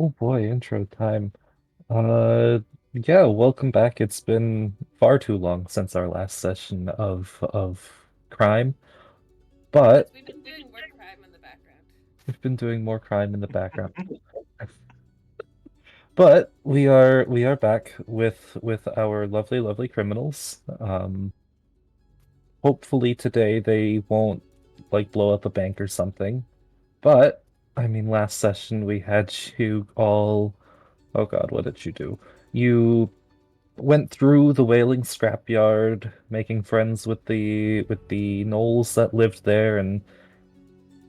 Oh boy, intro time. Uh, yeah, welcome back. It's been far too long since our last session of crime, Yes, but we've been doing more crime in the background. we've been doing more crime in the background. But we are back with our lovely, lovely criminals. Hopefully today they won't like blow up a bank or something. But I mean, last session we had you all. Oh God, what did you do? You went through the whaling scrapyard, making friends with the gnolls that lived there, and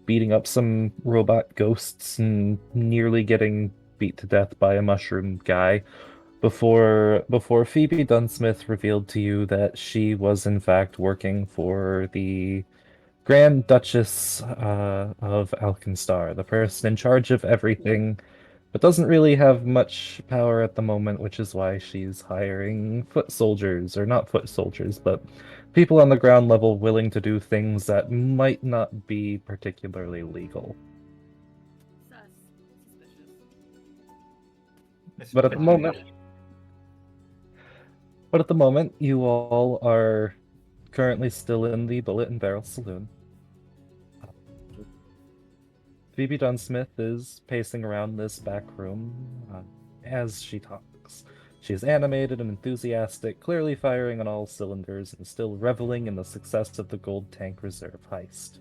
beating up some robot ghosts, and nearly getting beat to death by a mushroom guy before Phoebe Dunsmith revealed to you that she was in fact working for the Grand Duchess of Alkenstar, the person in charge of everything, but doesn't really have much power at the moment, which is why she's hiring foot soldiers, or not foot soldiers, but people on the ground level willing to do things that might not be particularly legal. Sus. Suspicious. It's But at the pretty moment, good. but at the moment, you all are currently still in the Bullet and Barrel Saloon. Phoebe Dunsmith is pacing around this back room as she talks. She is animated and enthusiastic, clearly firing on all cylinders and still reveling in the success of the Gold Tank Reserve heist.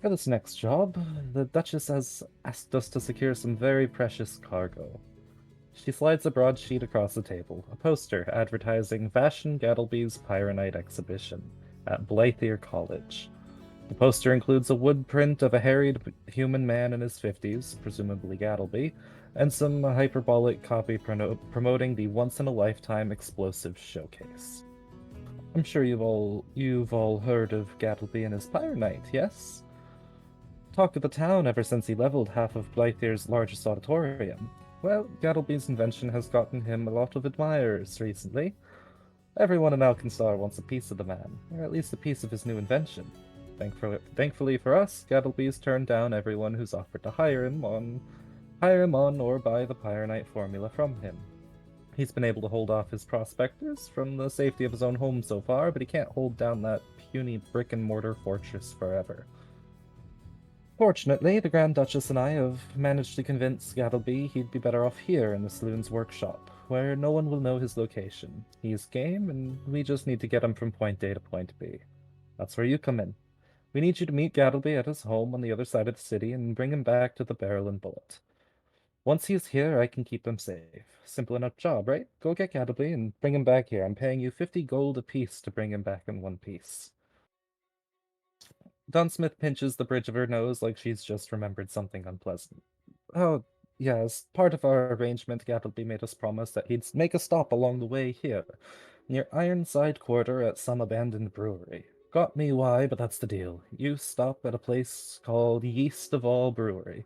For this next job, the Duchess has asked us to secure some very precious cargo. She slides a broadsheet across the table, a poster advertising Vashon Gattleby's Pyronite exhibition at Blythier College. The poster includes a wood print of a harried human man in his 50s, presumably Gattleby, and some hyperbolic copy promoting the once-in-a-lifetime explosive showcase. I'm sure you've all heard of Gattleby and his Pyronite, yes? Talk of the town ever since he leveled half of Blythier's largest auditorium. Well, Gattleby's invention has gotten him a lot of admirers recently. Everyone in Alkenstar wants a piece of the man, or at least a piece of his new invention. Thankfully for us, Gattleby's turned down everyone who's offered to hire him on or buy the Pyronite formula from him. He's been able to hold off his prospectors from the safety of his own home so far, but he can't hold down that puny brick and mortar fortress forever. Fortunately, the Grand Duchess and I have managed to convince Gattleby he'd be better off here in the saloon's workshop, where no one will know his location. He's game, and we just need to get him from point A to point B. That's where you come in. We need you to meet Gattleby at his home on the other side of the city and bring him back to the Barrel and Bullet. Once he's here, I can keep him safe. Simple enough job, right? Go get Gattleby and bring him back here. I'm paying you 50 gold apiece to bring him back in one piece. Dunsmith pinches the bridge of her nose like she's just remembered something unpleasant. Oh, yes, part of our arrangement, Gattleby made us promise that he'd make a stop along the way here, near Ironside Quarter at some abandoned brewery. Got me why, but that's the deal. You stop at a place called Yeast of All Brewery,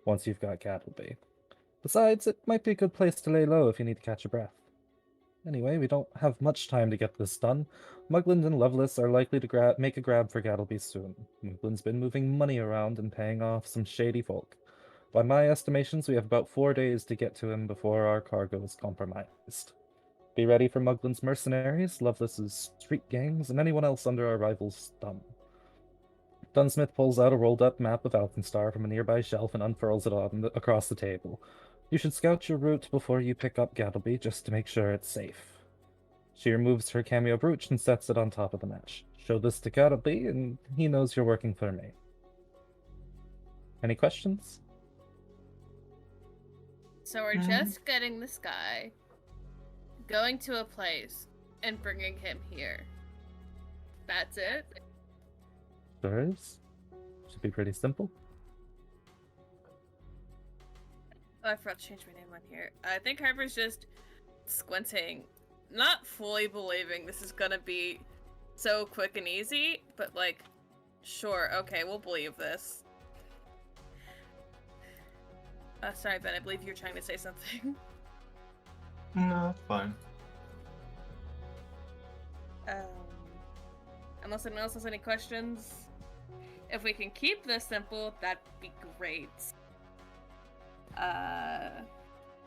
once you've got Gattleby. Besides, it might be a good place to lay low if you need to catch your breath. Anyway, we don't have much time to get this done. Mugland and Lovelace are likely to make a grab for Gattleby soon. Mugland's been moving money around and paying off some shady folk. By my estimations, we have about 4 days to get to him before our cargo is compromised. Be ready for Mugland's mercenaries, Lovelace's street gangs, and anyone else under our rival's thumb. Dunsmith pulls out a rolled-up map of Alkenstar from a nearby shelf and unfurls it across the table. You should scout your route before you pick up Gattleby, just to make sure it's safe. She removes her cameo brooch and sets it on top of the match. Show this to Gattleby, and he knows you're working for me. Any questions? So we're just getting this guy, going to a place, and bringing him here. That's it? Sure is. Should be pretty simple. Oh, I forgot to change my name on here. I think Harper's just squinting, not fully believing this is gonna be so quick and easy, but like, sure, okay, we'll believe this. Sorry, Ben, I believe you're trying to say something. No, it's fine. Um, Unless anyone else has any questions. If we can keep this simple, that'd be great.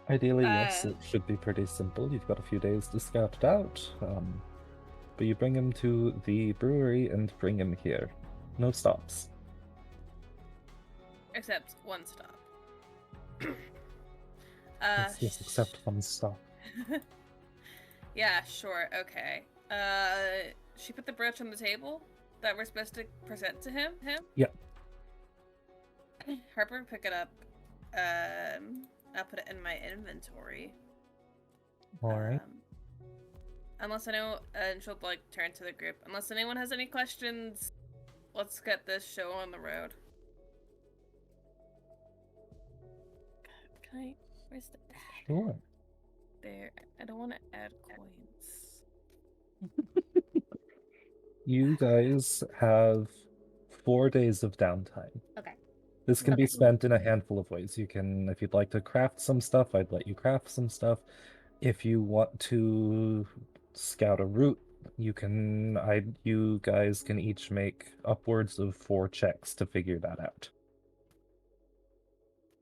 Ideally, yes, it should be pretty simple. You've got a few days to scout it out. But you bring him to the brewery and bring him here. No stops. Except one stop. Yes, except one stop. Yeah, sure, okay. She put the brooch on the table that we're supposed to present to him? Yeah. Harper, pick it up. I'll put it in my inventory. Alright. Unless I know, and she'll like turn to the group. Unless anyone has any questions, let's get this show on the road. Can I? Where's the? Sure. There. I don't want to add coins. You guys have 4 days of downtime. Okay. This can be Okay. spent in a handful of ways. You can, if you'd like to craft some stuff, I'd let you craft some stuff. If you want to scout a route, you guys can each make upwards of 4 checks to figure that out.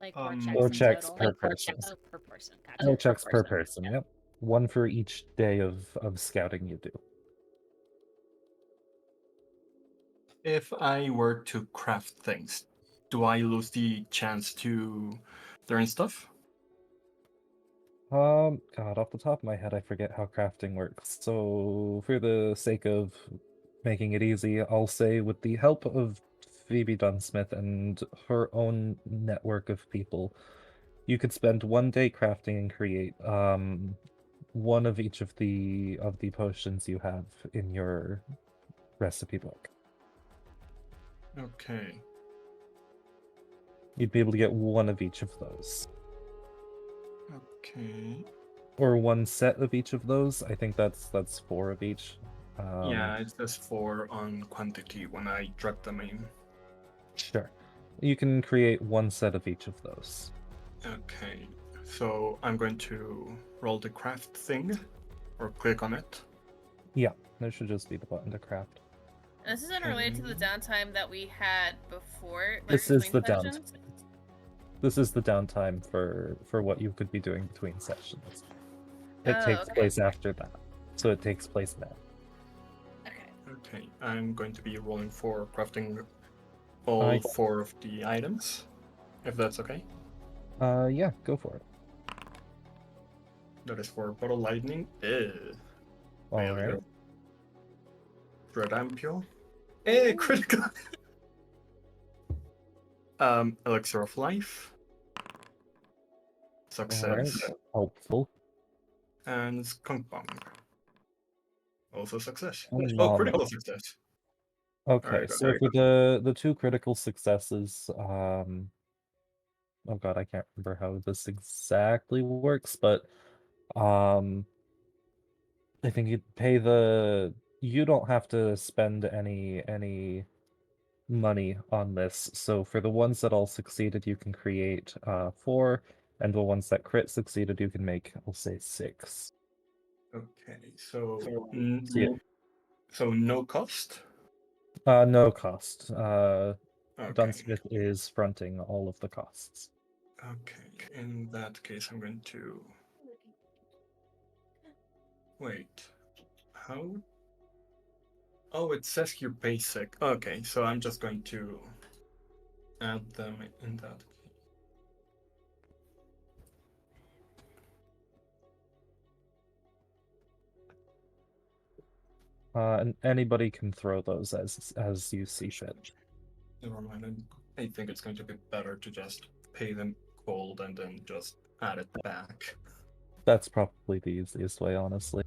Like Four checks in per total? person. Oh, per person. Gotcha. 4 checks per person, yep. 1 for each day of scouting you do. If I were to craft things, do I lose the chance to learn stuff? God, off the top of my head, I forget how crafting works. So, for the sake of making it easy, I'll say with the help of Phoebe Dunsmith and her own network of people, you could spend 1 day crafting and create one of each of the potions you have in your recipe book. Okay. You'd be able to get 1 of each of those. Okay. Or 1 set of each of those. I think that's 4 of each. Yeah, it says 4 on quantity when I drag them in. Sure. You can create 1 set of each of those. Okay. So I'm going to roll the craft thing, or click on it. Yeah, there should just be the button to craft. And this isn't related to the downtime that we had before. Like, This is the between downtime. sessions? This is the downtime for what you could be doing between sessions. It Oh, takes okay. place after that, so it takes place now. Okay. Okay, I'm going to be rolling for crafting all 4 of the items, if that's okay. Yeah, go for it. That is for bottle lightning. All Failure. right. Dread Ampule. Critical. Elixir of life. Success. All right. Helpful. And skunk bong. Also success. Phenomenal. Critical success. Okay, Alright, so very for the 2 critical successes, oh god, I can't remember how this exactly works, but I think you don't have to spend any money on this. So for the ones that all succeeded, you can create 4, and the ones that crit succeeded, you can make, I'll say, 6. Okay, so Yeah. so no cost. No cost. Okay. Dunsmith is fronting all of the costs. Okay. In that case, I'm going to wait. How? Oh, it says your basic. Okay, so I'm just going to add them in that case. And anybody can throw those as you see fit. Never mind. I think it's going to be better to just pay them gold and then just add it back. That's probably the easiest way, honestly.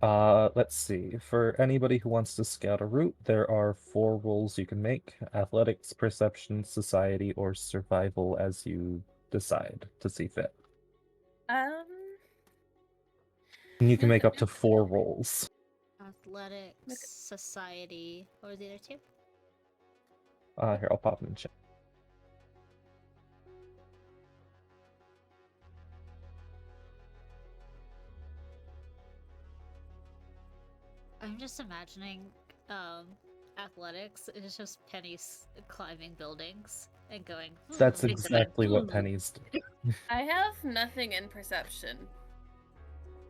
Let's see. For anybody who wants to scout a route, there are 4 rolls you can make: athletics, perception, society, or survival, as you decide to see fit. Um. And you can make up to 4 rolls. Athletics, society. What were the other 2? Here, I'll pop them in chat. I'm just imagining athletics, it's just Penny's climbing buildings and going. That's "Hmm." exactly what Penny's doing. I have nothing in perception.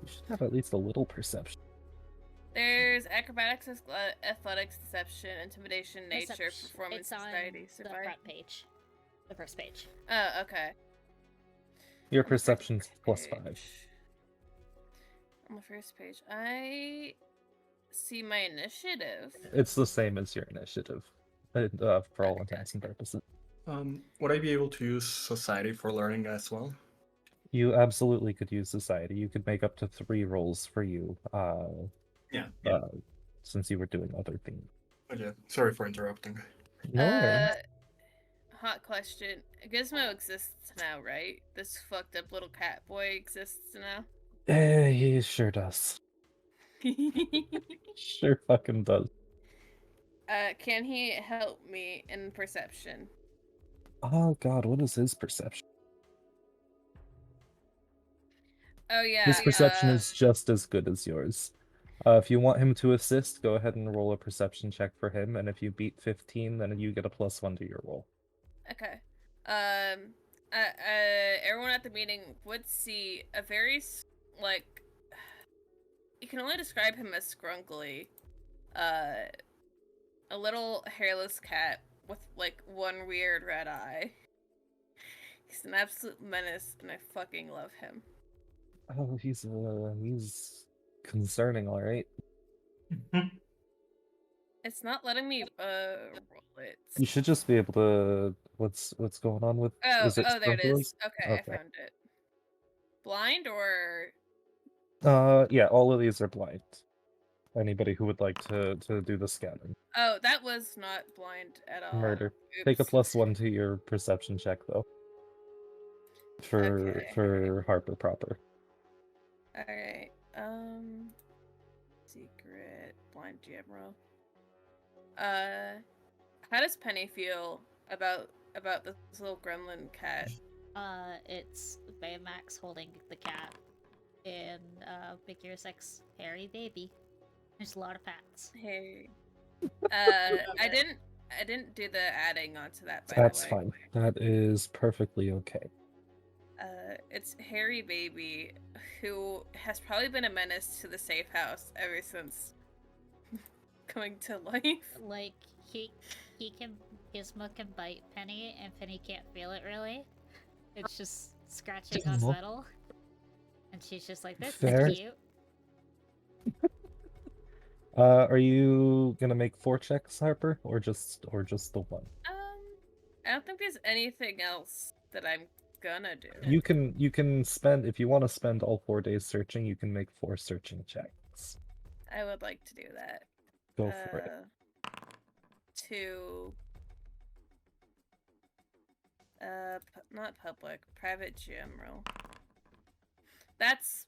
You should have at least a little perception. There's acrobatics, athletics, deception, intimidation, nature, Perception. performance, It's on society, the survival. front page. The first page. Oh, okay. Your On the first perception's +5. page. On the first page, I see my initiative. It's the same as your initiative, for all Okay. intents and purposes. Would I be able to use society for learning as well? You absolutely could use society. You could make up to 3 rolls for you, Yeah. since you were doing other things. Okay. Sorry for interrupting. No worries. Hot question. Gizmo exists now, right? This fucked up little cat boy exists now. He sure does. Sure fucking does. Can he help me in perception? Oh god, what is his perception? Oh yeah. His perception is just as good as yours. If you want him to assist, go ahead and roll a perception check for him, and if you beat 15, then you get a +1 to your roll. Okay. Everyone at the meeting would see a very like. You can only describe him as scrunkly. A little hairless cat with like one weird red eye. He's an absolute menace, and I fucking love him. Oh, he's concerning, all right. It's not letting me roll it. You should just be able to. What's going on with? Is it There it is. scrunchos? Okay, I found it. Blind or Yeah, all of these are blind. Anybody who would like to do the scanning. oh, that was not blind at all. Murder. Take a Oops. +1 to your perception check though. Okay. For Harper proper. All right. Secret blind GM roll. How does Penny feel about this little gremlin cat? It's Baymax holding the cat in Figure 6 hairy baby. There's a lot of pats. Hey. I didn't do the adding onto that, by That's the way. fine. That is perfectly okay. It's Harry Baby, who has probably been a menace to the safe house ever since coming to life. Like Gizmo can bite Penny, and Penny can't feel it really. It's just scratching on Gizmo. metal, and she's just like, "This Fair. is cute." Are you gonna make 4 checks, Harper, or just the one? I don't think there's anything else that I'm gonna do. You can spend, if you want to spend all 4 days searching, you can make 4 searching checks. I would like to do that. Go for it. To not public, private GM roll. That's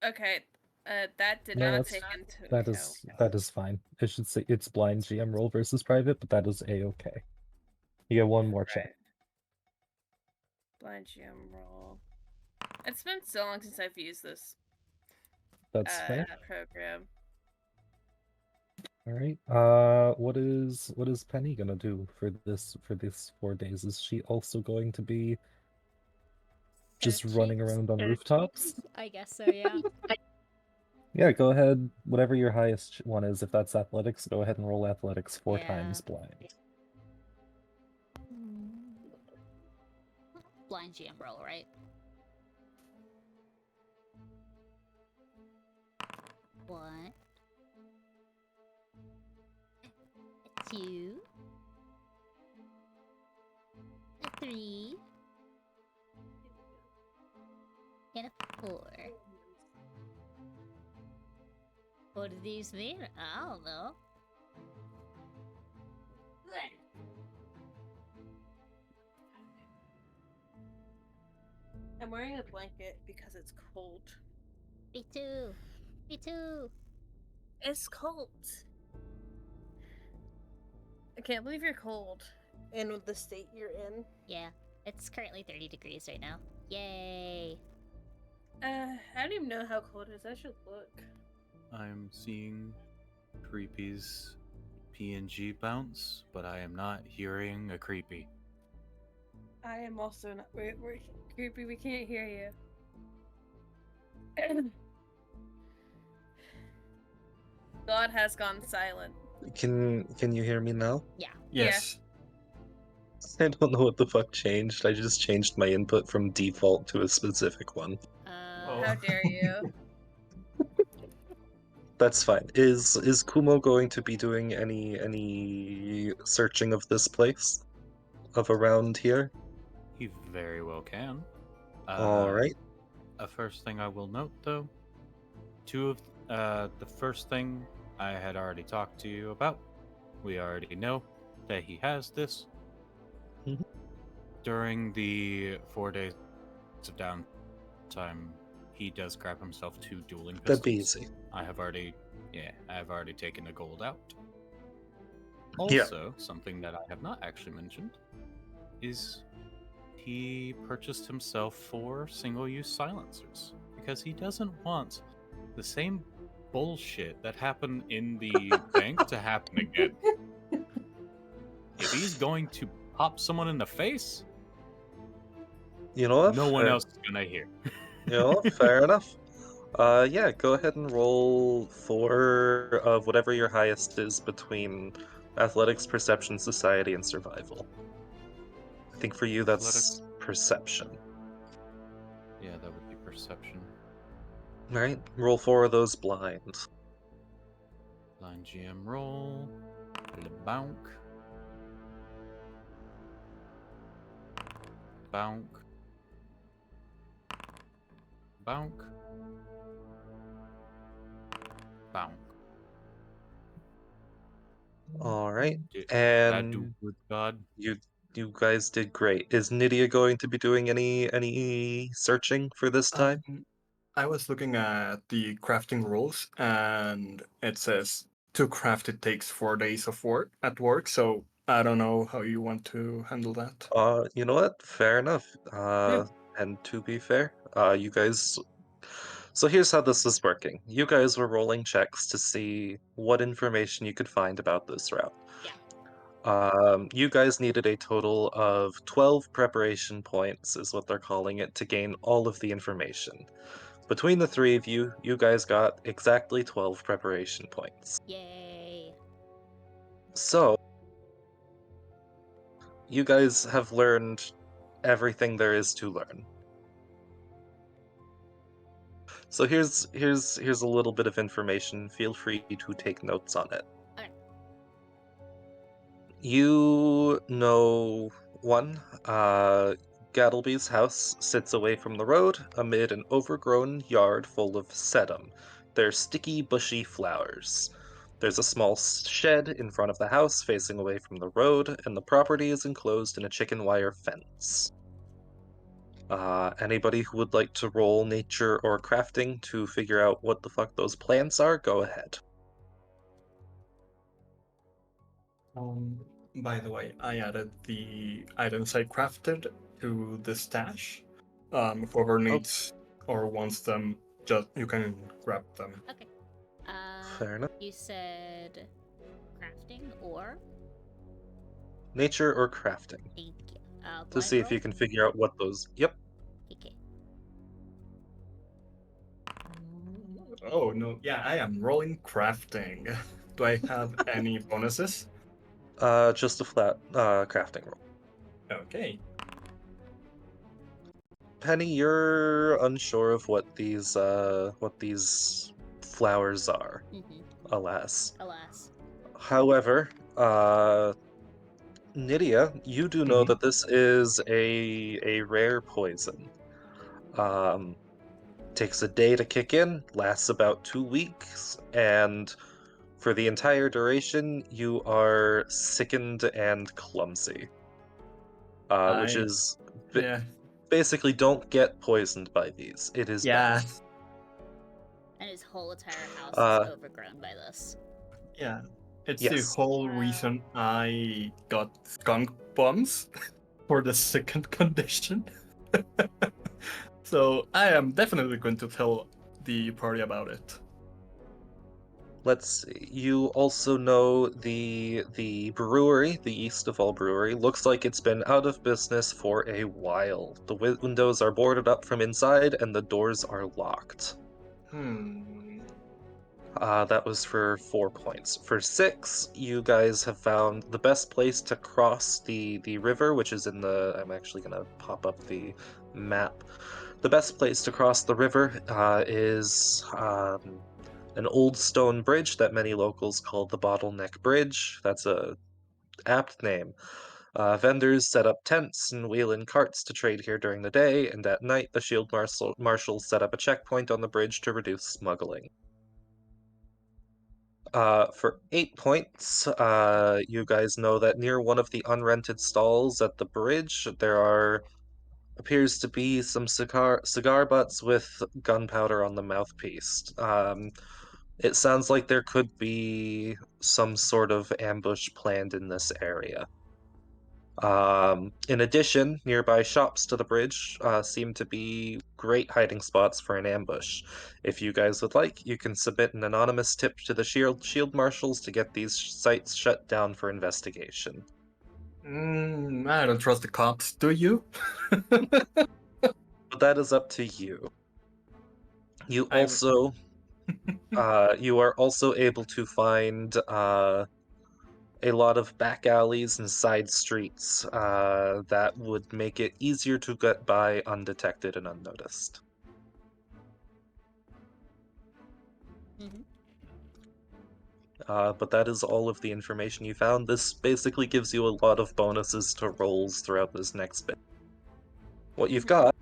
okay. That did No, not that's- take into That account. is fine. It should say it's blind GM roll versus private, but that is a-okay. You get 1 more check. Right. Blind GM roll. It's been so long since I've used this That's fair. program. All right. What is Penny gonna do for this 4 days? Is she also going to be just running around on rooftops? I guess so, yeah. Yeah, go ahead. Whatever your highest one is, if that's athletics, go ahead and roll athletics 4 Yeah. times blind. Blind GM roll, right? One. 2. 3. And a 4. What do these mean? I don't know. I'm wearing a blanket because it's cold. Me too. Me too. It's cold. I can't believe you're cold. In the state you're in. Yeah, it's currently 30 degrees right now. Yay! I don't even know how cold it is. I should look. I'm seeing Creepy's PNG bounce, but I am not hearing a creepy. I am also not. We're creepy. We can't hear you. God has gone silent. Can you hear me now? Yeah. Yes. I don't know what the fuck changed. I just changed my input from default to a specific one. Oh. How dare you? That's fine. Is Kumo going to be doing any searching of this place? Of around here? He very well can. Alright. A first thing I will note, though, the first thing I had already talked to you about. We already know that he has this. Mhm. During the 4 days of downtime, he does grab himself 2 dueling pistols. That'd be easy. I have already taken the gold out. Yeah. Also, something that I have not actually mentioned is he purchased himself 4 single-use silencers because he doesn't want the same bullshit that happened in the bank to happen again. If he's going to pop someone in the face, You know what? no one Fair- else is gonna hear. You know what? Fair enough. Yeah, go ahead and roll 4 of whatever your highest is between athletics, perception, society, and survival. I think for you that's Athletics. perception. Yeah, that would be perception. Right? Roll 4 of those blind. Line GM roll. Bonk. Bonk. Bonk. Bonk. Alright. That do And good, God. you guys did great. Is Nydia going to be doing any searching for this time? I was looking at the crafting rules, and it says to craft it takes 4 days of work at work. So I don't know how you want to handle that. You know what? Fair enough. Yeah. And to be fair, you guys. So here's how this is working. You guys were rolling checks to see what information you could find about this route. Yeah. You guys needed a total of 12 preparation points, is what they're calling it, to gain all of the information. Between the 3 of you, you guys got exactly 12 preparation points. Yay. So, you guys have learned everything there is to learn. So here's a little bit of information. Feel free to take notes on it. Okay. You know Gattleby's house sits away from the road amid an overgrown yard full of sedum. They're sticky, bushy flowers. There's a small shed in front of the house facing away from the road, and the property is enclosed in a chicken wire fence. Anybody who would like to roll nature or crafting to figure out what the fuck those plants are, go ahead. By the way, I added the items I crafted to the stash. Whoever needs or wants them, just you can grab them. Okay. Fair enough. You said crafting or Nature or crafting. thank you. To see if you can figure out what those. Yep. Okay. Oh no, yeah, I am rolling crafting. Do I have any bonuses? Just a flat crafting roll. Okay. Penny, you're unsure of what these flowers are. Mm-hmm. Alas. Alas. However, Nydia, you do know that this is a rare poison. Takes a day to kick in, lasts about 2 weeks, and for the entire duration, you are sickened and clumsy. Which is Yeah. basically don't get poisoned by these. It is Yeah. bad. And his whole entire house is overgrown by this. Yeah. It's Yes. the whole Wow. reason I got skunk bombs for the second condition. So I am definitely going to tell the party about it. let's see. You also know the brewery, the East of All Brewery, looks like it's been out of business for a while. The windows are boarded up from inside and the doors are locked. That was for 4 points. For 6, you guys have found the best place to cross the river, which is in the... I'm actually going to pop up the map. The best place to cross the river is an old stone bridge that many locals call the Bottleneck Bridge. That's a apt name. Vendors set up tents and wheel in carts to trade here during the day, and at night the shield marshals set up a checkpoint on the bridge to reduce smuggling. For 8 points, you guys know that near one of the unrented stalls at the bridge, there appears to be some cigar butts with gunpowder on the mouthpiece. It sounds like there could be some sort of ambush planned in this area. In addition, nearby shops to the bridge seem to be great hiding spots for an ambush. If you guys would like, you can submit an anonymous tip to the shield marshals to get these sites shut down for investigation. I don't trust the cops, do you? But that is up to you. You I- also, you are also able to find a lot of back alleys and side streets that would make it easier to get by undetected and unnoticed. Mhm. But that is all of the information you found. This basically gives you a lot of bonuses to rolls throughout this next bit. What you've got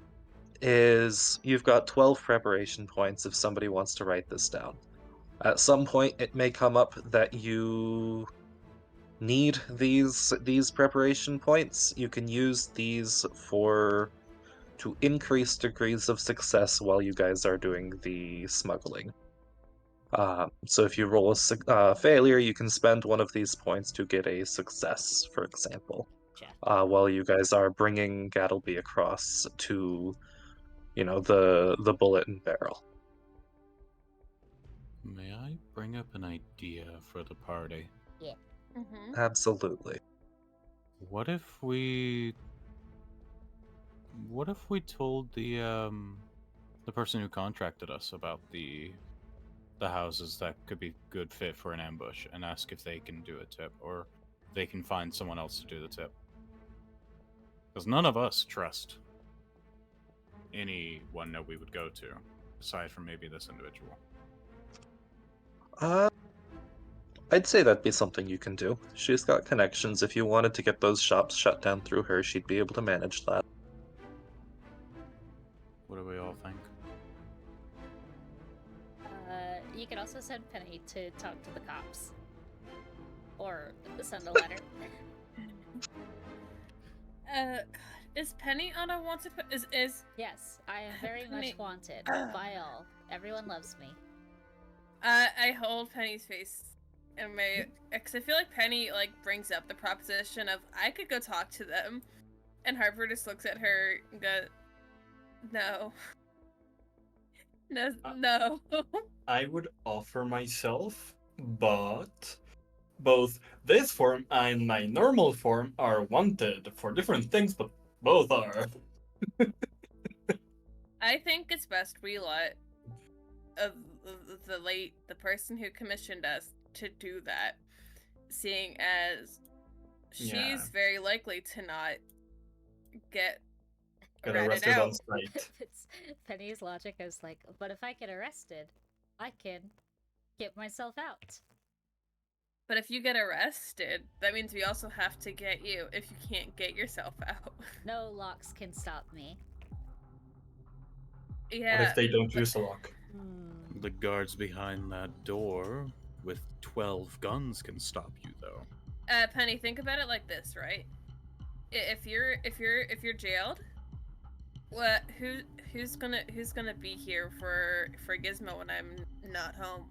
is you've got 12 preparation points if somebody wants to write this down. At some point, it may come up that you need these preparation points. You can use these to increase degrees of success while you guys are doing the smuggling. So if you roll a failure, you can spend one of these points to get a success, for example, Gotcha. while you guys are bringing Gattleby across to, the bullet and barrel. May I bring up an idea for the party? Mm-hmm. Absolutely. What if we told the person who contracted us about the houses that could be good fit for an ambush and ask if they can do a tip or they can find someone else to do the tip? Because none of us trust anyone that we would go to, aside from maybe this individual. I'd say that'd be something you can do. She's got connections. If you wanted to get those shops shut down through her, she'd be able to manage that. What do we all think? You can also send Penny to talk to the cops. Or send a letter. God, is Penny on a wanted? Is Yes, I am very Penny- much wanted by all. Everyone loves me. I hold Penny's face in my, because I feel like Penny brings up the proposition of I could go talk to them, and Harper just looks at her and goes, "No, no." I would offer myself, but both this form and my normal form are wanted for different things, but both are. I think it's best we let the person who commissioned us to do that, seeing as she's Yeah. very likely to not get Get ratted arrested on out. sight. Penny's logic is like, but if I get arrested, I can get myself out. But if you get arrested, that means we also have to get you if you can't get yourself out. No locks can stop me. Yeah. What if they don't use a lock? The guards behind that door with 12 guns can stop you, though. Penny, think about it like this, right? If you're jailed, what who's gonna be here for Gizmo when I'm not home,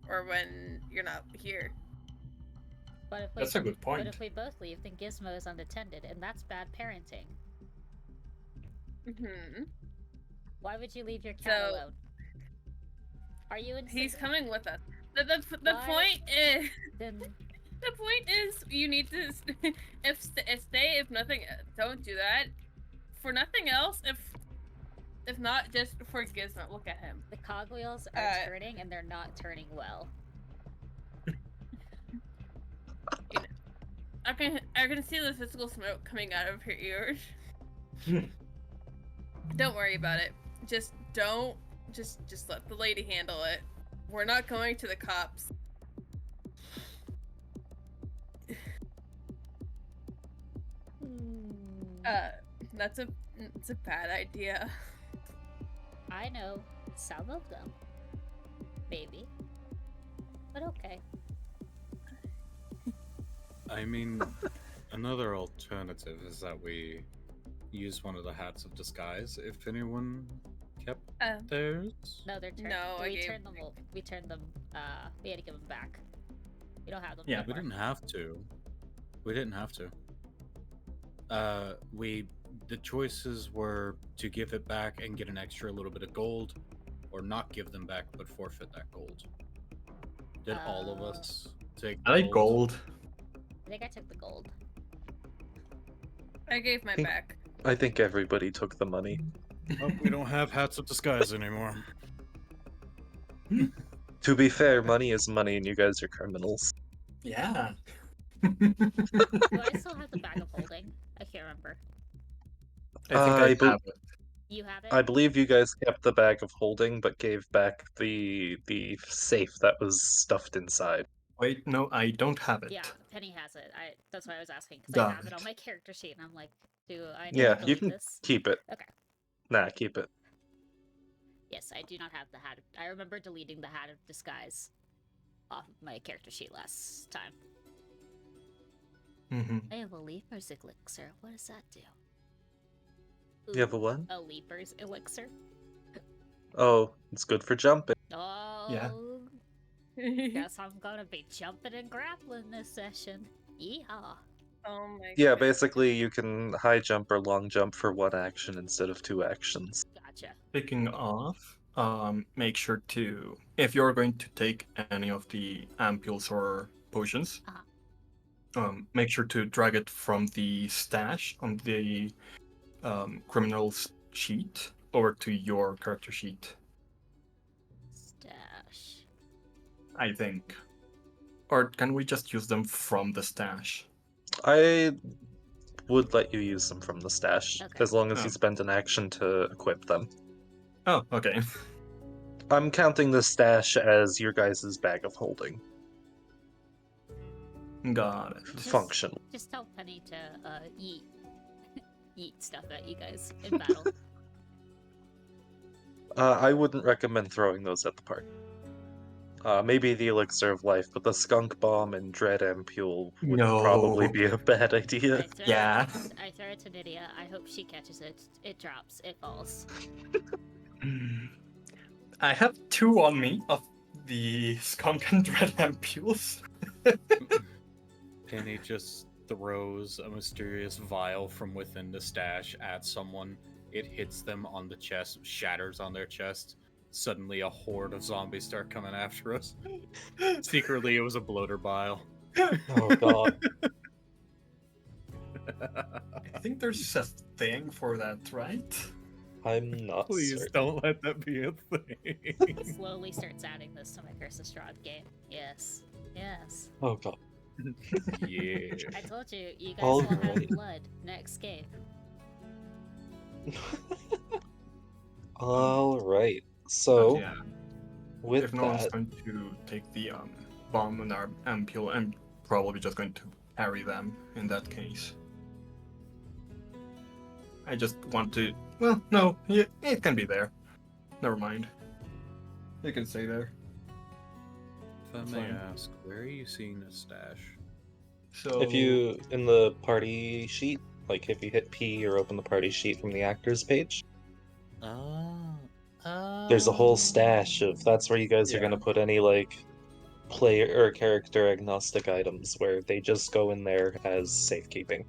or when you're not here? But if That's a good point. But if we both leave, then Gizmo is unattended, and that's bad parenting. Mm-hmm. Why would you leave your cat So- alone? Are you in? He's coming with us. The Why? point is Then the point is you need to if nothing, don't do that. For nothing else, if not just for Gizmo, look at him. the cogwheels are turning and they're not turning well. I can see the physical smoke coming out of her ears. Don't worry about it. Just don't. Just let the lady handle it. We're not going to the cops. That's a bad idea. I know some of them. Maybe. But okay. I mean, another alternative is that we use one of the hats of disguise if anyone kept theirs. No, they're turned. No, We turned them. We turned them. We had to give them back. We don't have them. Yeah. We anymore. didn't have to. We didn't have to. The choices were to give it back and get an extra little bit of gold, or not give them back but forfeit that gold. Did all of us take I like gold. I think I took the gold. I gave my back. I think everybody took the money. Oh, we don't have hats of disguise anymore. To be fair, money is money and you guys are criminals. Yeah. Do I still have the bag of holding? I can't remember. I think I have it. You have it? I believe you guys kept the bag of holding, but gave back the safe that was stuffed inside. Wait, no, I don't have it. Yeah, Penny has it. That's why I was asking because I Got have it on it. my character sheet, and I'm like, do I need Yeah, to you delete can this? keep it. Okay. Nah, keep it. Yes, I do not have the hat. I remember deleting the hat of disguise off of my character sheet last time. Mm-hmm. I have a leaper's elixir. What does that do? You have a Ooh, what? A leaper's elixir. Oh, it's good for jumping. Oh, guess I'm gonna be jumping and grappling this session. Yeehaw. Oh my Yeah, god. basically you can high jump or long jump for one action instead of 2 actions. Gotcha. Speaking of, make sure to, if you're going to take any of the ampules or potions, make sure to drag it from the stash on the criminal's sheet over to your character sheet, Stash. I think. Or can we just use them from the stash? I would let you use them from the stash, Okay. as long as Oh. you spend an action to equip them. Oh, okay. I'm counting the stash as your guys' bag of holding. Got it. Function. Just tell Penny to yeet yeet stuff at you guys in battle. I wouldn't recommend throwing those at the party. Maybe the elixir of life, but the skunk bomb and dread ampule would probably be a bad idea. Yeah. I throw it to Nydia. I hope she catches it. It drops. It falls. I have 2 on me of the skunk and dread ampules. Penny just throws a mysterious vial from within the stash at someone. It hits them on the chest, shatters on their chest. Suddenly a horde of zombies start coming after us. Secretly, it was a bloater bile. Oh god. I think there's a thing for that, right? I'm not Please certain. don't let that be a thing. Slowly starts adding this to my Curse of Strahd game. Yes. Yes. Oh god. Yeah. I told you, you guys All will have right. blood next game. Alright. But So, yeah, with if no one's that, going to take the bomb and our ampule, I'm probably just going to carry them in that case. I just want to. Well, no, yeah, it can be there. Never mind. It can stay there. If I may ask, where are you seeing this stash? So if you, in the party sheet, like if you hit P or open the party sheet from the actors page, there's a whole stash of, that's where you guys are Yeah. going to put any, like, player or character agnostic items, where they just go in there as safekeeping.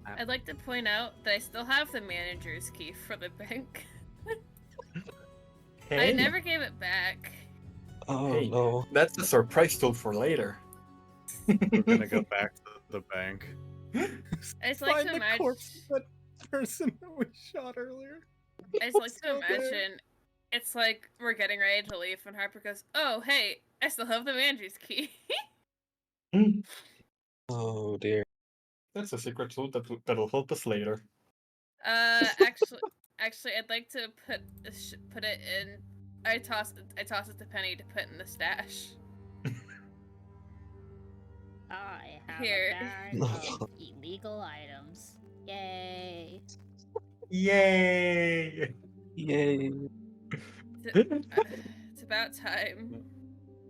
I'd like to point out that I still have the manager's key for the bank. I Hey. never gave it back. Oh Hey. no. That's a surprise tool for later. We're gonna go back to the bank. I just like Find to the imagine. corpse of that person that we shot earlier. I just like to Still there. imagine. It's like we're getting ready to leave, and Harper goes, "Oh, hey, I still have the Mandy's key." Oh dear. That's a secret tool that'll help us later. Actually, I'd like to put it in. I toss it to Penny to put in the stash. I have Here. a bag of illegal items. Yay! Yay! Yay. It's about time.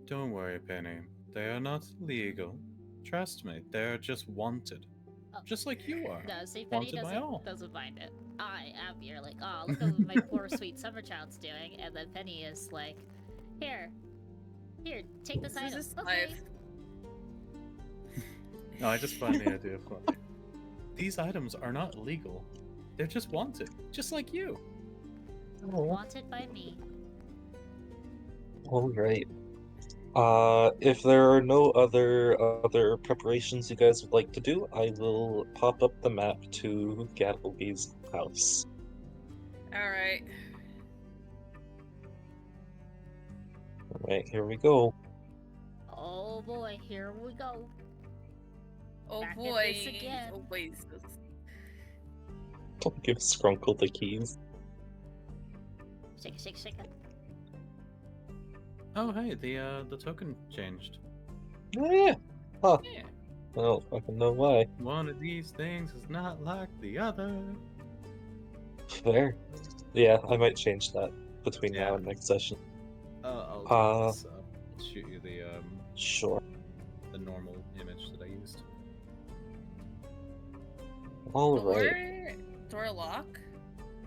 Don't worry, Penny. They are not illegal. Trust me, they're just wanted. Oh. Just like you are. No, see, Penny Wanted by all. doesn't mind it. I am here like, oh, look at what my poor sweet summer child's doing, and then Penny is like, here, take this This item. is Okay. life. No, I just find the idea funny. These items are not illegal. They're just wanted. Just like you. Wanted by me. All right. If there are no other preparations you guys would like to do, I will pop up the map to Gattleby's house. All right. All right, here we go. Oh boy, here we go. Oh Back at boy. this again. Oasis. I'll give Skrunkle the keys. Shake it, shake it, shake it. Oh hey, the token changed. Oh yeah. Huh. Yeah. I don't fucking know why. One of these things is not like the other. Fair. Yeah, I might change that between Yeah. now and next session. I'll shoot you Sure. the normal image that I used. All right. Door lock.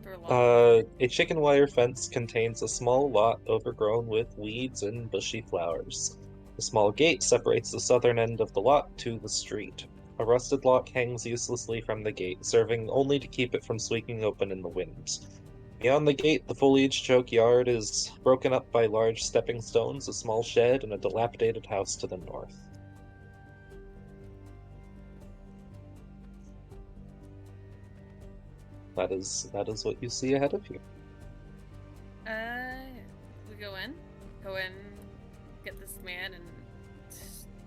Door lock. A chicken wire fence contains a small lot overgrown with weeds and bushy flowers. A small gate separates the southern end of the lot to the street. A rusted lock hangs uselessly from the gate, serving only to keep it from swinging open in the wind. Beyond the gate, the foliage-choked yard is broken up by large stepping stones, a small shed, and a dilapidated house to the north. That is what you see ahead of you. We go in. Go in. Get this man and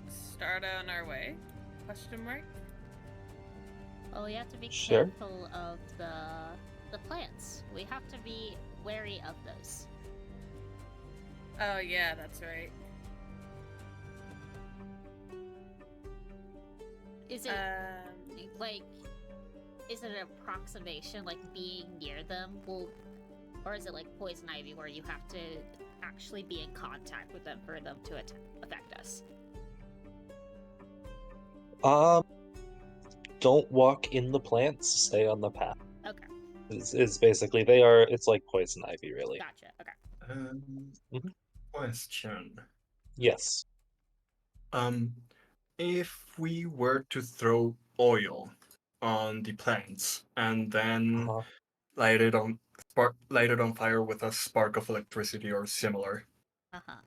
start on our way. Question mark. Well, we have to be Sure. careful of the plants. We have to be wary of those. Oh yeah, that's right. Is it like, is it an approximation, like being near them will, or is it like poison ivy where you have to actually be in contact with them for them to affect us? Don't walk in the plants, stay on the path. Okay, Is basically it's like poison ivy, really. gotcha. Okay. Mhm. Question. Yes. If we were to throw oil on the plants and then Uh-huh. light it on fire with a spark of electricity or similar,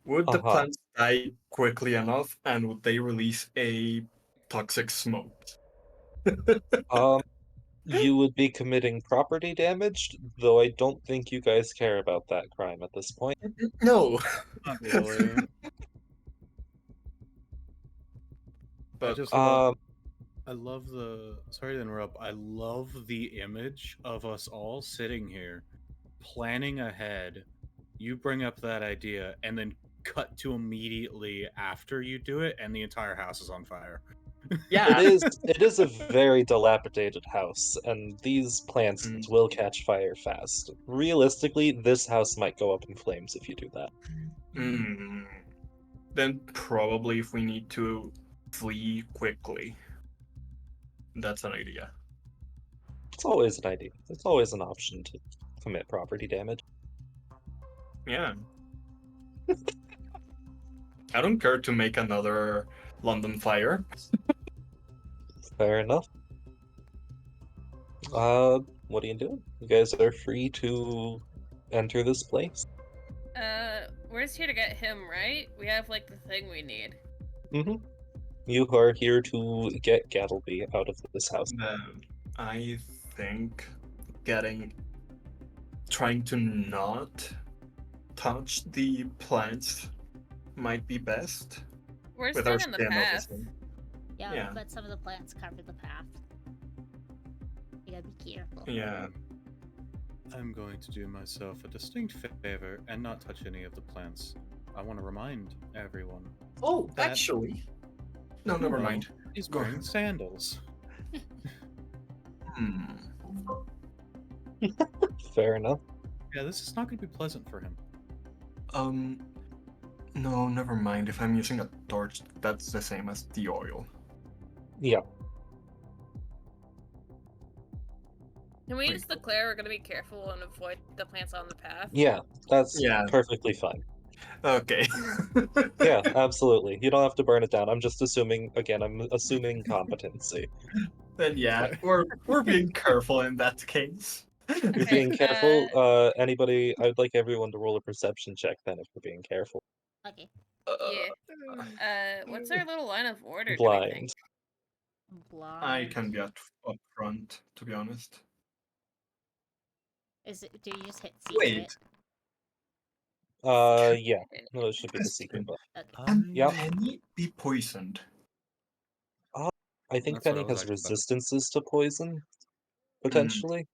would the Uh-huh. plants die quickly enough, and would they release a toxic smoke? You would be committing property damage, though I don't think you guys care about that crime at this point. No. Not really. But I just I love the. Sorry to interrupt. I love the image of us all sitting here, planning ahead. You bring up that idea, and then cut to immediately after you do it, and the entire house is on fire. yeah, It is a very dilapidated house, and these plants Mm. will catch fire fast. Realistically, this house might go up in flames if you do that. Then probably if we need to flee quickly, that's an idea. It's always an idea. It's always an option to commit property damage. Yeah. I don't care to make another London fire. Fair enough. What are you doing? You guys are free to enter this place. We're just here to get him, right? We have, like, the thing we need. Mm-hmm. You are here to get Gattleby out of this house. Then I think trying to not touch the plants might be best. We're With our staying on the skin, path. obviously. Yeah, Yeah. but some of the plants cover the path. You gotta be careful. Yeah. I'm going to do myself a distinct favor and not touch any of the plants. I want to remind everyone Oh, That- actually. No, never Kumo mind. is Go wearing ahead. sandals. Fair enough. Yeah, this is not going to be pleasant for him. No, never mind. If I'm using a torch, that's the same as the oil. Yeah. Can we Wait. just declare we're gonna be careful and avoid the plants on the path? Yeah, that's Yeah. perfectly fine. Okay. Yeah, absolutely. You don't have to burn it down. I'm just assuming, again, I'm assuming competency. Then yeah, we're being careful in that case. You're Okay, being careful. Anybody, I'd like everyone to roll a perception check then if you're being careful. Okay. Yeah. What's our little line of order, do we Blind. think? Blind. I can be up front, to be honest. Is it? Do you just hit secret? Wait. Yeah. No, it should be the Question. secret button. Okay. Can Yep. Penny be poisoned? I think That's what I Penny was has actually about to- resistances to poison, potentially.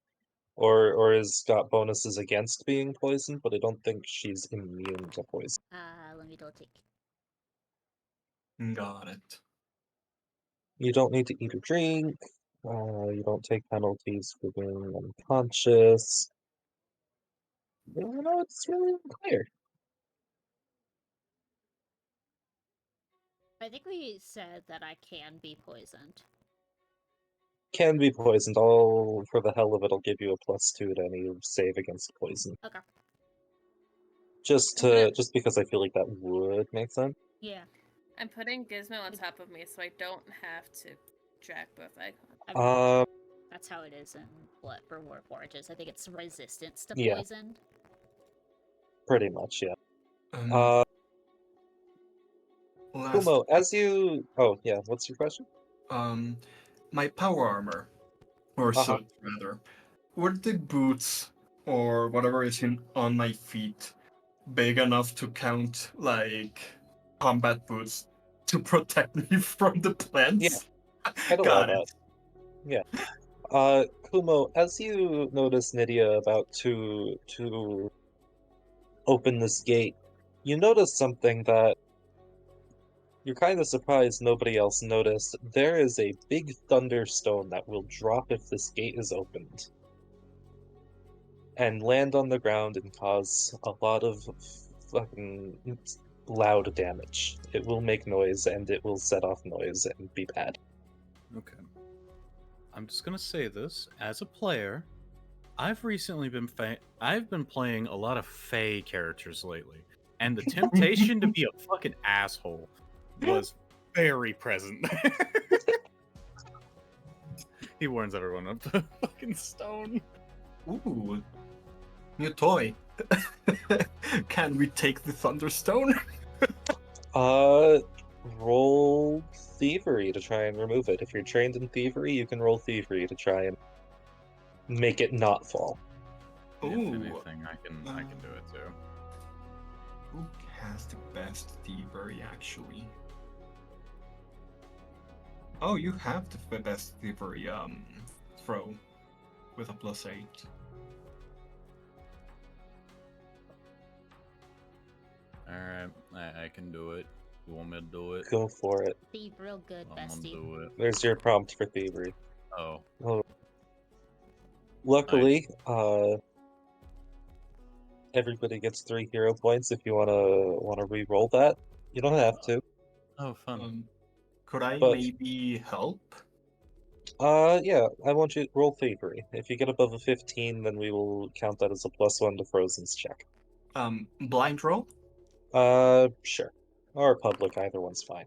Or has got bonuses against being poisoned, but I don't think she's immune to poison. Let me double check. Got it. You don't need to eat or drink. You don't take penalties for being unconscious. You know, it's really unclear. I think we said that I can be poisoned. Can be poisoned. All for the hell of it, I'll give you a +2 to any save against poison. Okay. Just because I feel like that would make sense. Yeah. I'm putting Gizmo on top of me so I don't have to drag both icons. I mean, Um, that's how it is in Blood for Warforges. I think it's resistance to Yeah. poison. pretty much, yeah. Last, Kumo, as you... Oh, yeah, what's your question? my power armor, or Uh-huh. suit rather, were the boots or whatever is on my feet big enough to count like combat boots to protect me from the plants? I'd allow Got that. it. Yeah. Kumo, as you notice Nydia about to open this gate, you notice something that you're kind of surprised nobody else noticed. There is a big thunderstone that will drop if this gate is opened and land on the ground and cause a lot of fucking loud damage. It will make noise and it will set off noise and be bad. Okay. I'm just gonna say this as a player. I've recently been I've been playing a lot of Fae characters lately, and the temptation to be a fucking asshole was very present. He warns everyone of the fucking stone. Ooh, new toy. Can we take the Thunderstone? Roll thievery to try and remove it. If you're trained in thievery, you can roll thievery to try and make it not fall. If Ooh. anything, I can do it too. Who has the best thievery, actually? Oh, you have the best thievery throw with a +8. Alright, I can do it. You want me to do it? Go for it. Be real good, I'm gonna bestie. do it. There's your prompt for thievery. Oh. Luckily, everybody gets 3 hero points if you wanna re-roll that. You don't have to. Oh, fun. Could I But- maybe help? Yeah, I want you to roll thievery. If you get above a 15, then we will count that as a +1 to Frozen's check. Blind roll? Sure. Or public, either one's fine.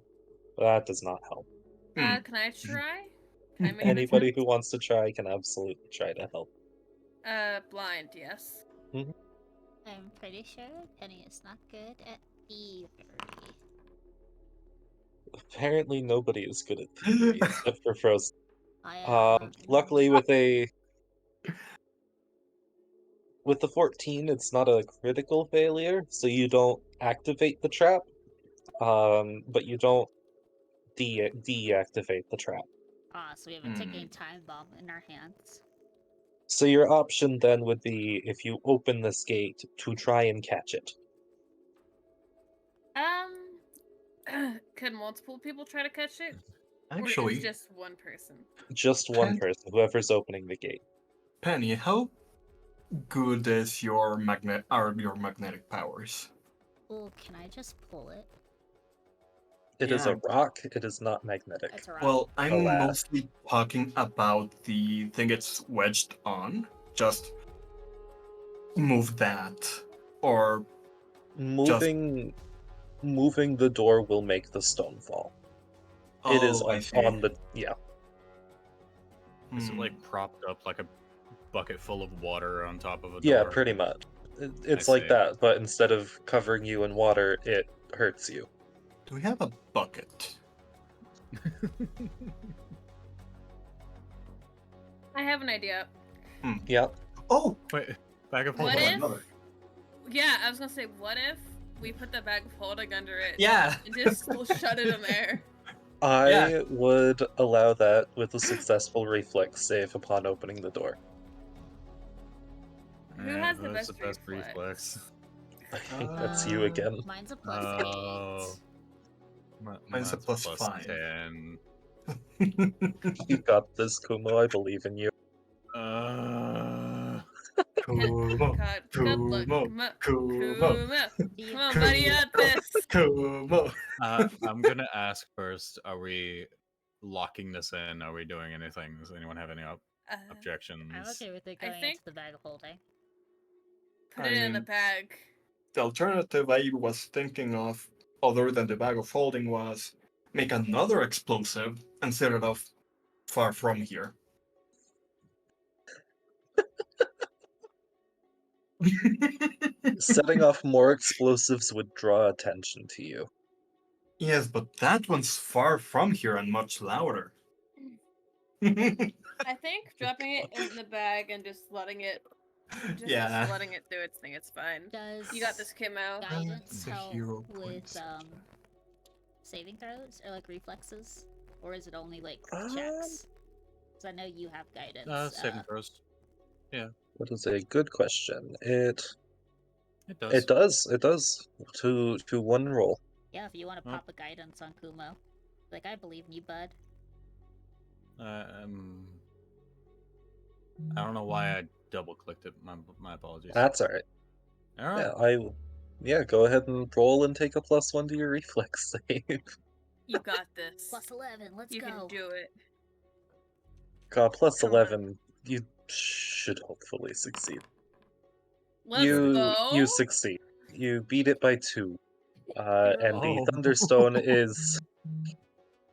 But that does not help. Can I try? Can I make an Anybody attempt? who wants to try can absolutely try to help. Blind, yes. I'm pretty sure Penny is not good at thievery. Apparently nobody is good at thievery except for Frozen. I Luckily with the 14, it's not a critical failure, so you don't activate the trap. But you don't deactivate the trap. so we have a ticking time bomb in our hands. So your option then would be, if you open this gate, to try and catch it. Can multiple people try to catch it? Or Actually, is just one person? Just one Pen- person, whoever's opening the gate. Penny, how good is your magnetic powers? Oh, can I just pull it? It is Yeah. a rock, it is not magnetic. It's a rock. Well, I'm Alas. mostly talking about the thing it's wedged on. Just move that, or Moving the door will make the stone fall. It is I see. on the Is it Hmm. like propped up like a bucket full of water on top of a yeah, door? pretty much. It's I like see. that, but instead of covering you in water, it hurts you. Do we have a bucket? I have an idea. Yep. Oh, Wait, bag of What holding. if- another. Yeah, I was gonna say, what if we put the bag of holding under it Yeah. and just shut it in there? I Yeah. would allow that with a successful reflex save upon opening the door. Who has the best reflex? I think that's you again. Mine's a plus Oh. Mine's a plus 5. 10. You got this, Kumo. I believe in you. Kumo, God, good luck. Kumo, Come on, Kumo, Come on, buddy, you got this. Kumo. I'm gonna ask first, are we locking this in? Are we doing anything? Does anyone have any objections? I'm okay with it I going think- into the bag of holding. Put I it in the mean- bag. The alternative I was thinking of, other than the bag of holding, was make another explosive and set it off far from here. Setting off more explosives would draw attention to you. Yes, but that one's far from here and much louder. I think dropping it in the bag and just letting it do its thing, it's fine. Does You got this, Kimo. guidance the help hero with points. saving throws or like reflexes, or is it only like checks? Because I know you have guidance. Saving throws. That is a good question. It It does. does to one roll. Yeah, if you want to Oh. pop a guidance on Kumo, like I believe in you, bud. I don't know why I double clicked it. My apologies. That's alright. All right. Yeah, go ahead and roll and take a +1 to your reflex save. You got this. Plus 11. Let's You go. can do it. Got Come on. +11. You should hopefully succeed. Let's you go. succeed. You beat it by 2. And the Oh.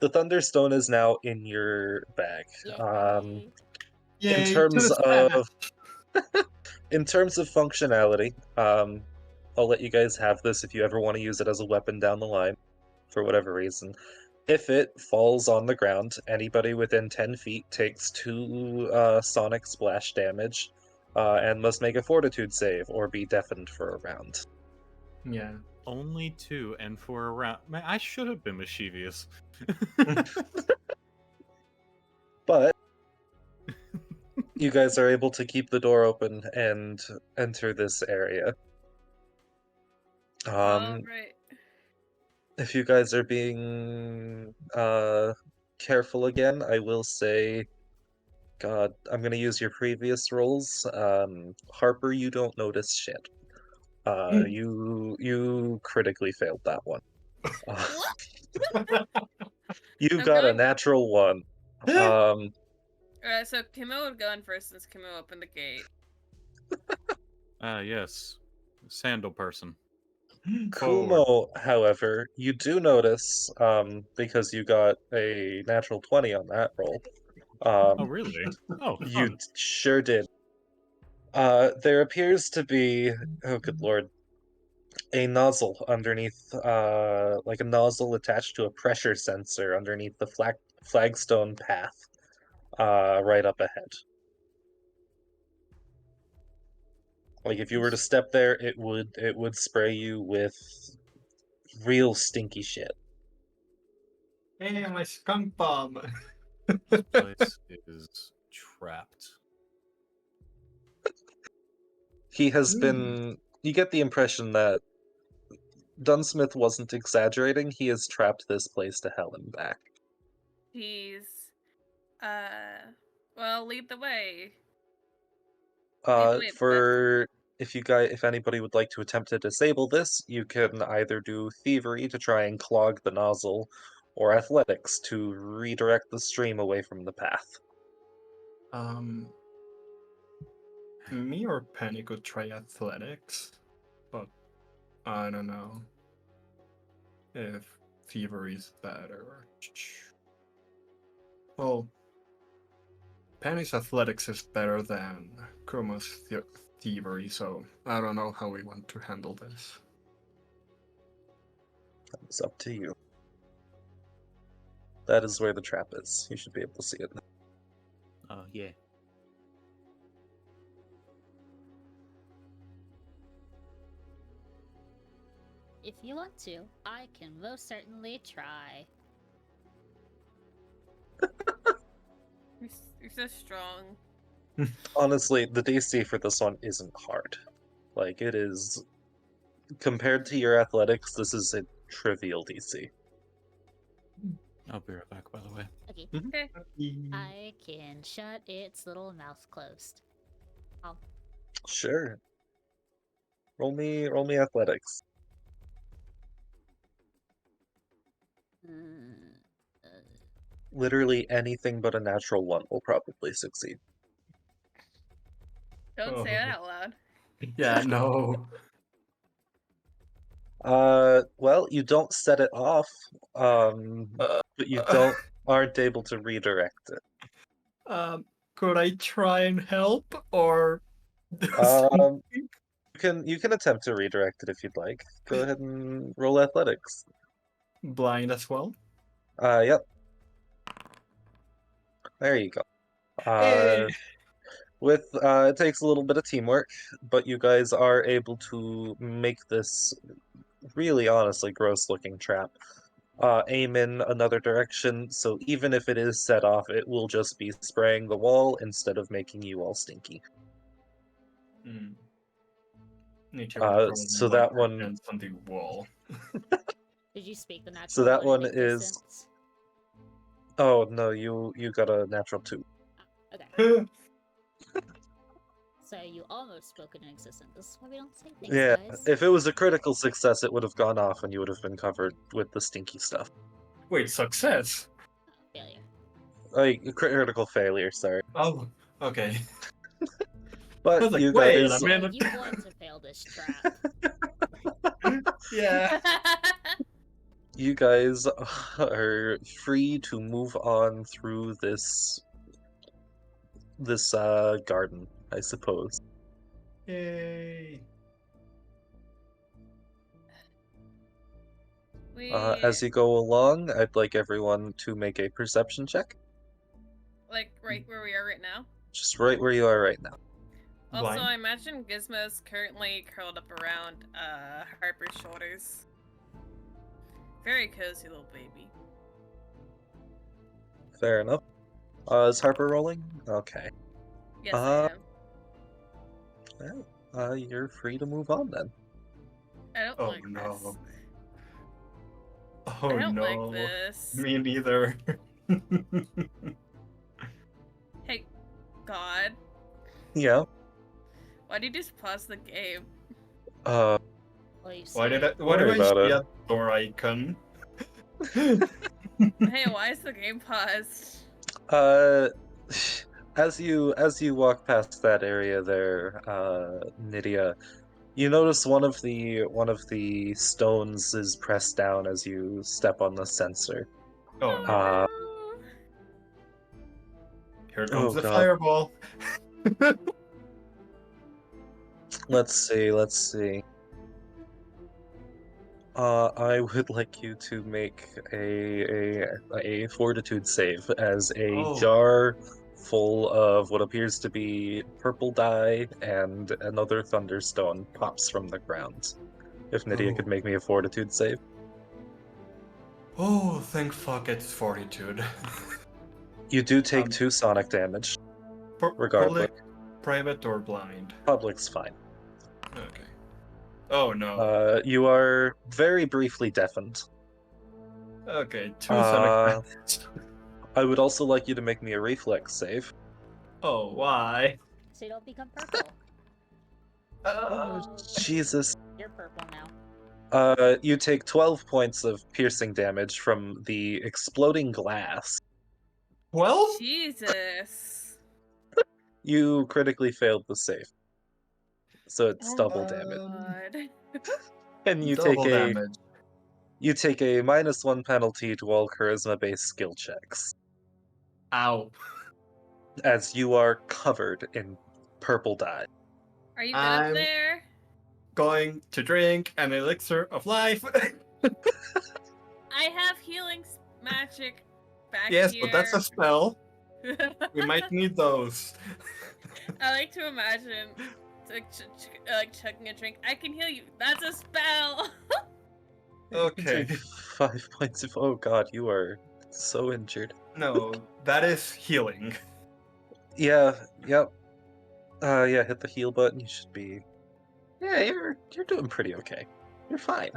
Thunderstone is now in your bag. Yay. Yay, in terms to the of in terms of functionality, I'll let you guys have this if you ever want to use it as a weapon down the line, for whatever reason. If it falls on the ground, anybody within 10 feet takes 2 sonic splash damage, and must make a fortitude save or be deafened for a round. Yeah. Only 2, and for a round. Man, I should have been mischievous. But you guys are able to keep the door open and enter this area. Alright. If you guys are being careful again, I will say, God, I'm gonna use your previous rolls. Harper, you don't notice shit. You critically failed that one. You I'm got a going- natural 1. Alright, so Kimo would go in first since Kimo opened the gate. Yes. Sandal person. Kumo, however, you do notice, because you got a natural 20 on that roll. Oh, really? Oh, You fun. sure did. There appears to be, oh good lord, a nozzle underneath, like a nozzle attached to a pressure sensor underneath the flagstone path, right up ahead. Like if you were to step there, it would spray you with real stinky shit. Hey, my skunk bomb. This place is trapped. He has been. You get the impression that Dunsmith wasn't exaggerating. He has trapped this place to hell and back. Jeez. Well, lead the way. For if anybody would like to attempt to disable this, you can either do thievery to try and clog the nozzle, or athletics to redirect the stream away from the path. Me or Penny could try athletics, but I don't know if thievery is better. Well, Penny's athletics is better than Kuma's thievery, so I don't know how we want to handle this. It's up to you. That is where the trap is. You should be able to see it. Yeah. If you want to, I can most certainly try. You're so strong. Honestly, the DC for this one isn't hard. Like, it is... Compared to your athletics, this is a trivial DC. I'll be right back, by the way. Okay. Okay. I can shut its little mouth closed. Sure. Roll me athletics. Literally anything but a natural 1 will probably succeed. Don't say that out loud. Yeah, no. Well, you don't set it off, but you aren't able to redirect it. Could I try and help, or do Um, you can attempt to redirect it if you'd like. Go ahead and roll athletics. blind as well? Yep. There you go. Hey. It takes a little bit of teamwork, but you guys are able to make this really honestly gross looking trap aim in another direction, so even if it is set off, it will just be spraying the wall instead of making you all stinky. Need to roll so my that one- against on the wall. Did you speak the natural So that one one into is- existence? Oh no, you got a natural 2. Okay. So you almost spoke it in existence. This is why we don't say things, Yeah, guys. if it was a critical success, it would have gone off and you would have been covered with the stinky stuff. Wait, success? Failure. Critical failure, sorry. Oh, okay. But I was like, you wait guys, a minute. You want to fail this trap. Yeah. you guys are free to move on through this garden, I suppose. Yay. As you go along, I'd like everyone to make a perception check. Like right where we are right now. Just right where you are right now. Also, Blind? I imagine Gizmo's currently curled up around Harper's shoulders. Very cozy little baby. Fair enough. Is Harper rolling? Okay. Yes, I am. You're free to move on then. I don't Oh like no. this. Oh I don't no. like this. Me neither. Hey, God. Yeah. Why did you just pause the game? Uh, Well, you Why say did I Worry about see it. a door icon? Hey, why is the game paused? as you walk past that area there, Nydia, you notice one of the stones is pressed down as you step on the sensor. Oh no. Uh, Here comes oh, the God. fireball. Let's see. I would like you to make a fortitude save as a Oh. jar full of what appears to be purple dye and another thunderstone pops from the ground. If Nydia Oh. could make me a fortitude save. Oh, thank fuck it's fortitude. You do take Um, 2 sonic damage. Regardless. Public, private, or blind? Public's fine. Okay. Oh no. You are very briefly deafened. Okay, 2 sonic damage. I would also like you to make me a reflex save. Oh, why? So you don't become purple. Oh, Jesus. You're purple now. You take 12 points of piercing damage from the exploding glass. Well, Jesus. You critically failed the save. So it's double damage. God. And you double damage. take a -1 penalty to all charisma-based skill checks, Ow. as you are covered in purple dye. Are you good I'm- up there? Going to drink an elixir of life. I have healing magic back Yes, here. but that's a spell. We might need those. I like to imagine like chugging a drink. I can heal you. That's a spell. Okay. Take 5 points of. Oh god, you are so injured. No, that is healing. Yeah, yep. Yeah, hit the heal button. You should be. Yeah, you're doing pretty okay. You're fine.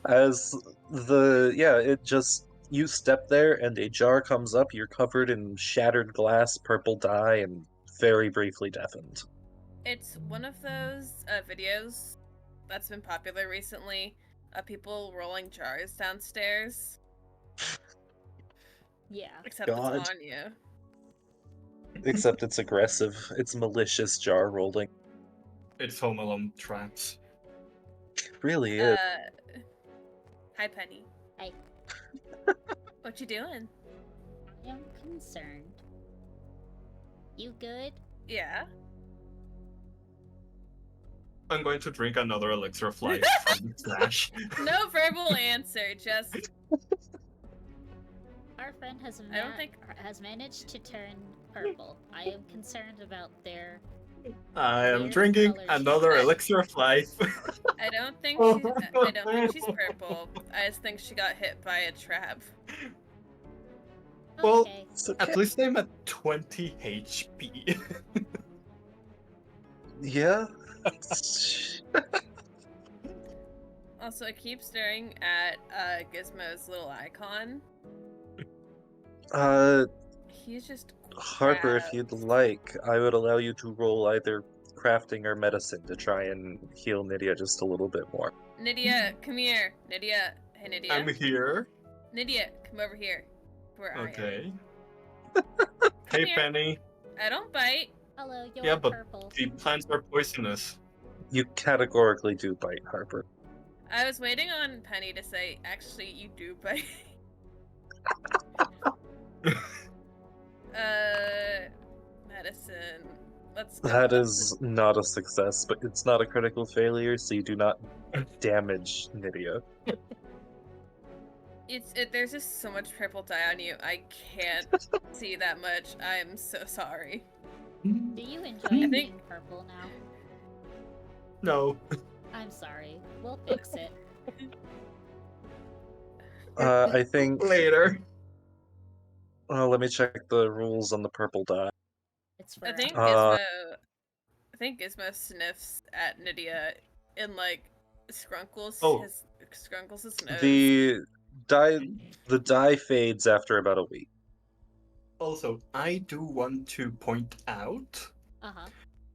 As it just you step there and a jar comes up. You're covered in shattered glass, purple dye, and very briefly deafened. It's one of those videos that's been popular recently of people rolling jars downstairs. Yeah. Except God. it's on you. Except it's aggressive. It's malicious jar rolling. It's Home Alone traps. It really is. Hi, Penny. Hey. What you doing? I am concerned. You good? Yeah. I'm going to drink another elixir of life from the stash. No verbal answer, just Our friend has I don't think- has managed to turn purple. I am concerned about their. I am Weird drinking colors. another elixir of life. I don't think she's purple. I just think she got hit by a trap. Well, Okay. It's okay. At least I'm at 20 HP. Yeah. Also, I keep staring at Gizmo's little icon. He's just Harper, if crap. you'd like, I would allow you to roll either crafting or medicine to try and heal Nydia just a little bit more. Nydia, come here. Nydia. Hey, Nydia. I'm here. Nydia, come over here. Where I am. Okay. Come Hey, here. Penny. I don't bite. Hello, you're Yeah, but purple. the plants are poisonous. You categorically do bite, Harper. I was waiting on Penny to say, actually, you do bite. Medicine. Let's go. That is not a success, but it's not a critical failure, so you do not damage Nydia. There's just so much purple dye on you. I can't see that much. I'm so sorry. Do you enjoy think- being purple now? No. I'm sorry. We'll fix it. I think. Later. Let me check the rules on the purple dye. It's for I think Uh, Gizmo sniffs at Nydia and like scrunkles Oh. his nose. The dye fades after about a week. Also, I do want to point out, Uh-huh.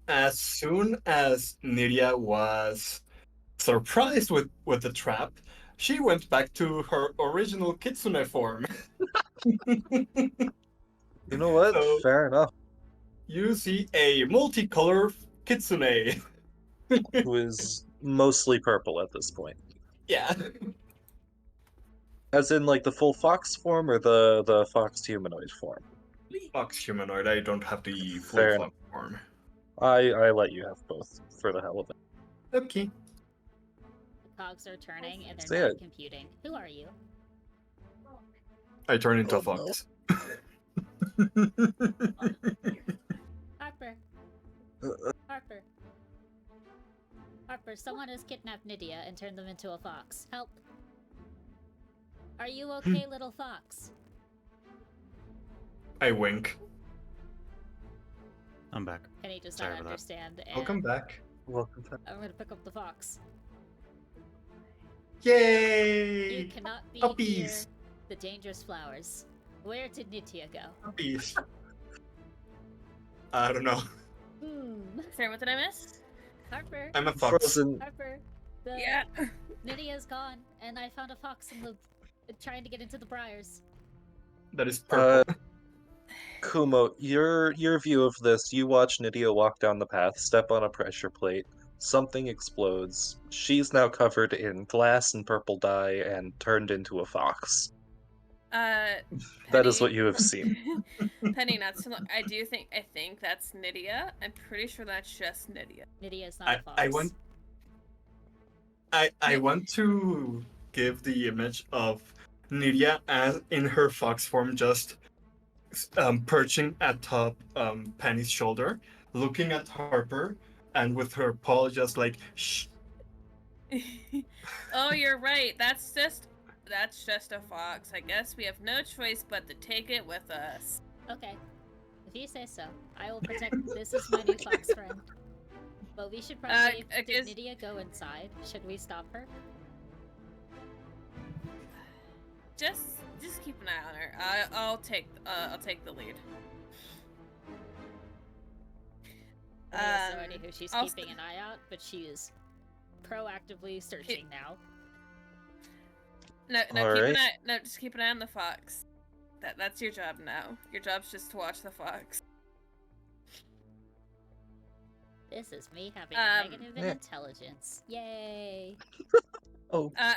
as soon as Nydia was surprised with the trap, she went back to her original kitsune form. You know what? So- Fair enough. You see a multicolor kitsune. Who is mostly purple at this point. Yeah. As in, like, the full fox form or the fox humanoid form? Fox humanoid, I don't have the full Fair fox form. I let you have both for the hell of it. Okay. The cogs are turning and they're Say not it. computing. Who are you? I turn into a Oh, no. fox. Harper. Harper. Harper, someone has kidnapped Nydia and turned them into a fox. Help. Are you okay, little fox? I wink. I'm back. Penny does Sorry not about that. understand, and Welcome back. Welcome back. I'm gonna pick up the fox. Yay! You cannot be Puppies. near the dangerous flowers. Where did Nydia go? Puppies. I don't know. Sorry, what did I miss? Harper. I'm a fox. Frozen. Harper. The Yeah. Nydia's gone, and I found a fox in the trying to get into the briars. That is purple. Kumo, your view of this, you watch Nydia walk down the path, step on a pressure plate, something explodes. She's now covered in glass and purple dye and turned into a fox. That is what you have seen. Penny, not so long. I think that's Nydia. I'm pretty sure that's just Nydia. Nydia's not a fox. I want to give the image of Nydia as in her fox form, just perching atop Penny's shoulder, looking at Harper, and with her paw just like shh. Oh, you're right. That's just a fox. I guess we have no choice but to take it with us. Okay. If you say so. I will protect this is my new fox friend. But we should probably I did guess- Nydia go inside? Should we stop her? Just keep an eye on her. I'll take the lead. I have no idea who she's I'll keeping an eye out, but she is proactively searching now. No, Alright. just keep an eye on the fox. That's your job now. Your job's just to watch the fox. This is me having a negative in yeah. intelligence. Yay! Oh, I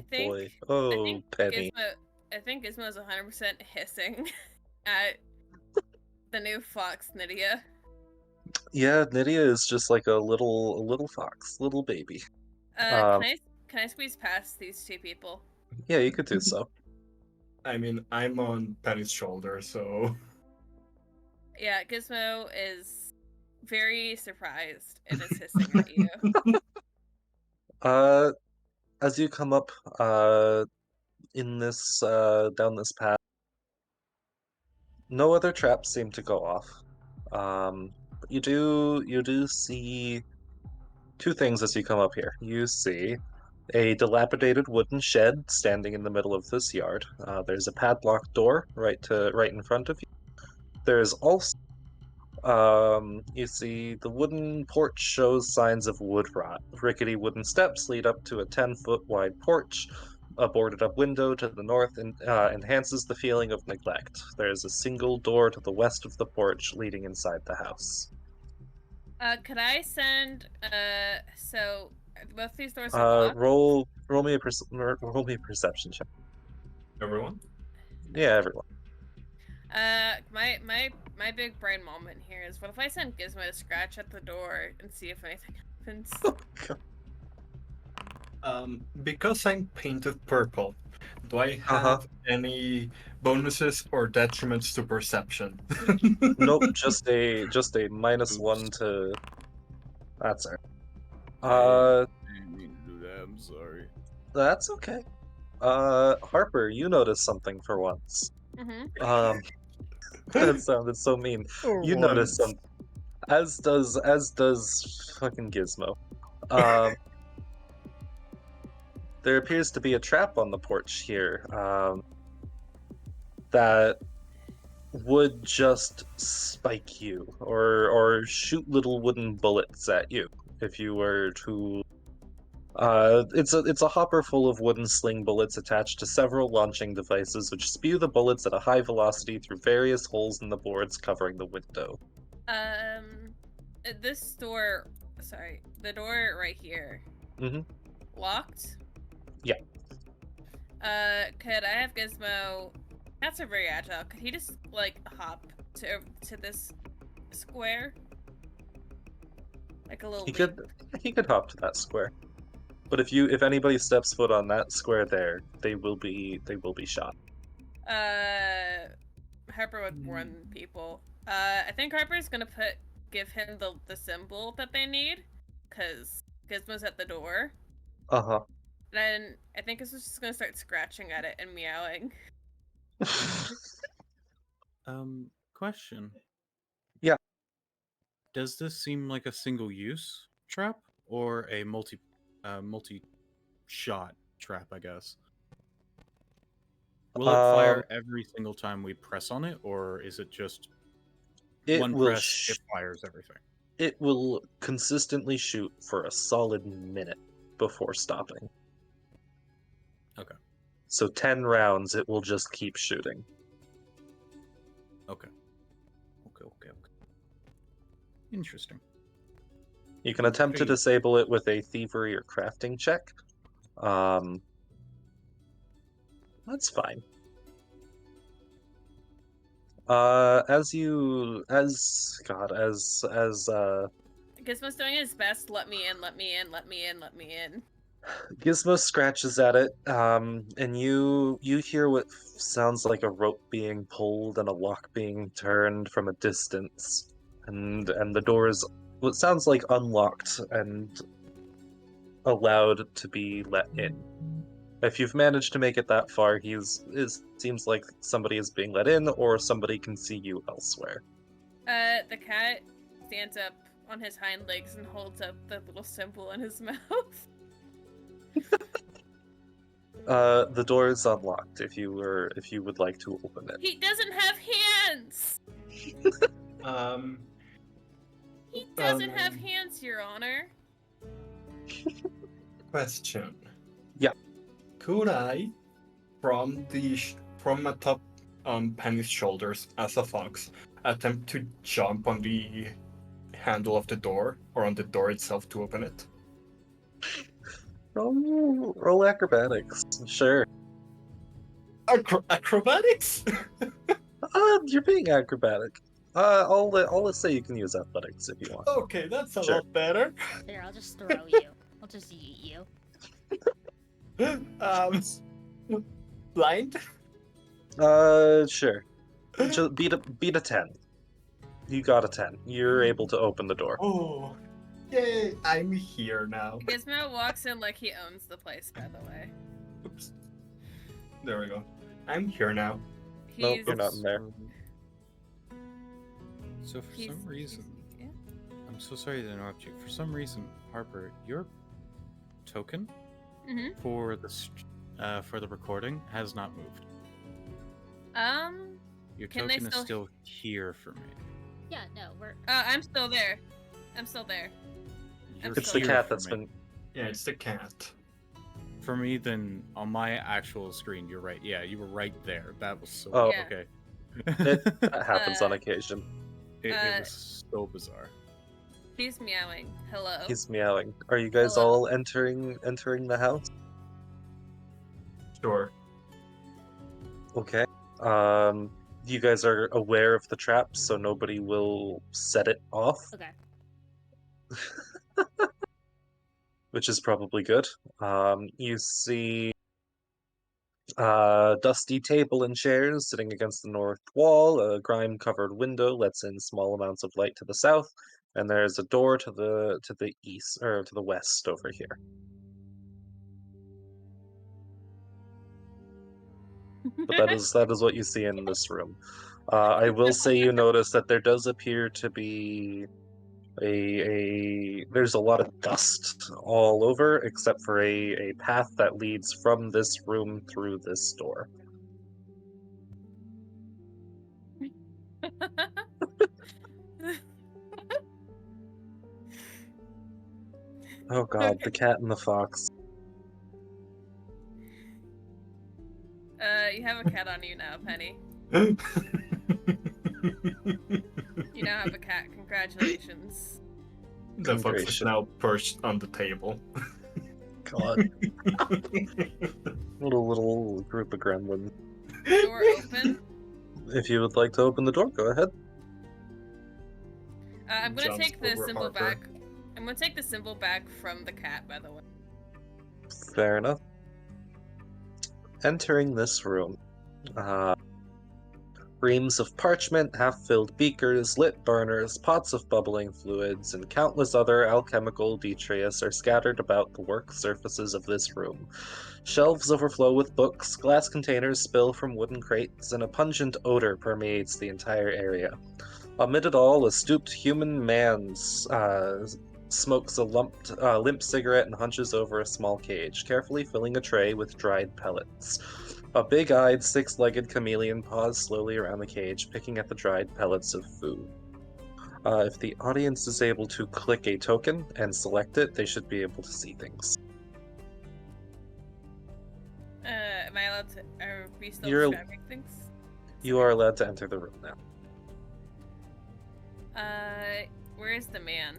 think- boy. Oh, I think Penny. I think Gizmo's 100% hissing at the new fox, Nydia. Yeah, Nydia is just like a little fox, little baby. Can I squeeze past these two people? Yeah, you could do so. I mean, I'm on Penny's shoulder, so Yeah, Gizmo is very surprised and is hissing at you. As you come up, in this, down this path, no other traps seem to go off. But you do see two things as you come up here. You see a dilapidated wooden shed standing in the middle of this yard. There's a padlocked door right in front of you. There's also you see the wooden porch shows signs of wood rot. Rickety wooden steps lead up to a 10-foot wide porch. A boarded up window to the north enhances the feeling of neglect. There's a single door to the west of the porch leading inside the house. Could I send so both these doors are locked? Roll me a perception check. everyone. Yeah, everyone. My big brain moment here is, what if I send Gizmo to scratch at the door and see if anything happens? Because I'm painted purple, do I Uh-huh. have any bonuses or detriments to perception? Nope, just a -1 to. That's it. didn't mean to do that. I'm sorry. That's okay. Harper, you noticed something for once. Mm-hmm. That sounded so mean. You noticed some, as does fucking Gizmo. There appears to be a trap on the porch here. That would just spike you or shoot little wooden bullets at you if you were to. It's a hopper full of wooden sling bullets attached to several launching devices which spew the bullets at a high velocity through various holes in the boards covering the window. This door, sorry, the door right here. Mhm. Locked? Yeah. Could I have Gizmo? Cats are very agile. Could he just like hop to this square? Like a little He leap. could hop to that square. But if anybody steps foot on that square there, they will be shot. Harper would warn people. I think Harper's gonna give him the symbol that they need, cause Gizmo's at the door. Uh-huh. Then I think Gizmo's just gonna start scratching at it and meowing. Question. Yeah. Does this seem like a single-use trap or a multi-shot trap? I guess. Will it fire every single time we press on it, or is it just one press, it fires everything? It will consistently shoot for a solid minute before stopping. Okay. So 10 rounds, it will just keep shooting. Okay. Interesting. You can attempt to disable it with a thievery or crafting check. That's fine. Gizmo's doing his best. Let me in. Let me in. Let me in. Let me in. Gizmo scratches at it, and you hear what sounds like a rope being pulled and a lock being turned from a distance, and the door is what sounds like unlocked and allowed to be let in. If you've managed to make it that far, it seems like somebody is being let in, or somebody can see you elsewhere. The cat stands up on his hind legs and holds up the little symbol in his mouth. The door is unlocked if you would like to open it. He doesn't have hands! He doesn't have hands, Your Honor. Question. Yeah. Could I, from atop Penny's shoulders as a fox, attempt to jump on the handle of the door, or on the door itself to open it? Roll acrobatics. Sure. Acrobatics? You're being acrobatic. Let's say you can use athletics if you want. Okay, that's a Sure. lot better. There, I'll just throw you. I'll just eat you. Blind? Sure. Just beat a 10. You got a 10. You're able to open the door. Oh, yay! I'm here now. Gizmo walks in like he owns the place, by the way. Oops. There we go. I'm here now. Nope, He's... you're not in there. So for he's- some reason, Yeah. I'm so sorry to interrupt you. For some reason, Harper, your token Mm-hmm. for the recording has not moved. Your Can they token is still- still here for me. Yeah, no, we're. I'm still there. I'm still there. You're It's the here cat for that's me. been. Yeah, it's the cat. For me, then on my actual screen, you're right. Yeah, you were right there. That was so Oh. Yeah. okay. That happens on occasion. It was so bizarre. He's meowing. Hello. He's meowing. Are you guys Hello. all entering the house? Sure. Okay. You guys are aware of the trap, so nobody will set it off, Okay. which is probably good. You see dusty table and chairs sitting against the north wall. A grime-covered window lets in small amounts of light to the south, and there's a door to the east or to the west over here. But that is what you see in this room. I will say you notice that there does appear to be there's a lot of dust all over, except for a path that leads from this room through this door. Oh god, the cat and the fox. You have a cat on you now, Penny. You now have a cat. Congratulations. The fox is now perched on the table. God, little group of gremlins. Door open. If you would like to open the door, go ahead. I'm gonna Jumps take the over symbol Harper. back. I'm I'm gonna take the symbol back from the cat, by the way. Fair enough. Entering this room, reams of parchment, half-filled beakers, lit burners, pots of bubbling fluids, and countless other alchemical detritus are scattered about the work surfaces of this room. Shelves overflow with books, glass containers spill from wooden crates, and a pungent odor permeates the entire area. Amid it all, a stooped human man smokes a limp cigarette and hunches over a small cage, carefully filling a tray with dried pellets. A big-eyed, six-legged chameleon paws slowly around the cage, picking at the dried pellets of food. If the audience is able to click a token and select it, they should be able to see things. Am I allowed to? Are we still You're- describing things? You are allowed to enter the room now. Where is the man?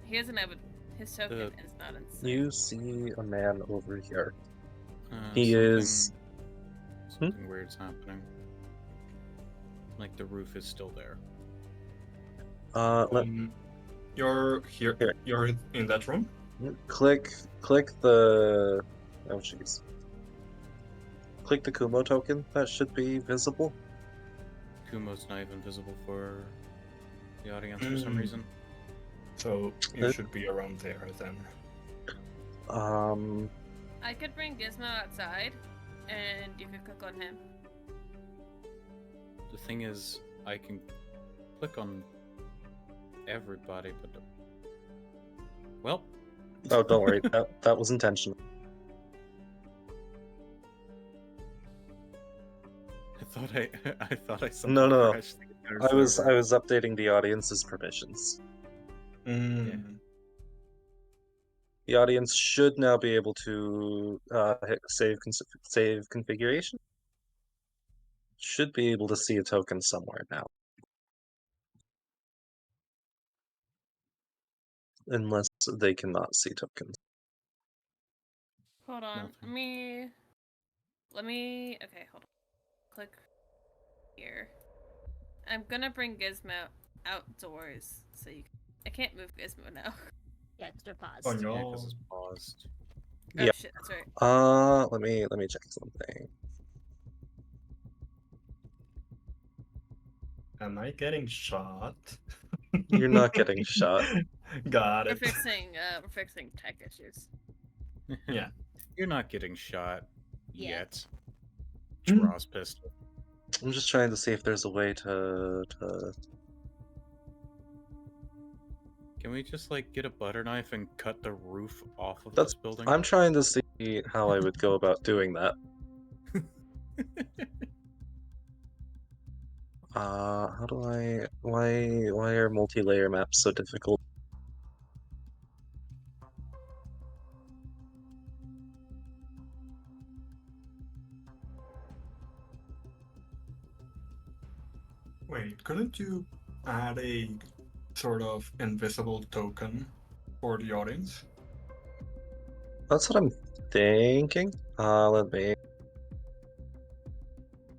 He doesn't have his token is not inside. You see a man over here. He He is. Something weird's happening. Like the roof is still there. You're here. Here. You're in that room. Click the. Oh jeez. Click the Kumo token. That should be visible. Kumo's not even visible for the audience for some reason. So you should be around there then. I could bring Gizmo outside, and you could click on him. The thing is, I can click on everybody, but well. Oh, don't worry. that was intentional. I thought I saw. No. I was updating the audience's permissions. Yeah. The audience should now be able to hit save configuration. Should be able to see a token somewhere now. Unless they cannot see tokens. Hold on. Nothing. Let me. Okay, hold on. Click here. I'm gonna bring Gizmo outdoors, so you. I can't move Gizmo now. Yeah, extra pause. Oh Yeah, no. because it's paused. Oh Yeah. shit, that's right. Let me check something. Am I getting shot? You're not getting shot. Got We're it. fixing tech issues. Yeah. You're not getting shot Yeah. yet. Draws pistol. I'm just trying to see if there's a way to. Can we just like get a butter knife and cut the roof off of That's- this building? I'm trying to see how I would go about doing that. How do I? Why are multi-layer maps so difficult? Wait, couldn't you add a sort of invisible token for the audience? That's what I'm thinking. Let me.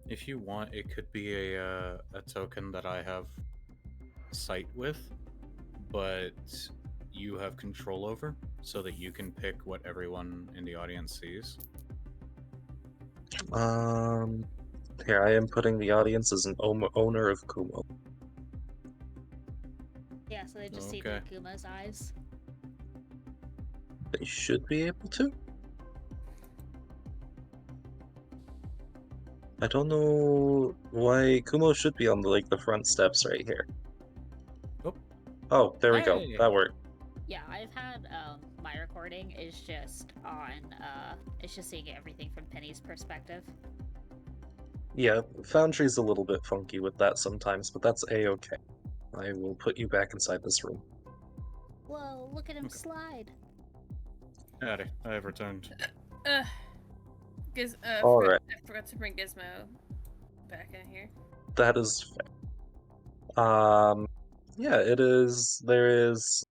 If you want, it could be a token that I have sight with, but you have control over, so that you can pick what everyone in the audience sees. Here I am putting the audience as an owner of Kumo. Yeah, so they just see Okay. through Kuma's eyes. They should be able to. I don't know why Kumo should be on the front steps right here. Oh. Oh, there we go. Hey. That worked. Yeah, I've had my recording is just on it's just seeing everything from Penny's perspective. Yeah, Foundry's a little bit funky with that sometimes, but that's a-okay. I will put you back inside this room. Whoa, look at him Okay. slide. Howdy, I have returned. Alright. I forgot to bring Gizmo back in here. That is fair. Yeah, it is. There is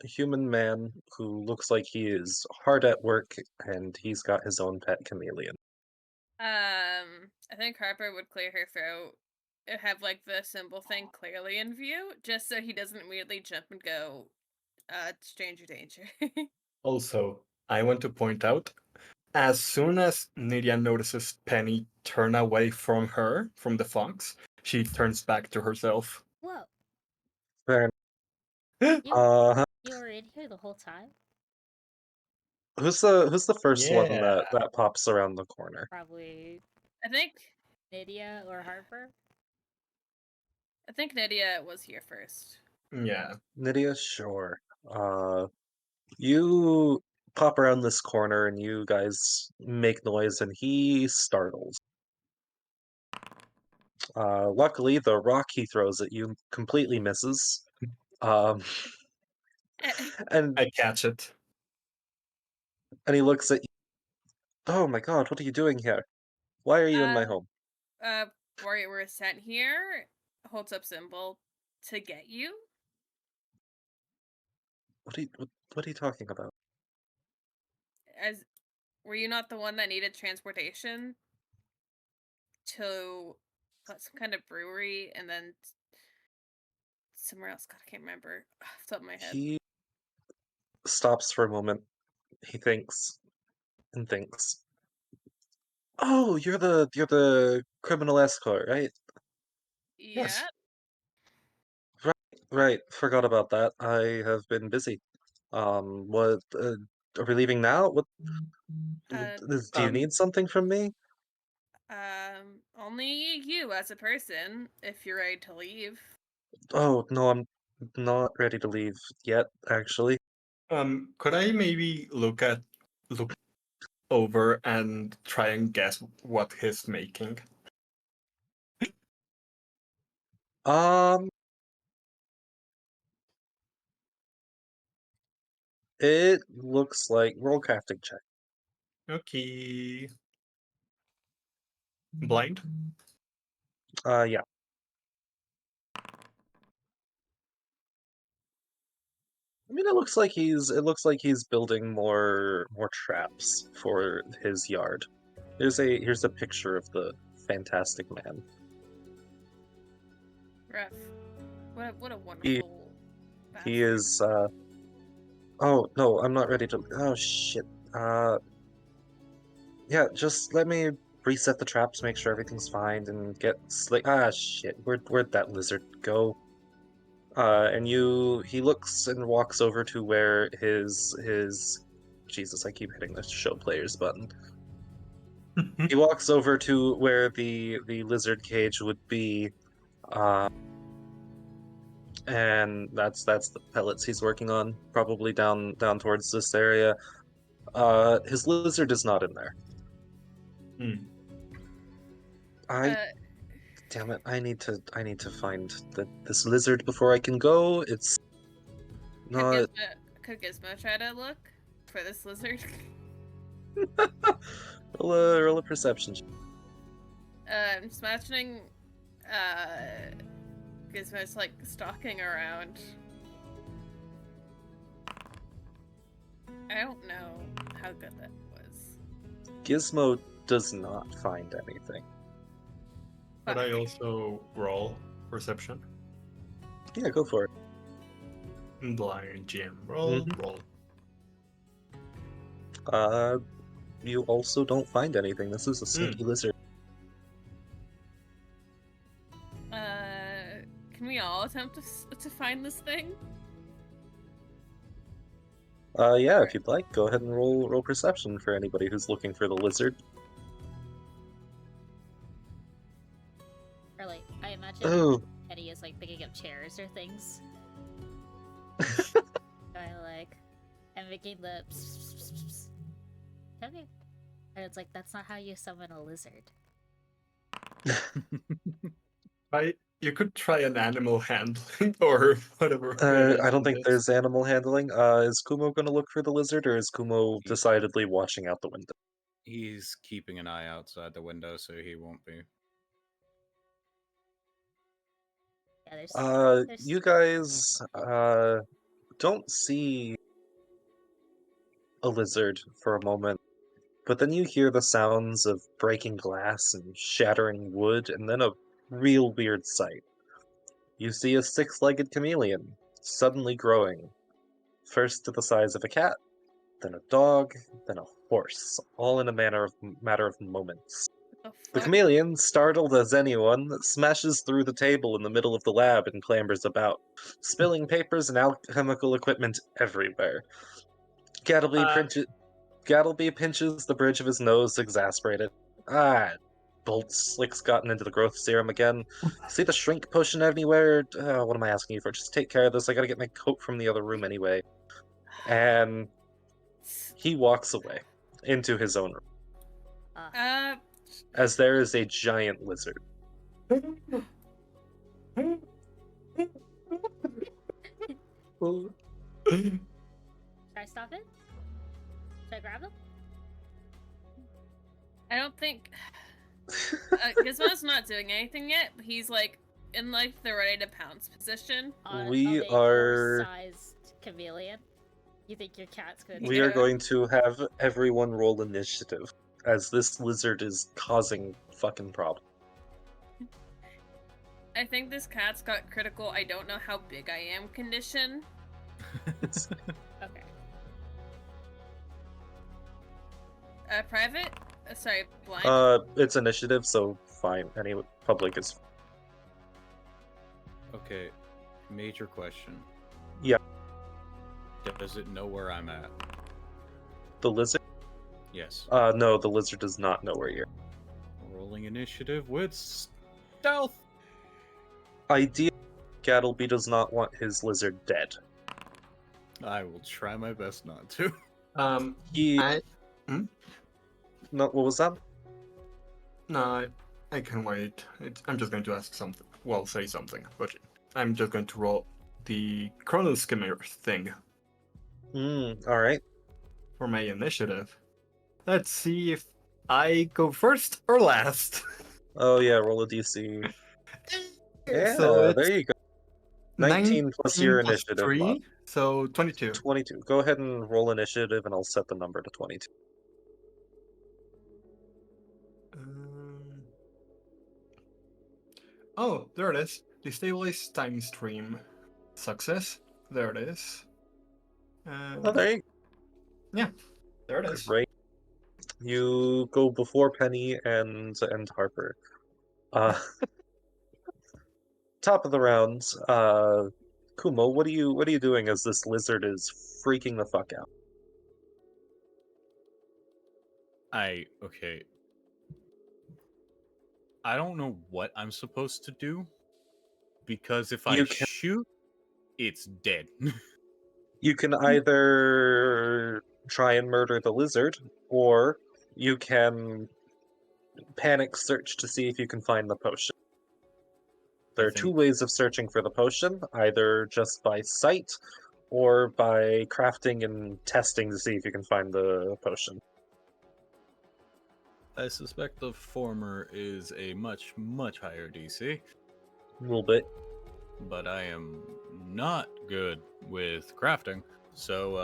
a human man who looks like he is hard at work, and he's got his own pet chameleon. I think Harper would clear her throat have like the symbol thing clearly in view, just so he doesn't immediately jump and go, stranger danger. Also, I want to point out, as soon as Nydia notices Penny turn away from her, from the fox, she turns back to herself. Whoa, Fair you enough. you were in here the whole time? Who's the first one Yeah. that pops around the corner? Probably I think Nydia or Harper. Nydia was here first. Yeah. Nydia, sure. You pop around this corner and you guys make noise and he startles. Luckily, the rock he throws at you completely misses. Um, and I catch it. he looks at you. Oh my god, what are you doing here? Why are you in my home? We're sent here. Holds up symbol to get you. What are you talking about? As were you not the one that needed transportation to some kind of brewery and then somewhere else? God, I can't remember off the top of my head. He stops for a moment. He thinks and thinks. Oh, you're the criminal escort, right? Yeah. Yes. Right. Forgot about that. I have been busy. What? Are we leaving now? What? Uh, Do you need something from me? only you as a person, if you're ready to leave. Oh no, I'm not ready to leave yet. Actually, Could I maybe look over and try and guess what he's making? um, it looks like roll crafting check. Okay. Blind? Yeah. I mean, it looks like he's building more traps for his yard. Here's a picture of the fantastic man. Rough. What a He wonderful he bastard. is. Oh no, I'm not ready to. Oh shit. Yeah, just let me reset the traps, make sure everything's fine, and get slick. Ah, shit. Where'd that lizard go? And he looks and walks over to where his. Jesus, I keep hitting the show players button. He walks over to where the lizard cage would be, uh, and that's the pellets he's working on, probably down towards this area. His lizard is not in there. Hmm. I Damn it! I need to find this lizard before I can go. It's not. Could Gizmo try to look for this lizard? Roll a perception. I'm just imagining Gizmo's like stalking around. I don't know how good that was. Gizmo does not find anything. Could I Fuck. also roll perception? Yeah, go for it. Blind Jim. Roll. Mhm. Roll. You also don't find anything. This is a sneaky lizard. Can we all attempt to find this thing? Yeah, if you'd like, go ahead and roll perception for anybody who's looking for the lizard. Or like, I imagine Oh, Eddie is like picking up chairs or things. I like, and making the okay. And it's like, that's not how you summon a lizard. You could try an animal handling or whatever. I don't think there's animal handling. Is Kumo gonna look for the lizard, or is Kumo decidedly watching out the window? He's keeping an eye outside the window, so he won't be. Yeah, there's You guys, don't see a lizard for a moment, but then you hear the sounds of breaking glass and shattering wood, and then a real weird sight. You see a six-legged chameleon, suddenly growing, first to the size of a cat, then a dog, then a horse, all in a matter of moments. The fuck? chameleon, startled as anyone, smashes through the table in the middle of the lab and clambers about, spilling papers and alchemical equipment everywhere. Gattleby pinches the bridge of his nose, exasperated. Ah, bolt slick's gotten into the growth serum again. See the shrink potion anywhere? What am I asking you for? Just take care of this. I gotta get my coat from the other room anyway. And he walks away into his own room, as there is a giant lizard. Should I stop it? Should I grab him? I don't think Gizmo's not doing anything yet, but he's like in like the ready to pounce position. We of a are- horse-sized chameleon. You think your cat's gonna? We are going to have everyone roll initiative, as this lizard is causing fucking problems. I think this cat's got critical I don't know how big I am condition. Okay. Private? Sorry, blind. It's initiative, so fine. Any public is. Okay, major question. Yeah. Does it know where I'm at? The lizard? Yes. No, the lizard does not know where you're. Rolling initiative with stealth. Ideally, Gattleby does not want his lizard dead. I will try my best not to. He. Hmm? No, what was that? No, I can wait. I'm just going to ask something. Well, say something, but I'm just going to roll the chrono skimmer thing Alright. for my initiative. Let's see if I go first or last. Oh yeah, roll a DC. Yeah, So there you go. 19 plus your 19 plus initiative 3, mod. so 22. 22. Go ahead and roll initiative, and I'll set the number to 22. Oh, there it is. Destabilize time stream. Success. There it is. Oh, there you Yeah, there it go. is. Great. You go before Penny and Harper. Top of the round. Kumo, what are you doing as this lizard is freaking the fuck out? Okay. I don't know what I'm supposed to do because if I You can- shoot, it's dead. You can either try and murder the lizard, or you can panic search to see if you can find the potion. There are two think- ways of searching for the potion, either just by sight or by crafting and testing to see if you can find the potion. I suspect the former is a much, much higher DC, A little bit. but I am not good with crafting, so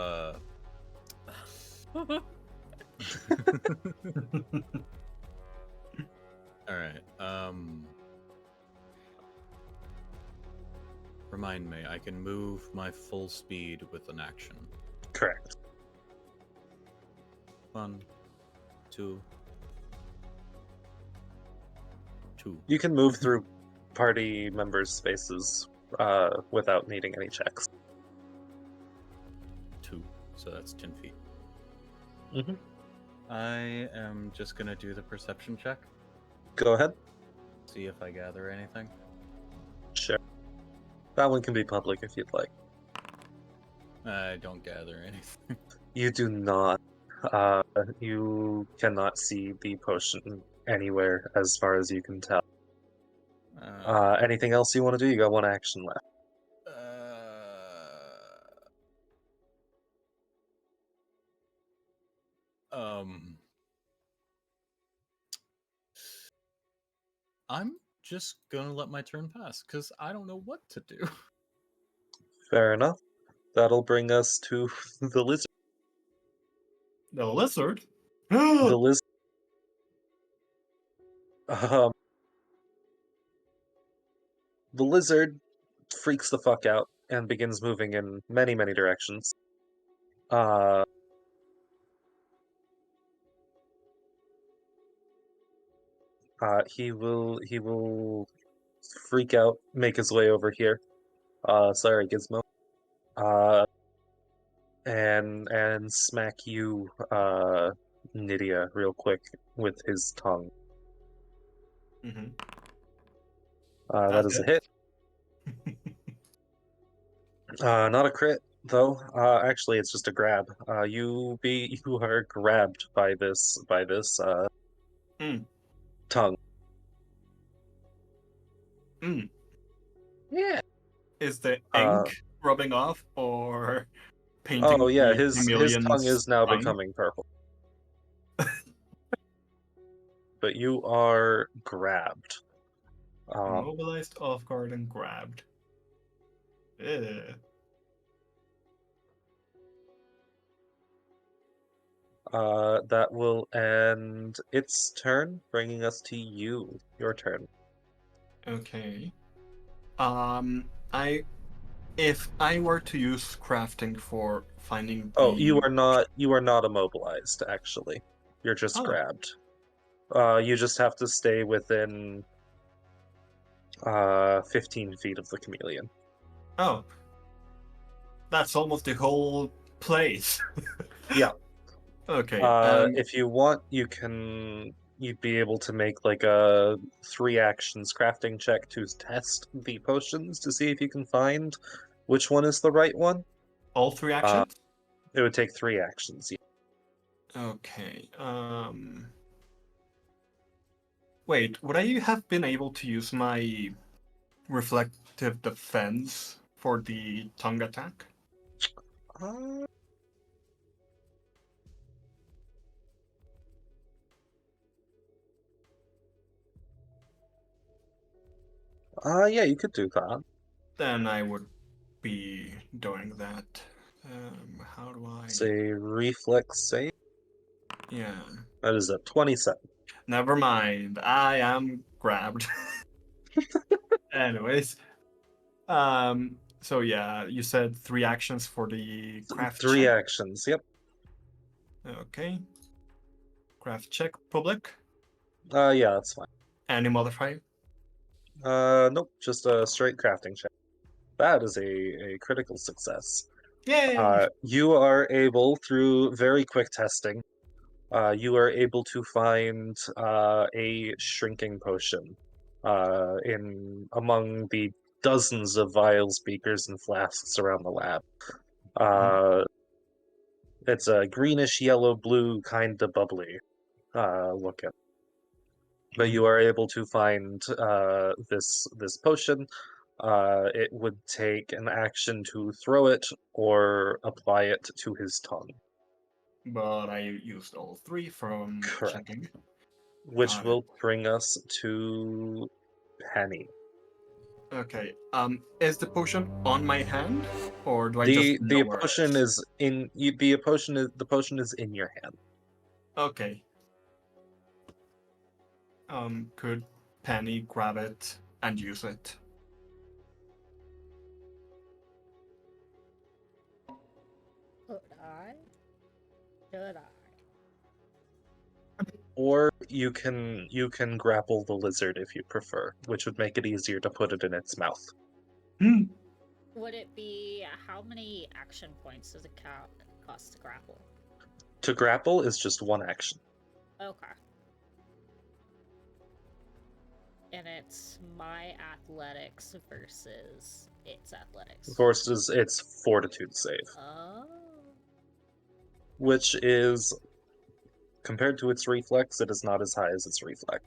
Alright, remind me, I can move my full speed with an action. Correct. 1, 2. You can move through party members' spaces without needing any checks. 2, so that's 10 feet. Mm-hmm. I am just gonna do the perception check, Go ahead. see if I gather anything. Sure. That one can be public if you'd like. I don't gather anything. You do not. You cannot see the potion anywhere as far as you can tell. Anything else you want to do? You got one action left. I'm just gonna let my turn pass because I don't know what to do. Fair enough. That'll bring us to the lizard. The lizard? The lizard. The lizard freaks the fuck out and begins moving in many, many directions. He will freak out, make his way over here. Sorry, Gizmo. And smack you, Nydia, real quick with his tongue. Mm-hmm. That is a hit. Not a crit though. Actually, it's just a grab. You are grabbed by this Mm. tongue. Mm. Yeah. Is the Uh, ink rubbing off or painting Oh yeah, the his tongue chameleon's is now tongue? becoming purple. But you are grabbed. Immobilized, off guard, and grabbed. Ugh. That will end its turn, bringing us to you. Your turn. Okay. If I were to use crafting for finding Oh, you the are not immobilized, actually. You're just Oh, grabbed. You just have to stay within 15 feet of the chameleon. oh, that's almost the whole place. Yeah. Okay. If you want, you'd be able to make like a 3 actions crafting check to test the potions to see if you can find which one is the right one. All 3 actions. It would take 3 actions. Okay. Wait, would I have been able to use my reflective defense for the tongue attack? Uh, yeah, you could do that. Then I would be doing that. How do I? It's a reflex save. Yeah. That is a 27. Never mind. I am grabbed. Anyways. So yeah, you said 3 actions for the craft 3 check. actions, yep. Okay. Craft check, public. Yeah, that's fine. Any modifier? Nope, just a straight crafting check. That is a critical success. Yay! You are able, through very quick testing, you are able to find a shrinking potion in among the dozens of vials, beakers, and flasks around the lab. It's a greenish yellow blue, kind of bubbly looking. But you are able to find this potion. It would take an action to throw it or apply it to his tongue. But I used all 3 from Correct. checking. Which Got will bring us to Penny. Okay. Is the potion on my hand, or do I The just know where it potion is? is in the potion is in your hand. Okay. Could Penny grab it and use it? Could I? Should I? Or you can grapple the lizard if you prefer, which would make it easier to put it in its mouth. Would it be how many action points does it cost to grapple? To grapple is just 1 action. Okay. And it's my athletics versus its athletics. Versus its fortitude save, Oh. which is compared to its reflex, it is not as high as its reflex.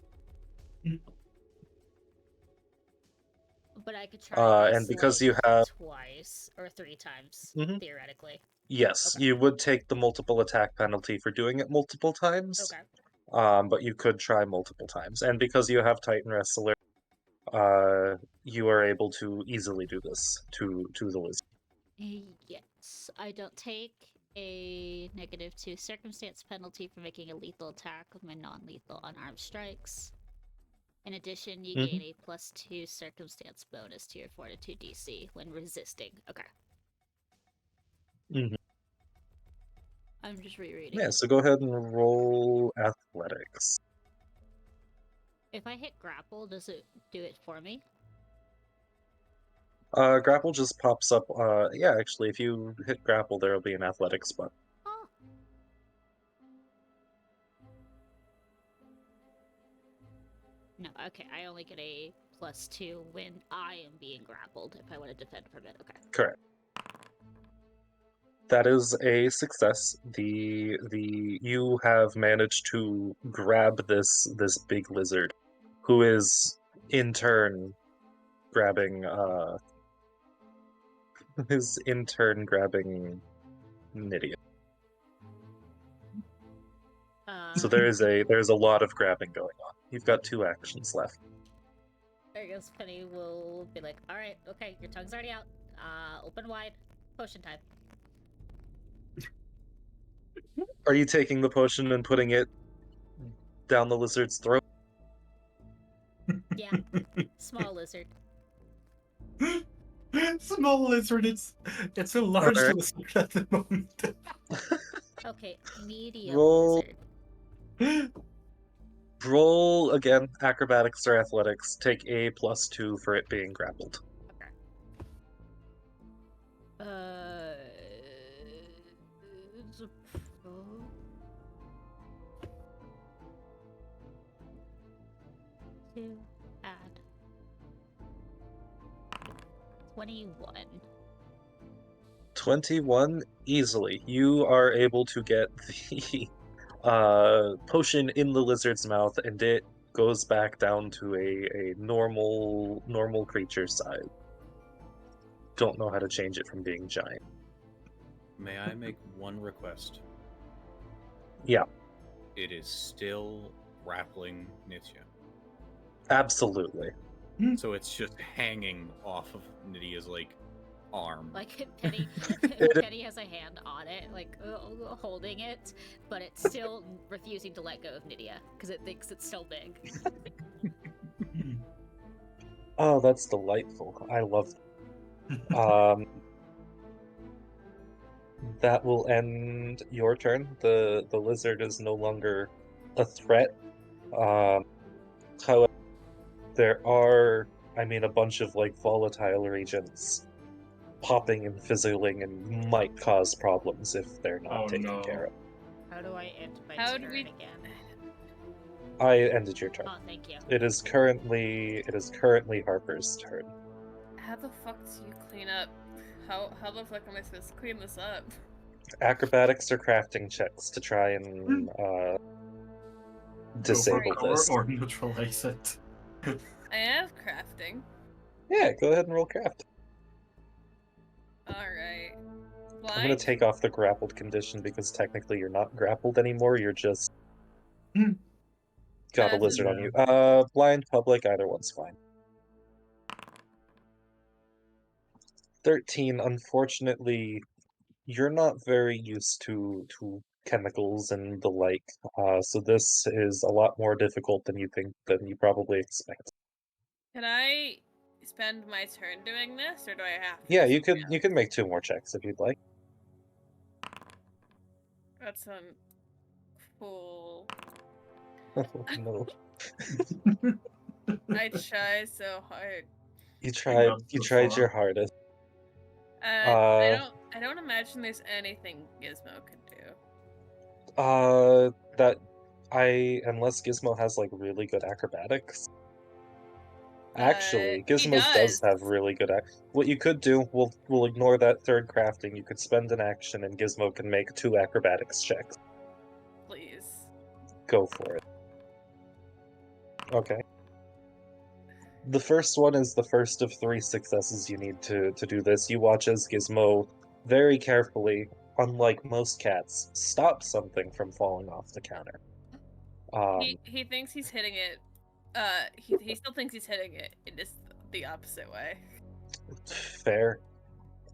But I could try this and because like, you have twice or 3 times, Mhm. theoretically. Yes, Okay. you would take the multiple attack penalty for doing it multiple times. Okay. But you could try multiple times, and because you have Titan Wrestler, you are able to easily do this to the lizard. Yes, I don't take a -2 circumstance penalty for making a lethal attack with my non-lethal unarmed strikes. In addition, you Mhm. gain a +2 circumstance bonus to your Fortitude DC when resisting. Okay. Mhm. I'm just rereading Yeah, it. so go ahead and roll athletics. If I hit grapple, does it do it for me? Grapple just pops up. Yeah, actually, if you hit grapple, there'll be an athletics button. Oh. No, okay, I only get a +2 when I am being grappled if I want to defend from it. Okay. Correct. That is a success. You have managed to grab this big lizard, who is in turn grabbing Nydia. So there's a lot of grabbing going on. You've got 2 actions left. I guess Penny will be like, alright, okay, your tongue's already out. Open wide. Potion time. Are you taking the potion and putting it down the lizard's throat? Yeah. Small lizard. Small lizard, it's a large Alright. lizard at the moment. Okay, medium Roll. lizard. Roll again, acrobatics or athletics. Take a +2 for it being grappled. Okay. It's a pro. 2 add 21. 21 easily. You are able to get the potion in the lizard's mouth, and it goes back down to a normal creature size. Don't know how to change it from being giant. May I make one request? Yeah, It is still grappling Nitya. absolutely. So it's just hanging off of Nydia's, arm. Like, Penny has a hand on it, holding it, but it's still refusing to let go of Nydia, because it thinks it's so big. Oh, that's delightful. I love that will end your turn. The lizard is no longer a threat. However, there are, a bunch of volatile agents popping and fizzling and might cause problems if they're not Oh, taken no. care of. How do I end my How do turn we- again? I ended your turn. Oh, thank you. It is currently Harper's turn. How the fuck do you clean up? How the fuck am I supposed to clean this up? Acrobatics or crafting checks to try and disable Go for this. or neutralize it. I have crafting. Yeah, go ahead and roll craft. Alright. I'm gonna take off the grappled condition because technically you're not grappled anymore, you're just got a That's lizard on you. Blind, public, either one's fine. 13, unfortunately, you're not very used to chemicals and the like, so this is a lot more difficult than you probably expect. Can I spend my turn doing this, or do I have to? Yeah, do you something could else? make 2 more checks if you'd like. That's cool. No. I try so hard. You got so tried your far. hardest. I don't imagine there's anything Gizmo could do. That unless Gizmo has really good acrobatics. Actually, He Gizmo does does. have really good What you could do, we'll ignore that third crafting. You could spend an action, and Gizmo can make 2 acrobatics checks. Please. Go for it. Okay. The first one is the first of 3 successes you need to do this. You watch as Gizmo very carefully, unlike most cats, stops something from falling off the counter. He thinks he's hitting it. He still thinks he's hitting it in just the opposite way. Fair.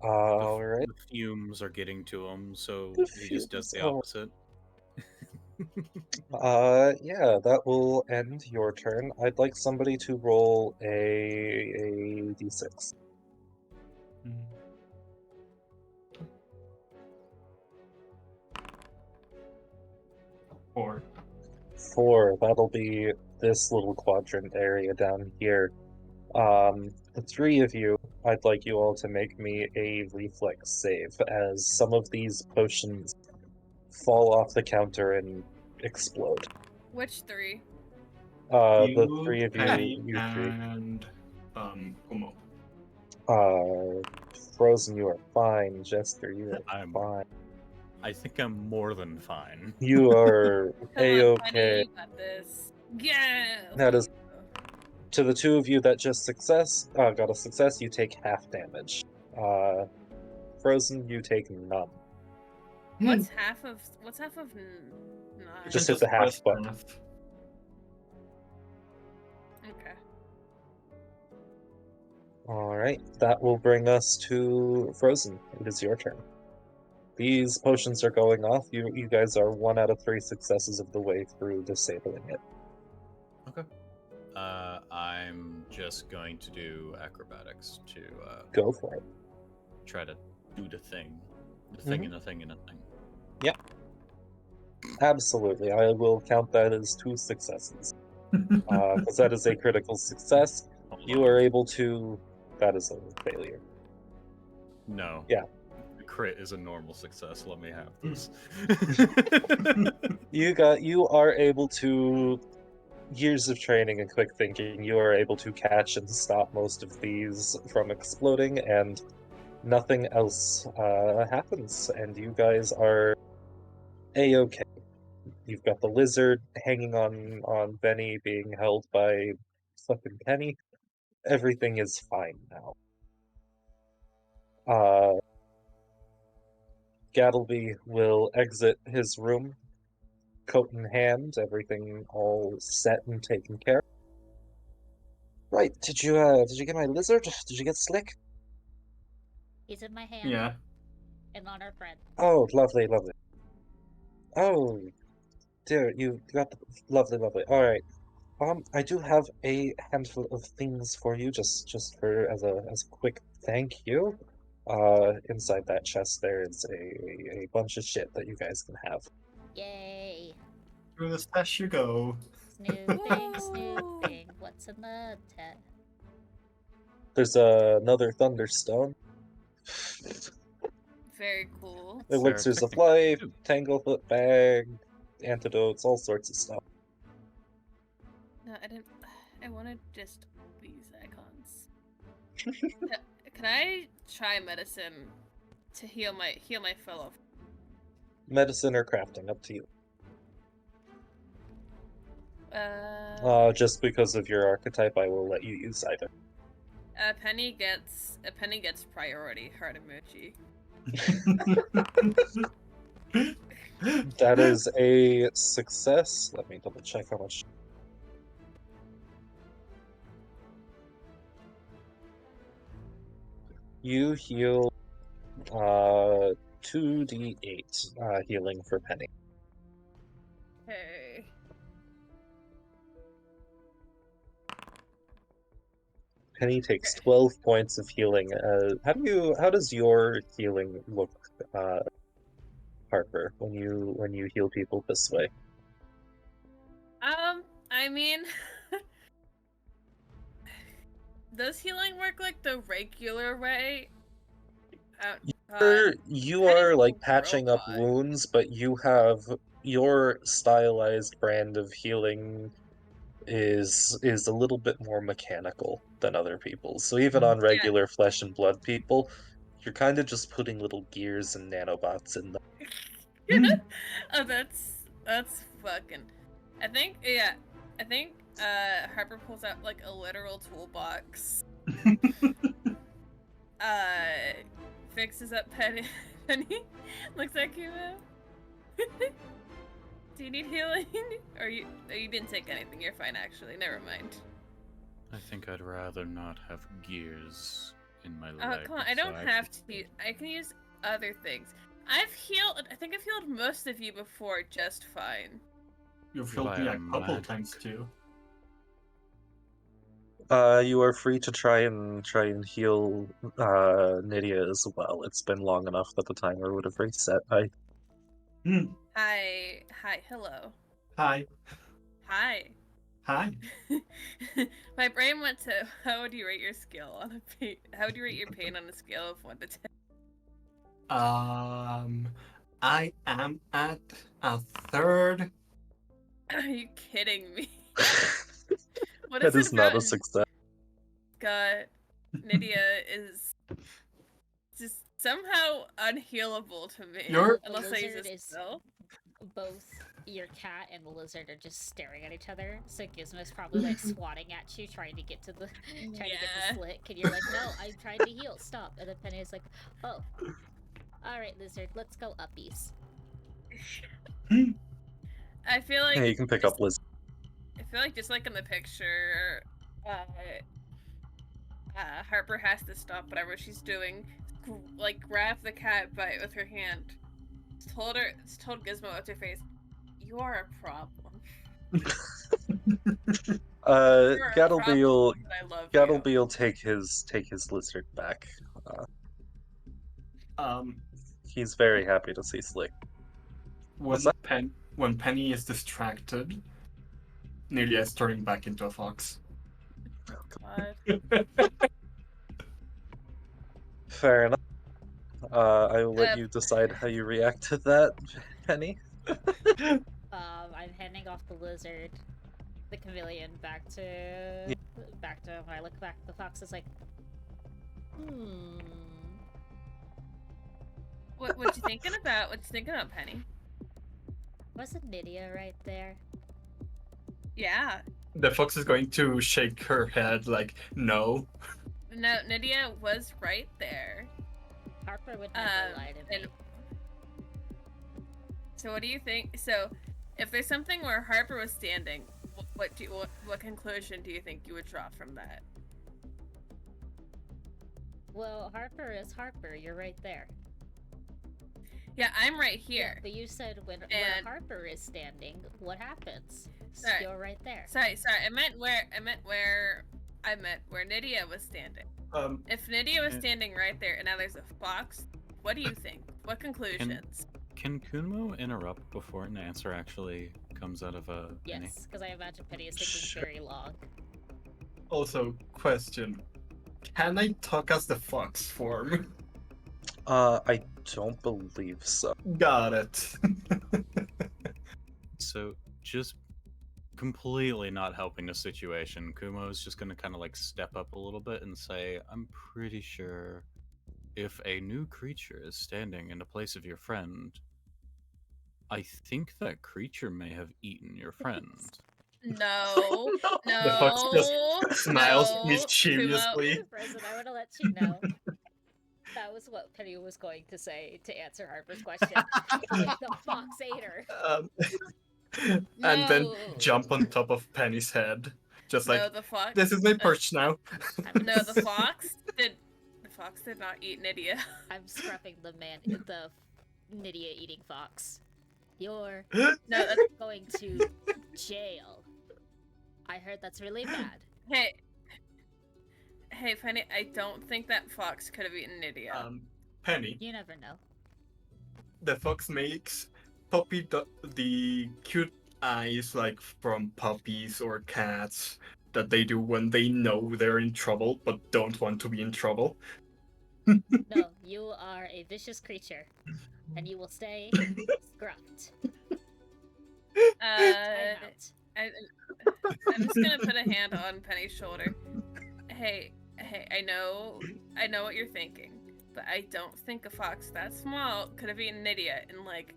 The Alright. fumes are getting to him, so The he just does the fumes, oh. opposite. Yeah, that will end your turn. I'd like somebody to roll a d6. Or 4, that'll be this little quadrant area down here. The 3 of you, I'd like you all to make me a reflex save, as some of these potions fall off the counter and explode. Which 3? The 3 of Penny, you 3. and Kumo. Frozen, you are fine. Jester, you are I'm- fine. I think I'm more than fine. You are Come on, a-okay. Penny, you got this. Yeah. That is- To the 2 of you that just got a success, you take half damage. Frozen, you take none. What's half of 9? Just hit the half press button. half. Okay. Alright, that will bring us to Frozen. It is your turn. These potions are going off. You guys are 1 out of 3 successes of the way through disabling it. Okay. I'm just going to do acrobatics to Go for it. try to do the thing. The thing Mhm. and a thing and a thing. Absolutely. I will count that as 2 successes. Because that is a critical success. Hold You on. are able to... That is a failure. No. Yeah. The crit is a normal success. Let me have this. You are able to... Years of training and quick thinking, you are able to catch and stop most of these from exploding, and nothing else happens, and you guys are a-okay. You've got the lizard hanging on Benny, being held by fucking Penny. Everything is fine now. Gattleby will exit his room, coat in hand, everything all set and taken care of. Right, did you get my lizard? Did you get Slick? He's in my hand Yeah. and on our friend. Oh, lovely, lovely. Oh, dear, you got the lovely. All right. I do have a handful of things for you, just for as a quick thank you. Inside that chest there is a bunch of shit that you guys can have. Yay! Through the stash you go. Snooping, Woo! snooping. What's in the tent? There's another Thunderstone, Very cool. elixirs of technically life, two. Tanglefoot bag, antidotes, all sorts of stuff. No, I didn't. I wanted just these icons. Can I try medicine to heal my fellow? Medicine or crafting, up to you. Just because of your archetype, I will let you use either. A penny gets priority. Heart emoji. That is a success. Let me double check how much. You heal 2d8 healing for Penny. Okay. Penny takes 12 points of healing. How does your healing look, Harper, when you heal people this way? I mean, does healing work like the regular way? You Penny's are a like patching up robot. wounds, but you have your stylized brand of healing is a little bit more mechanical than other people's. So even on regular flesh and blood people, you're kind of just putting little gears and nanobots in them. Oh, that's fucking. I think Harper pulls out like a literal toolbox. Fixes up Penny. Looks at Kumo. Do you need healing? Or you didn't take anything. You're fine, actually. Never mind. I think I'd rather not have gears in my Oh, leg. come on. I so don't have to. I can use other things. I think I've healed most of you before just fine. You've healed By me a a couple magic. times too. You are free to try and heal Nydia as well. It's been long enough that the timer would have reset. Hi, hello. Hi. Hi. Hi. My brain went to how would you rate your skill on a how would you rate your pain on a scale of 1 to 10? I am at a third. Are you kidding me? What That has is it not a gotten? success. God, Nydia is just somehow unhealable to me. You're- The Unless I use lizard a is spell. both your cat and the lizard are just staring at each other. So Gizmo's probably like swatting at you, trying to get to the trying to get the slick, and you're like, no, I'm trying to heal, stop. And then Penny is like, oh. Alright, lizard, let's go uppies. I feel like Yeah, you can pick up Liz. I feel like just like in the picture, Harper has to stop whatever she's doing, like grab the cat by it with her hand. Told Gizmo with her face, "You are a problem." You're a Gattleby will problem, but I love you. Gattleby will take his lizard back. He's very happy to see Slick. When that? when Penny is distracted, Nydia is turning back into a fox. God. Fair enough. I will let you decide how you react to that, Penny. I'm handing off the lizard, the chameleon, back to when I look back. The fox is like, What you thinking about? What you thinking about, Penny? wasn't Nydia right there? Yeah. The fox is going to shake her head like, no. No, Nydia was right there. Harper would never lie to me. So what do you think? So, if there's something where Harper was standing, what conclusion do you think you would draw from that? Well, Harper is Harper. You're right there. Yeah, I'm right Yeah, here. but you said where Harper is standing, what happens? Sorry. You're right there. Sorry. I meant where Nydia was standing. If Nydia was standing right there and now there's a fox, what do you think? What conclusions? Can Kunmo interrupt before an answer actually comes out of a Penny? Yes, because I imagine Penny is thinking very long. Also, question. Can I talk as the fox form? I don't believe so. Got it. So, just completely not helping the situation, Kumo is just going to kind of like step up a little bit and say, I'm pretty sure if a new creature is standing in the place of your friend, I think that creature may have eaten your friend. No. The fox just smiles no, mischievously. Present, I want to let you know. That was what Penny was going to say to answer Harper's question. Like the fox ate her. And then No. jump on top of Penny's head. Just like, No, the fox. this is my perch now. No, the fox did not eat Nydia. I'm scruffing the Nydia eating fox. You're No, that's, going to jail. I heard that's really bad. Hey, Penny, I don't think that fox could have eaten Nydia. Penny, You never know. the fox makes Puppy the cute eyes like from puppies or cats that they do when they know they're in trouble but don't want to be in trouble. No, you are a vicious creature, and you will stay scruffed. I'm just gonna put a hand on Penny's shoulder. Hey, I know what you're thinking, but I don't think a fox that small could have eaten Nydia in like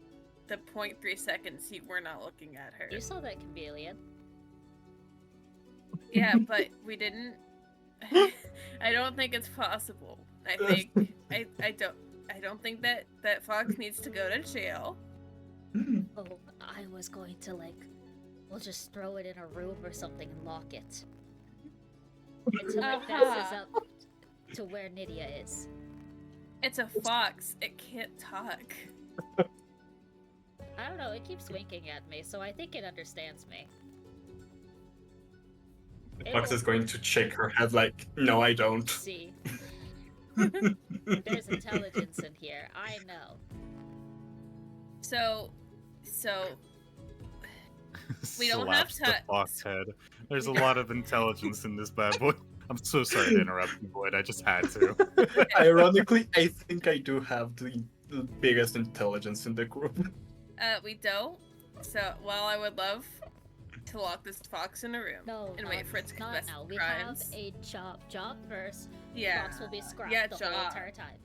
the 0.3 seconds you were not looking at her. You saw that chameleon. Yeah, but we didn't. I don't think it's possible. I think I don't think that fox needs to go to jail. Oh, I was going to we'll just throw it in a room or something and lock it. Until it passes up to where Nydia is. It's a fox. It can't talk. I don't know, it keeps winking at me, so I think it understands me. The It fox will is going to shake her head like, no, I don't. see. There's intelligence in here, I know. So we don't have Slaps to. the fox head. There's a lot of intelligence in this bad boy. I'm so sorry to interrupt you, Boyd. I just had to. Ironically, I think I do have the biggest intelligence in the group. We don't. So while I would love to lock this fox in a room No, and not, wait for it to not confess now. its We crimes. have a job first. Yeah. Fox will be scrapped Yeah, the whole job. entire time.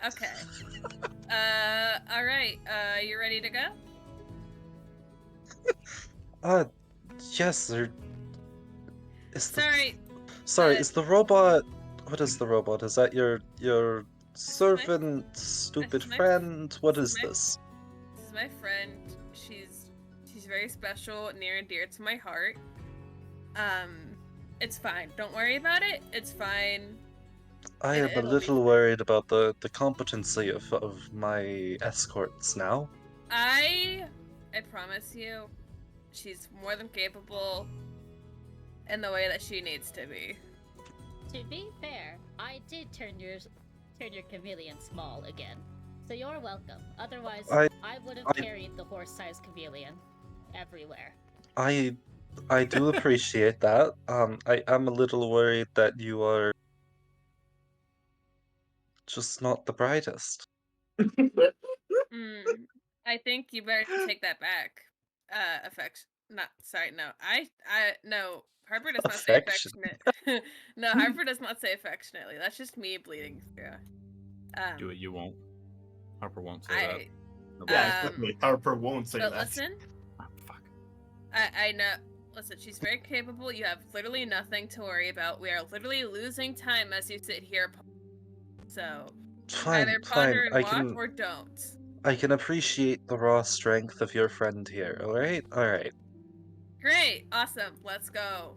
Okay. All right. You ready to go? Yes, there. Sorry. Sorry, uh, is the robot? What is the robot? Is that your my- servant, stupid is my- friend? What this is is my- this? This is my friend. She's very special, near and dear to my heart. It's fine. Don't worry about it. It's fine. I am a it'll be little fine. worried about the competency of my escorts now. I promise you, she's more than capable in the way that she needs to be. To be fair, I did turn your chameleon small again. So you're welcome. Otherwise, I would have carried the horse-sized chameleon everywhere. I do appreciate that. I am a little worried that you are just not the brightest. I think you better take that back. Affection. Not sorry. No, no. Harper does not say Affection. affectionate. No, Harper does not say affectionately. That's just me bleeding through. Do it, you won't. Harper won't say I. that. No, Yeah, Um, exactly. Harper won't say But that. listen, oh, fuck. I know. Listen, she's very capable. You have literally nothing to worry about. We are literally losing time as you sit here. So Fine, either fine. ponder and watch or don't. I can appreciate the raw strength of your friend here. All right, all right. Great, awesome. Let's go.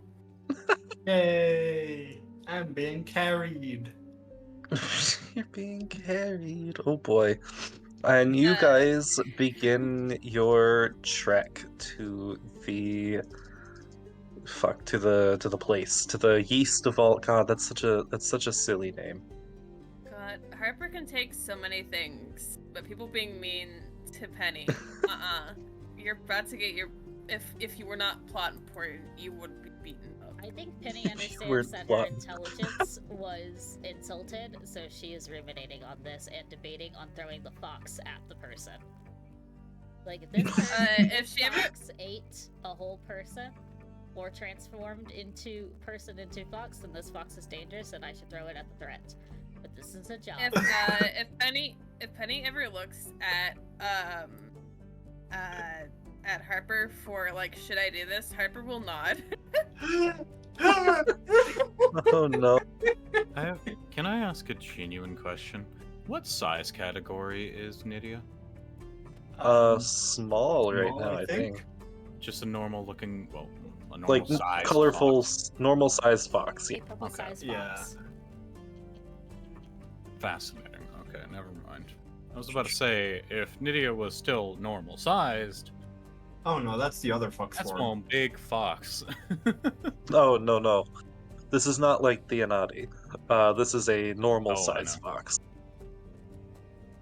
Yay! I'm being carried. You're being carried. Oh boy. And you guys begin your trek to the to the place, to the yeast of all. God, that's such a silly name. God, Harper can take so many things, but people being mean to Penny. You're about to get your. If you were not plot important, you would be beaten up. I think Penny We're understands that her plot- intelligence was insulted, so she is ruminating on this and debating on throwing the fox at the person. Like, if this If she ever- fox ate a whole person, or transformed into fox, then this fox is dangerous and I should throw it at the threat. But this is a job. If Penny ever looks at Harper for like, should I do this? Harper will nod. Oh no. Can I ask a genuine question? What size category is Nydia? Small right small, now, I I think. think. Just a normal looking, well, a normal Like size. colorful, fox. normal sized fox. Yeah. A purple-sized Yeah. fox. Fascinating. Okay, never mind. I was about to say, if Nydia was still normal sized, Oh no, that's the other fox that's form. one big fox. Oh no. This is not like the Anati. This is a normal Oh, I sized know. fox.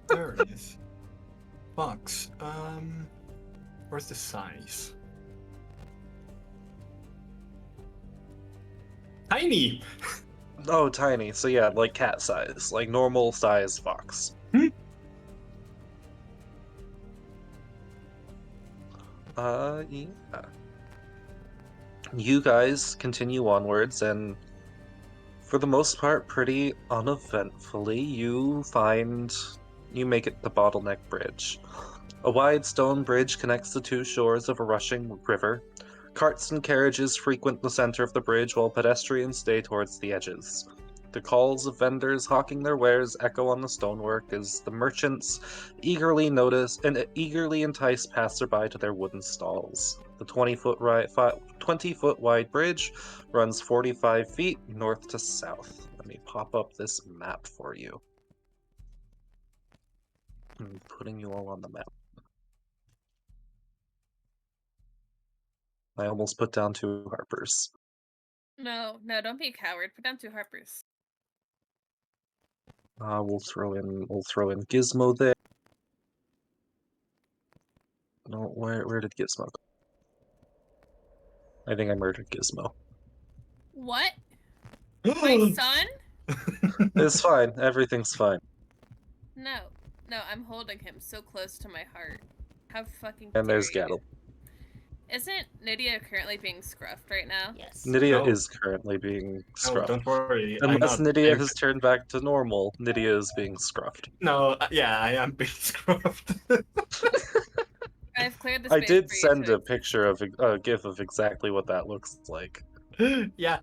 There it is. Fox. Where's the size? Tiny. Oh, tiny. So yeah, like cat size, like normal size fox. Yeah. You guys continue onwards, and for the most part, pretty uneventfully, you make it the Bottleneck Bridge. A wide stone bridge connects the two shores of a rushing river. Carts and carriages frequent the center of the bridge while pedestrians stay towards the edges. The calls of vendors hawking their wares echo on the stonework as the merchants eagerly entice passerby to their wooden stalls. The 20-foot wide bridge runs 45 feet north to south. Let me pop up this map for you. I'm putting you all on the map. I almost put down 2 Harpers. No, don't be a coward. Put down 2 Harpers. We'll throw in Gizmo there. No, where did Gizmo go? I think I murdered Gizmo. What? My son? It's fine. Everything's fine. No, I'm holding him so close to my heart. How fucking And dare there's you? Gattle. Isn't Nydia currently being scruffed right now? Yes. Nydia No. is currently being No, scruffed. don't worry. I'm Unless not. Nydia has turned back to normal, Nydia is being scruffed. No, yeah, I am being scruffed. I've cleared the I space did for you send to a picture of a gif of exactly what that looks like. Yeah.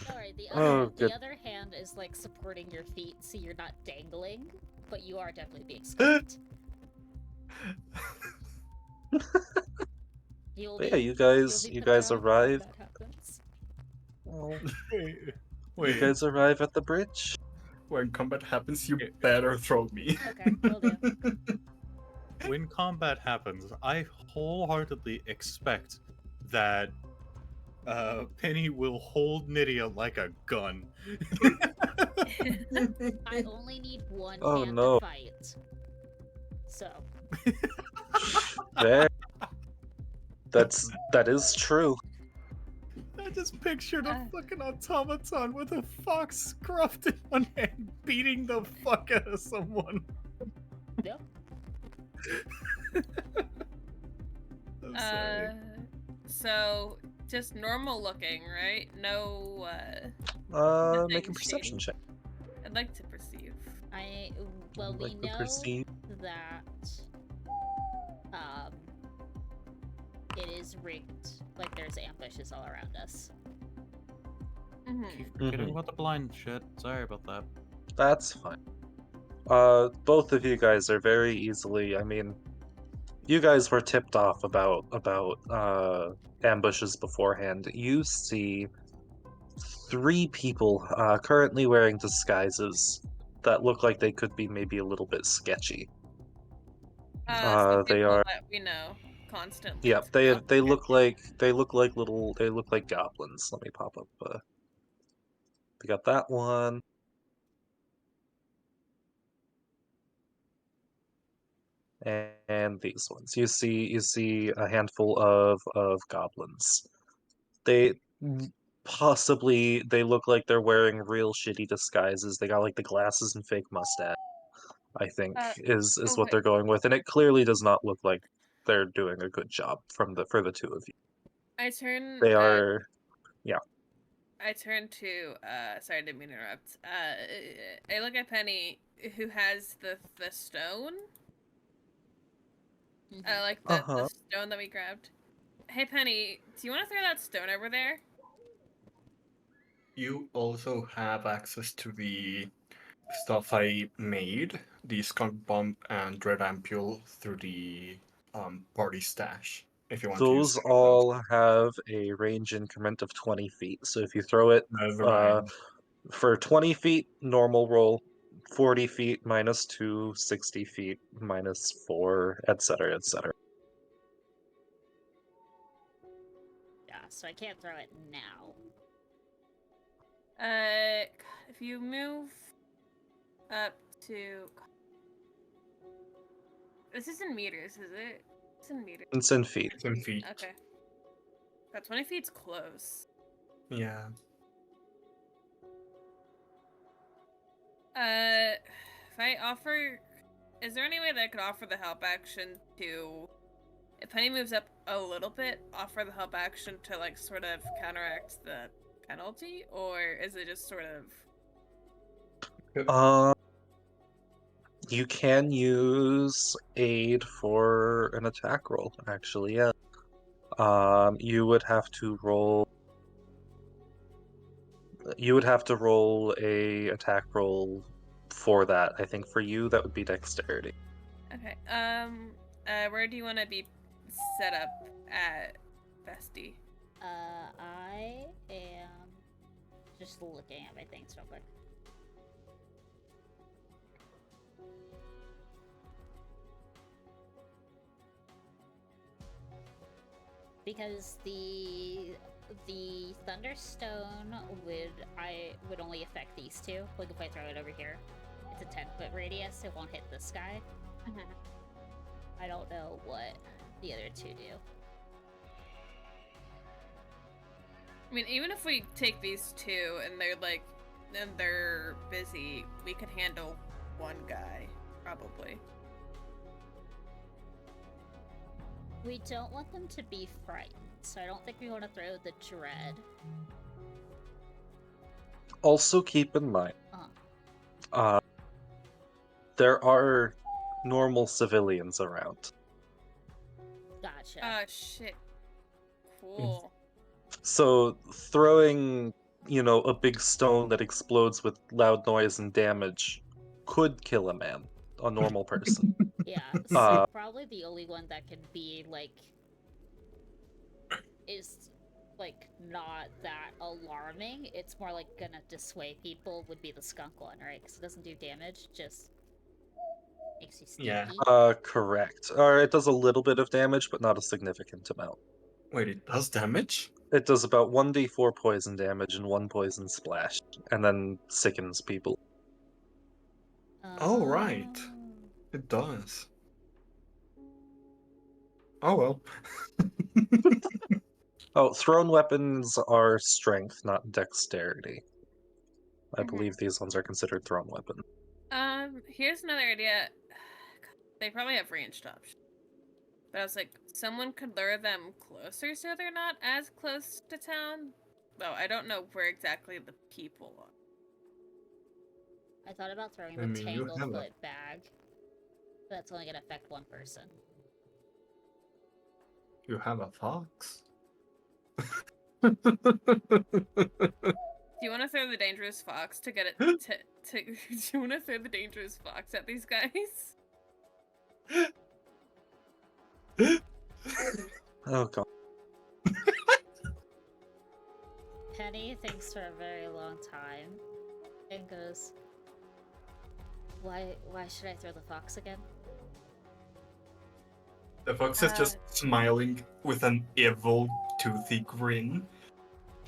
Sorry, the Oh, other good. the other hand is like supporting your feet, so you're not dangling, but you are definitely being scruffed. You'll But be, yeah, you you'll guys be put down when arrive. that happens. Oh, Wait, you wait. guys arrive at the bridge. When combat happens, you better throw me. Okay, will do. When combat happens, I wholeheartedly expect that Penny will hold Nydia like a gun. I only need one Oh, hand no. to fight. So, There. That is true. I just pictured a Uh. fucking automaton with a fox scruffed in one hand beating the fuck out of someone. yep. I'm sorry. So just normal looking, right? No, Make a Nothing perception shady. check. I'd like to perceive. Well, we Like to know perceive. that, it is rigged. Like, there's ambushes all around us. Keep Mm-hmm. forgetting about the blind shit. Sorry about that. That's fine. Both of you guys are very easily. I mean, you guys were tipped off about ambushes beforehand. You see 3 people currently wearing disguises that look like they could be maybe a little bit sketchy. So They people are. that we know constantly. Yep, they look like goblins. Let me pop up. We got that one. And these ones. You see a handful of goblins. They possibly they look like they're wearing real shitty disguises. They got like the glasses and fake mustache. I think is what okay. they're going with, and it clearly does not look like they're doing a good job for the 2 of you. I turn. They are. I turn to. Sorry, I didn't mean to interrupt. I look at Penny, who has the stone. Mhm. Like the Uh-huh. stone that we grabbed. Hey Penny, do you want to throw that stone over there? You also have access to the stuff I made, the skunk bomb and dread ampule through the party stash. If you want to use Those any of those. all have a range increment of 20 feet. So if you throw it Never mind. for 20 feet, normal roll, 40 feet -2, 60 feet -4, etc., etc. Yeah, so I can't throw it now. If you move up to. This is in meters, is it? It's in meters. It's in feet. It's in feet. Okay. Got 20 feet's close. Yeah. If I offer, is there any way that I could offer the help action to, if Penny moves up a little bit, offer the help action to like sort of counteract the penalty, or is it just sort of? You can use aid for an attack roll, actually, yeah. You would have to roll a attack roll for that. I think for you that would be dexterity. Okay. Where do you want to be set up at, Bestie? I am just looking at my things real quick. because the Thunderstone would only affect these two. Like if I throw it over here, it's a 10-foot radius. It won't hit this guy. I don't know what the other two do. I mean, even if we take these two and they're busy, we could handle one guy, probably. We don't want them to be frightened, so I don't think we want to throw the dread. Also, keep in mind, there are normal civilians around. Gotcha. Shit. Cool. So throwing, a big stone that explodes with loud noise and damage could kill a man, a normal person. Yeah, so probably the only one that could be, is, not that alarming. It's more like gonna dissuade people would be the skunk one, right? Because it doesn't do damage, just makes you sneaky. Yeah. Correct. Or it does a little bit of damage, but not a significant amount. Wait, it does damage? It does about 1d4 poison damage and 1 poison splash, and then sickens people. Oh, right. It does. Oh well. Oh, thrown weapons are strength, not dexterity. I believe these ones are considered thrown weapons. Here's another idea. They probably have ranged options. But I was like, someone could lure them closer so they're not as close to town. Though I don't know where exactly the people are. I thought about throwing I the mean, you have Tanglefoot bag. That's only gonna affect one person. You have a fox? Do you want to throw the dangerous fox to get it do you want to throw the dangerous fox at these guys? Oh god. Penny thinks for a very long time and goes, Why should I throw the fox again? The fox is just smiling with an evil, toothy grin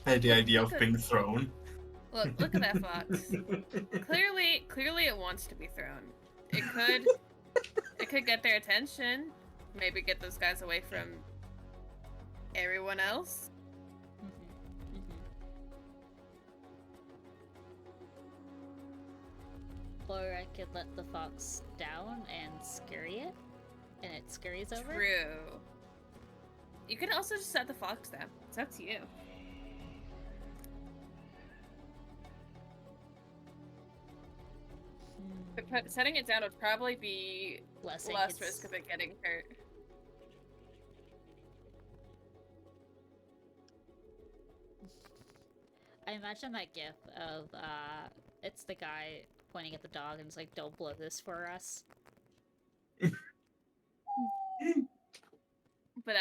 at the idea of being thrown. Look at that fox. Clearly it wants to be thrown. It could get their attention. Maybe get those guys away from everyone else. Or I could let the fox down and scurry it, and it scurries over. True. You can also just set the fox down. It's up to you. But setting it down would probably be less risk of it getting hurt. I imagine that gif of, it's the guy pointing at the dog and it's like, don't blow this for us. But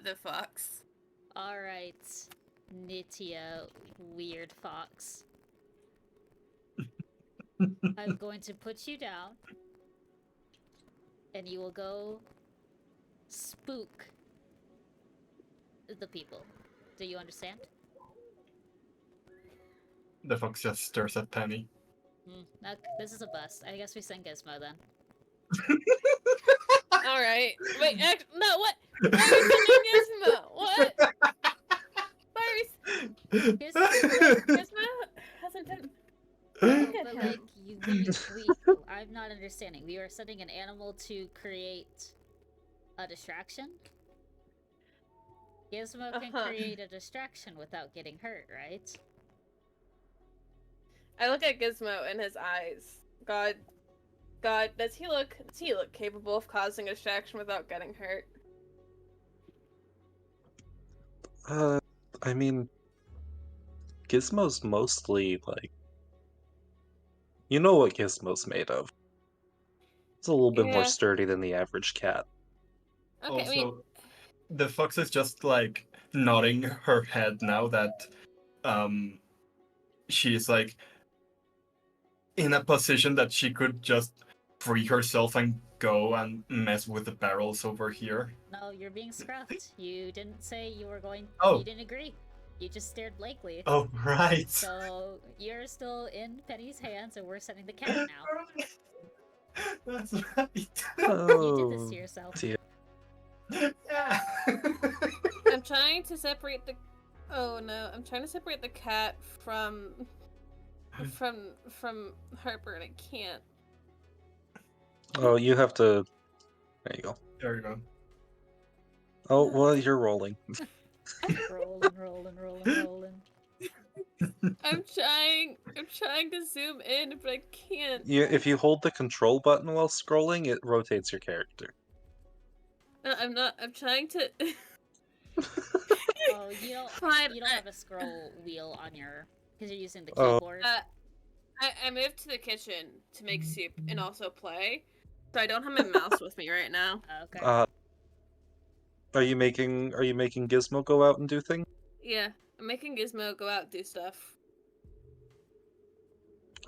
the fox. Alright, Nitya, weird fox. I'm going to put you down, and you will go spook the people. Do you understand? The fox just stares at Penny. Okay, this is a bust. I guess we send Gizmo then. Alright. Wait, no, what? Why are we sending Gizmo? What? Gizmo hasn't been... But like, I'm not understanding. We are sending an animal to create a distraction? Gizmo can create a distraction without getting hurt, right? I look at Gizmo in his eyes. God, does he look capable of causing a distraction without getting hurt? I mean, Gizmo's mostly, you know what Gizmo's made of. It's a little bit more sturdy than the average cat. Okay, also, the fox is just, nodding her head now that, she's, in a position that she could just free herself and go and mess with the barrels over here? No, you're being scruffed. You didn't say you were going. Oh. You didn't agree. You just stared blankly. Oh, right. So you're still in Penny's hands, and we're sending the cat now. That's right. You did this Oh, to yourself. dear. Yeah. I'm trying to separate the. Oh no! I'm trying to separate the cat from Harper, and I can't. Oh, you have to. There you go. There you go. Oh, well, you're rolling. rolling. I'm trying to zoom in, but I can't. If you hold the control button while scrolling, it rotates your character. No, I'm not. I'm trying to. Oh, you don't. Fine. You don't have a scroll wheel on your because you're using the Oh. keyboard. I moved to the kitchen to make soup and also play, so I don't have my mouse with me right now. Okay. Are you making Gizmo go out and do things? Yeah, I'm making Gizmo go out and do stuff.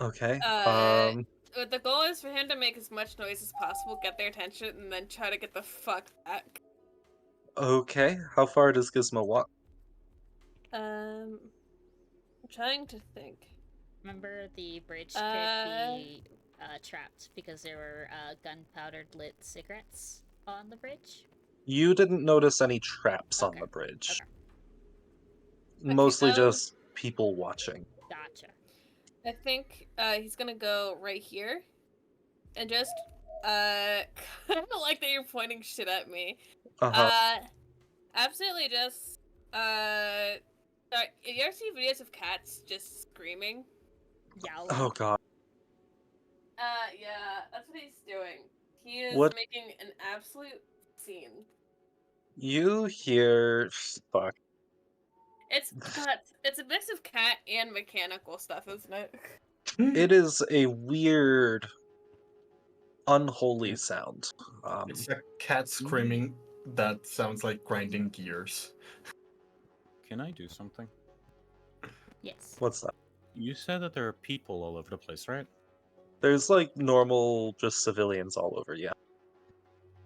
Okay. But the goal is for him to make as much noise as possible, get their attention, and then try to get the fuck back. Okay. How far does Gizmo walk? I'm trying to think. Remember, the bridge could be trapped because there were gunpowdered lit cigarettes on the bridge. You didn't notice any traps on Okay, the bridge. okay. Mostly just people watching. Gotcha. I think he's gonna go right here, and just kind of like that you're pointing shit at me. Absolutely just sorry, you ever see videos of cats just screaming? Yowling. Oh god. Yeah, that's what he's doing. He is What? making an absolute scene. You hear fuck. It's nuts. It's a mix of cat and mechanical stuff, isn't it? It is a weird, unholy sound. It's a cat screaming that sounds like grinding gears. Can I do something? Yes. What's that? You said that there are people all over the place, right? There's like normal, just civilians all over. Yeah.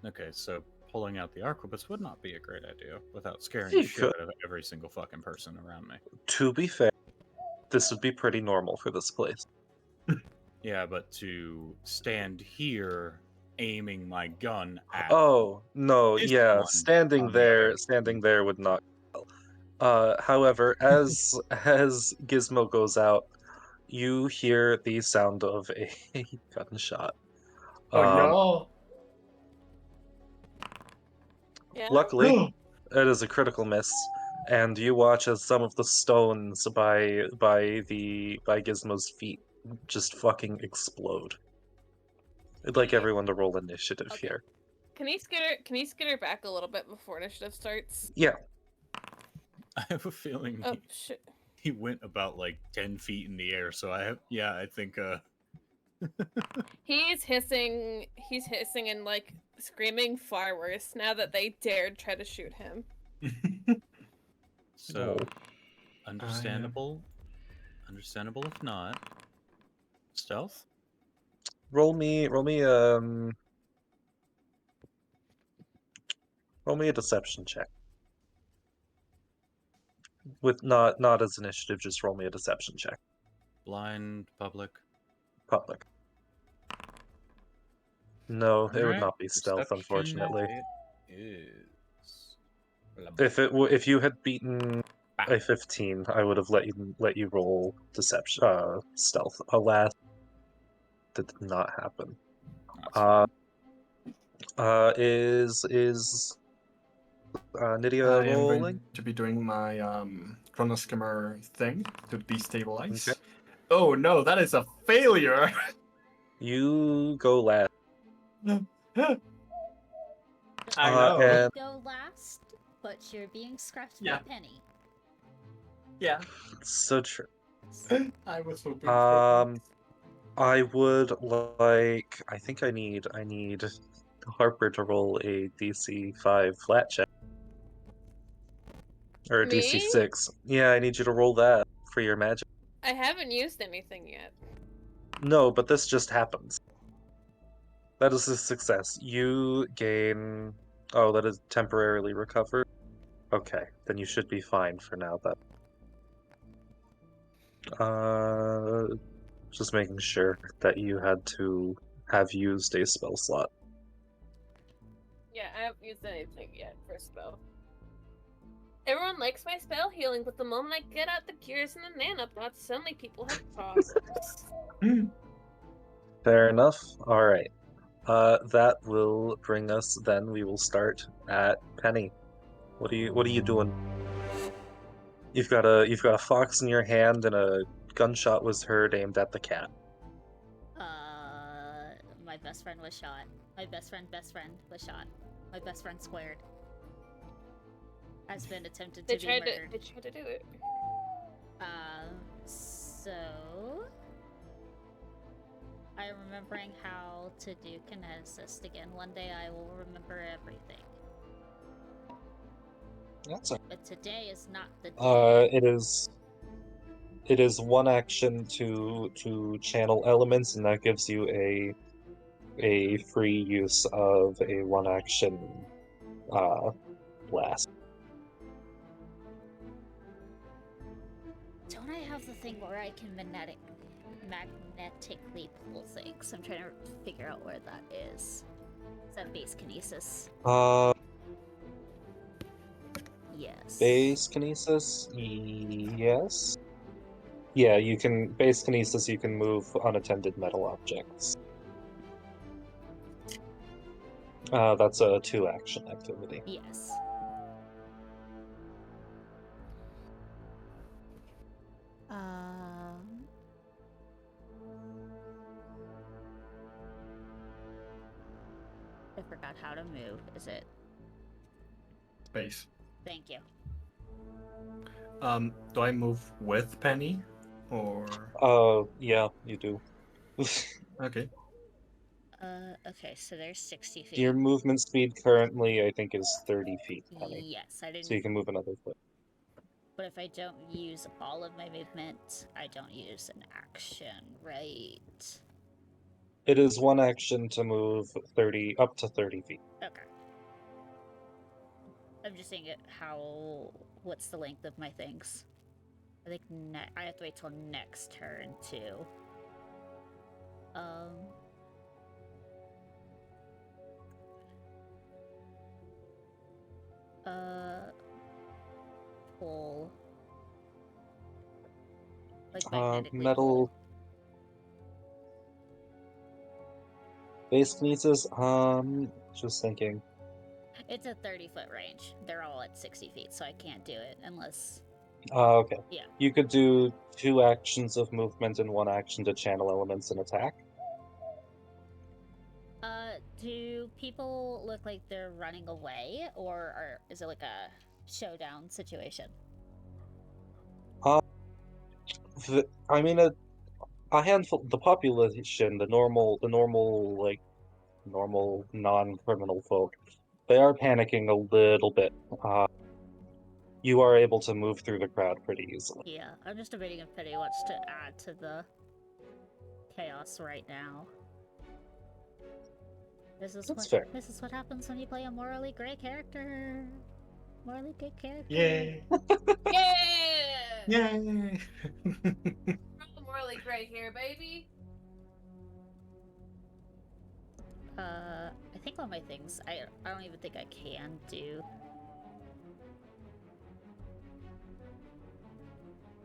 Okay, so pulling out the arquebus would not be a great idea without scaring You the shit could. out of every single fucking person around me. To be fair, this would be pretty normal for this place. Yeah, but to stand here aiming my gun at Oh no, this yeah, one, standing on the other there would not. However, as Gizmo goes out, you hear the sound of a gunshot. Yeah. Luckily, it is a critical miss, and you watch as some of the stones by Gizmo's feet just fucking explode. I'd like everyone to roll initiative Okay. here. Can he skitter back a little bit before initiative starts? Yeah. I have a feeling Oh shit. he went about like 10 feet in the air, so I think He's hissing and like screaming far worse now that they dared try to shoot him. so Oh. understandable if not. Stealth? Roll me a deception check. With not as initiative, just roll me a deception check. Blind, public. Public. No, it would Alright, not be stealth, perception unfortunately. It is. If you had beaten a 15, I would have let you roll deception stealth. Alas, that did not happen. Is Nydia I am rolling? going to be doing my chronoskimmer thing to destabilize. Okay. Oh no, that is a failure! You go last. I know. And Go last, but you're being scratched Yeah. by Penny. Yeah, so true. I was hoping for I would like. I think I need Harper to roll a DC 5 flat check. Or a Me? DC 6. Yeah, I need you to roll that for your magic. I haven't used anything yet. No, but this just happens. That is a success. You gain. Oh, that is temporarily recovered. Okay, then you should be fine for now. Just making sure that you had to have used a spell slot. Yeah, I haven't used anything yet for a spell. Everyone likes my spell healing, but the moment I get out the cures and the nanobots, suddenly people have problems. Fair enough. All right. That will bring us. Then we will start at Penny. What are you doing? You've got a fox in your hand, and a gunshot was heard aimed at the cat. My best friend was shot. My best friend was shot. My best friend squared. Has been attempted to be murdered. They tried to do it. So... I'm remembering how to do kineticist again. One day I will remember everything. That's a... But today is not the day. It is one action to channel elements, and that gives you a free use of a one action blast. Don't I have the thing where I can magnetically pull things? I'm trying to figure out where that is. Is that base kinesis? Yes. Base kinesis? Yes. Yeah, you can base kinesis. You can move unattended metal objects. That's a 2-action activity. Yes. I forgot how to move. Is it? Space. Thank you. Do I move with Penny, or? Yeah, you do. Okay. Okay, so there's 60 feet. Your movement speed currently, I think, is 30 feet, Penny. Yes, I didn't. So you can move another foot. But if I don't use all of my movement, I don't use an action, right? It is one action to move up to 30 feet. Okay. I'm just saying what's the length of my things? I think I have to wait till next turn too. Pull. Like magnetically Metal. pull. Base kinesis. Just thinking. It's a 30-foot range. They're all at 60 feet, so I can't do it unless. Okay. Yeah. You could do 2 actions of movement and 1 action to channel elements and attack. Do people look like they're running away, or is it like a showdown situation? I mean, a handful. The population, the normal non-criminal folk, they are panicking a little bit. You are able to move through the crowd pretty easily. Yeah, I'm just debating if Penny wants to add to the chaos right now. This is what happens when you play a morally gray character. Morally good character. Yay! Yeah! Yay! Morally gray here, baby. I think all my things I don't even think I can do.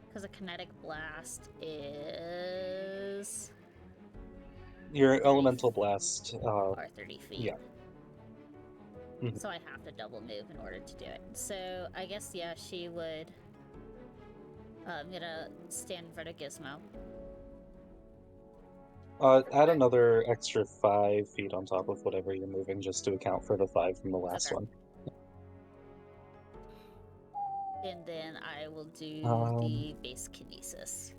Because a kinetic blast is Your elemental blast. or 30 feet. Yeah. Mhm. So I have to double move in order to do it. So I guess yeah, she would. I'm gonna stand in front of Gizmo. Add another extra 5 feet on top of whatever you're moving, just to account for the 5 from the last Okay. one. And then I will do the base kinesis.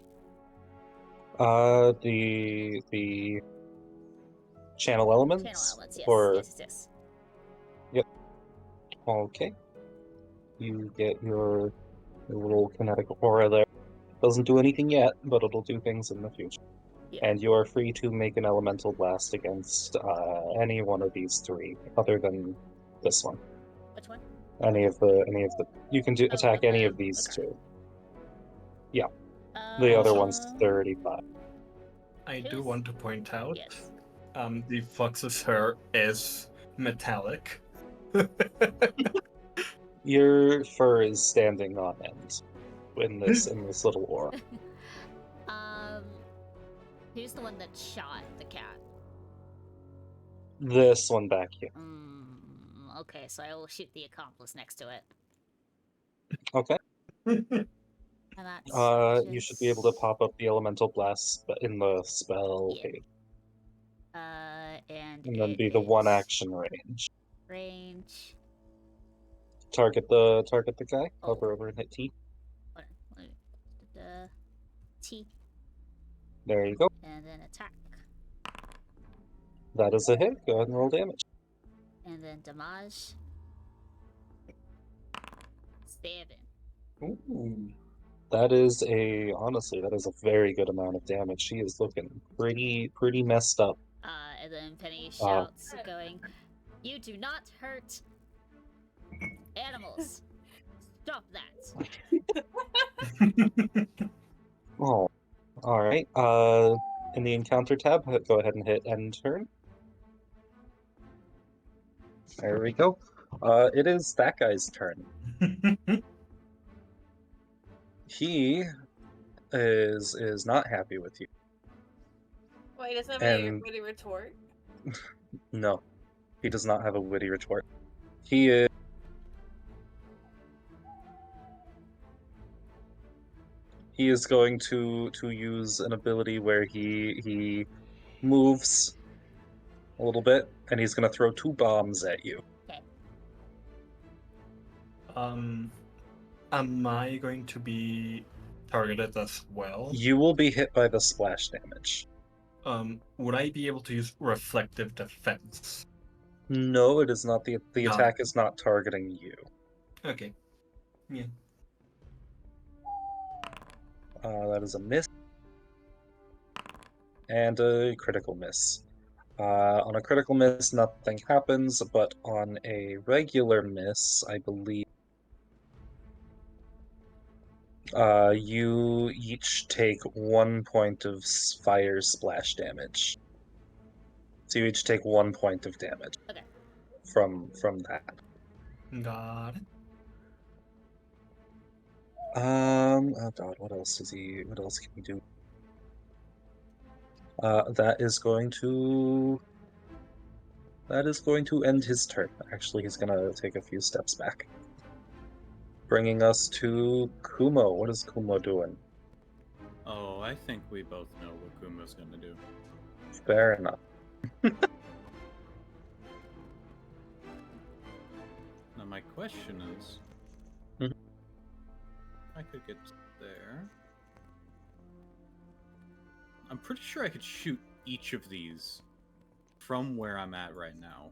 The channel elements? Channel elements, yes. Or... Yes. Yep. Okay. You get your little kinetic aura there. Doesn't do anything yet, but it'll do things in the future. and you are free to make an elemental blast against any one of these three, other than this one. Which one? Any of the. You can attack any of the- these okay. two. The other Also- one's 35. I do Who's- want to point out, Yes. the Fox's hair is metallic. Your fur is standing on end in this little aura. Who's the one that shot the cat? This one back here. Okay, so I will shoot the accomplice next to it. Okay. And that's You should be able to pop up the elemental blast in the spell Yeah. page, and and then it be the one is action range. range. Target the guy. Oh. Hover over and hit T. Hold on. T, There you go. and then attack, That is a hit. Go ahead and roll damage. and then damage. 7. Ooh. That is honestly, that is a very good amount of damage. She is looking pretty messed up. And then Penny shouts, going, "You do not hurt animals. Stop that." Oh, all right. In the encounter tab, go ahead and hit end turn. There we go. It is that guy's turn. He is not happy with you. Wait, doesn't have any And- witty retort? No, he does not have a witty retort. He is. He is going to use an ability where he moves a little bit, and he's going to throw 2 bombs at you. Am I going to be targeted as well? You will be hit by the splash damage. Would I be able to use reflective defense? No, it is not. The No. attack is not targeting you. Okay. Yeah. That is a miss. And a critical miss. On a critical miss, nothing happens, but on a regular miss, I believe you each take 1 point of fire splash damage. So you each take 1 point of damage. Okay. From that. Got it. Oh god, what else can he do? That is going to end his turn. Actually, he's gonna take a few steps back. Bringing us to Kumo. What is Kumo doing? Oh, I think we both know what Kumo's gonna do. Fair enough. Now my question is, Mhm. I could get there. I'm pretty sure I could shoot each of these from where I'm at right now.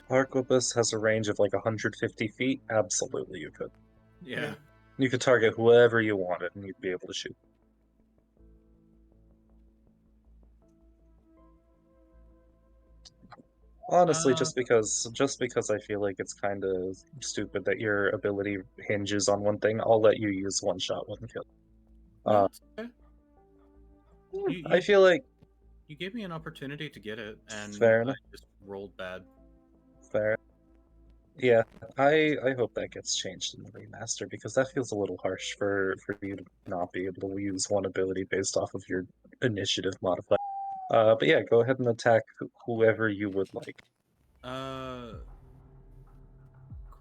Arquebus has a range of like 150 feet. Absolutely, you could. Yeah. You could target whoever you wanted, and you'd be able to shoot. Honestly, just because I feel like it's kind of stupid that your ability hinges on one thing, I'll let you use one shot, one kill. No, it's okay. You- I feel like You gave me an opportunity to get it, and Fair I enough. just rolled bad. fair. Yeah, I hope that gets changed in the remaster because that feels a little harsh for you to not be able to use one ability based off of your initiative modifier. But yeah, go ahead and attack whoever you would like.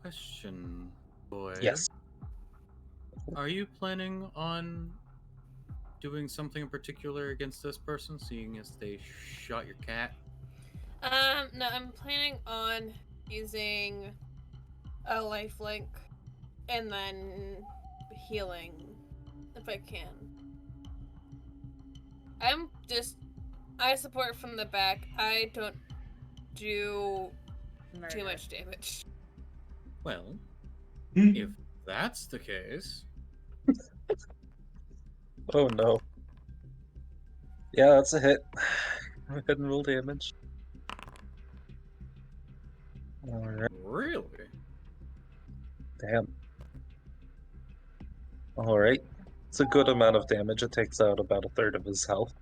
Question, boy. Yes. Are you planning on doing something in particular against this person, seeing as they shot your cat? No, I'm planning on using a lifelink and then healing if I can. I support from the back. I don't do Murder. too much damage. Well, if that's the case, Oh no. Yeah, that's a hit. Go ahead and roll damage. Alright, Really? damn. Alright. It's a good amount of damage. It takes out about a third of his health.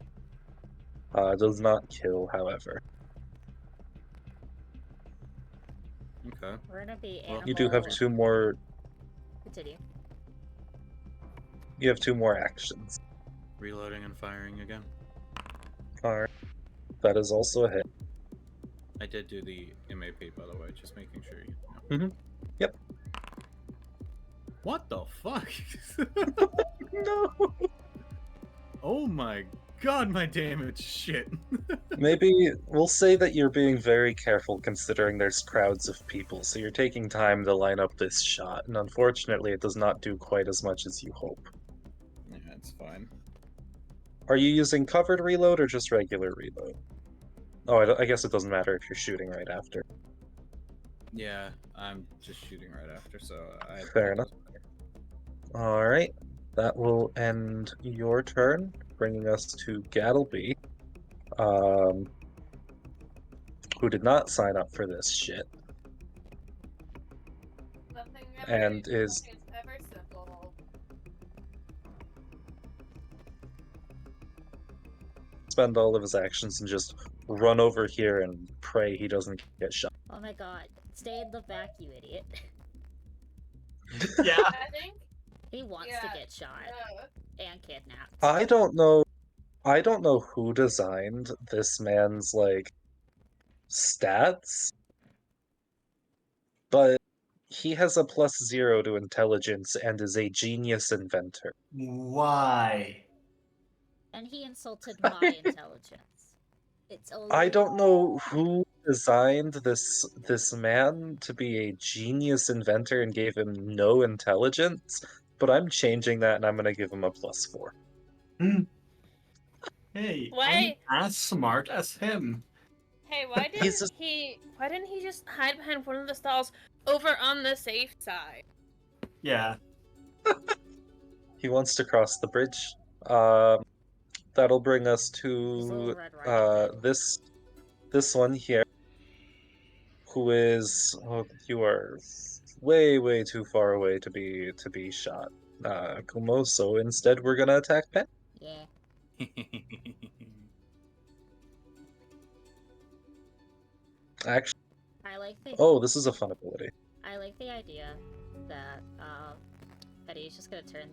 Does not kill, however. Okay. We're gonna be Well, animal. You do have two more. Continue. You have two more actions. Reloading and firing again. Alright. That is also a hit. I did do the MAP, by the way, just making sure you know. Mhm. Yep. What the fuck? No. Oh my god, my damage shit. Maybe we'll say that you're being very careful considering there's crowds of people, so you're taking time to line up this shot, and unfortunately it does not do quite as much as you hope. Yeah, it's fine. Are you using covered reload or just regular reload? Oh, I guess it doesn't matter if you're shooting right after. Yeah, I'm just shooting right after, so Fair enough. Alright, that will end your turn, bringing us to Gattleby, who did not sign up for this shit, and is nothing is ever simple. spend all of his actions and just run over here and pray he doesn't get shot. Oh my god. Stay in the back, you idiot. Yeah. I think. He wants Yeah, to get shot and kidnapped. I don't know who designed this man's like stats, but he has a +0 to intelligence and is a genius inventor. Why? And he insulted my intelligence. It's only. I don't know who designed this man to be a genius inventor and gave him no intelligence, but I'm changing that and I'm gonna give him a +4. Hey, Why? I'm as smart as him. Hey, why He's didn't Why didn't he just hide behind one of the stalls over on the safe side? Yeah. He wants to cross the bridge. That'll bring us There's a little to Red Riding Hood. this one here, who is you are way too far away to be shot, Kumo. So instead, we're gonna attack Pen. Yeah. Actually, I like the this is a fun ability. I like the idea that he's just gonna turn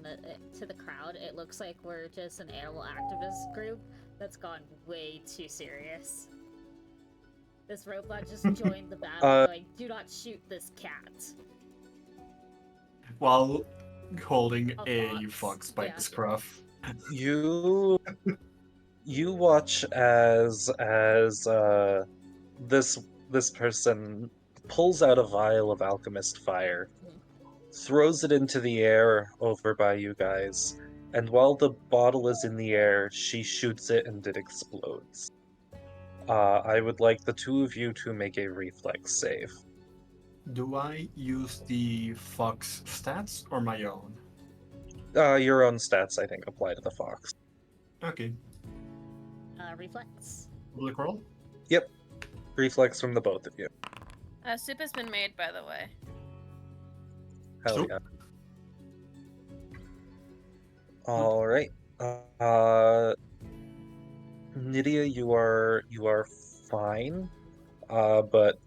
to the crowd. It looks like we're just an animal activist group that's gone way too serious. This robot just joined the battle going, "Do not shoot this cat." While holding A a fox. fox by Yeah. the scruff. You watch as this person pulls out a vial of alchemist fire, throws it into the air over by you guys, and while the bottle is in the air, she shoots it and it explodes. I would like the two of you to make a reflex save. Do I use the fox stats or my own? Your own stats, I think, apply to the fox. Okay. Reflex. Public roll? Yep. Reflex from the both of you. Soup has been made, by the way. Hell Soup? yeah. Alright. Nydia, you are fine. But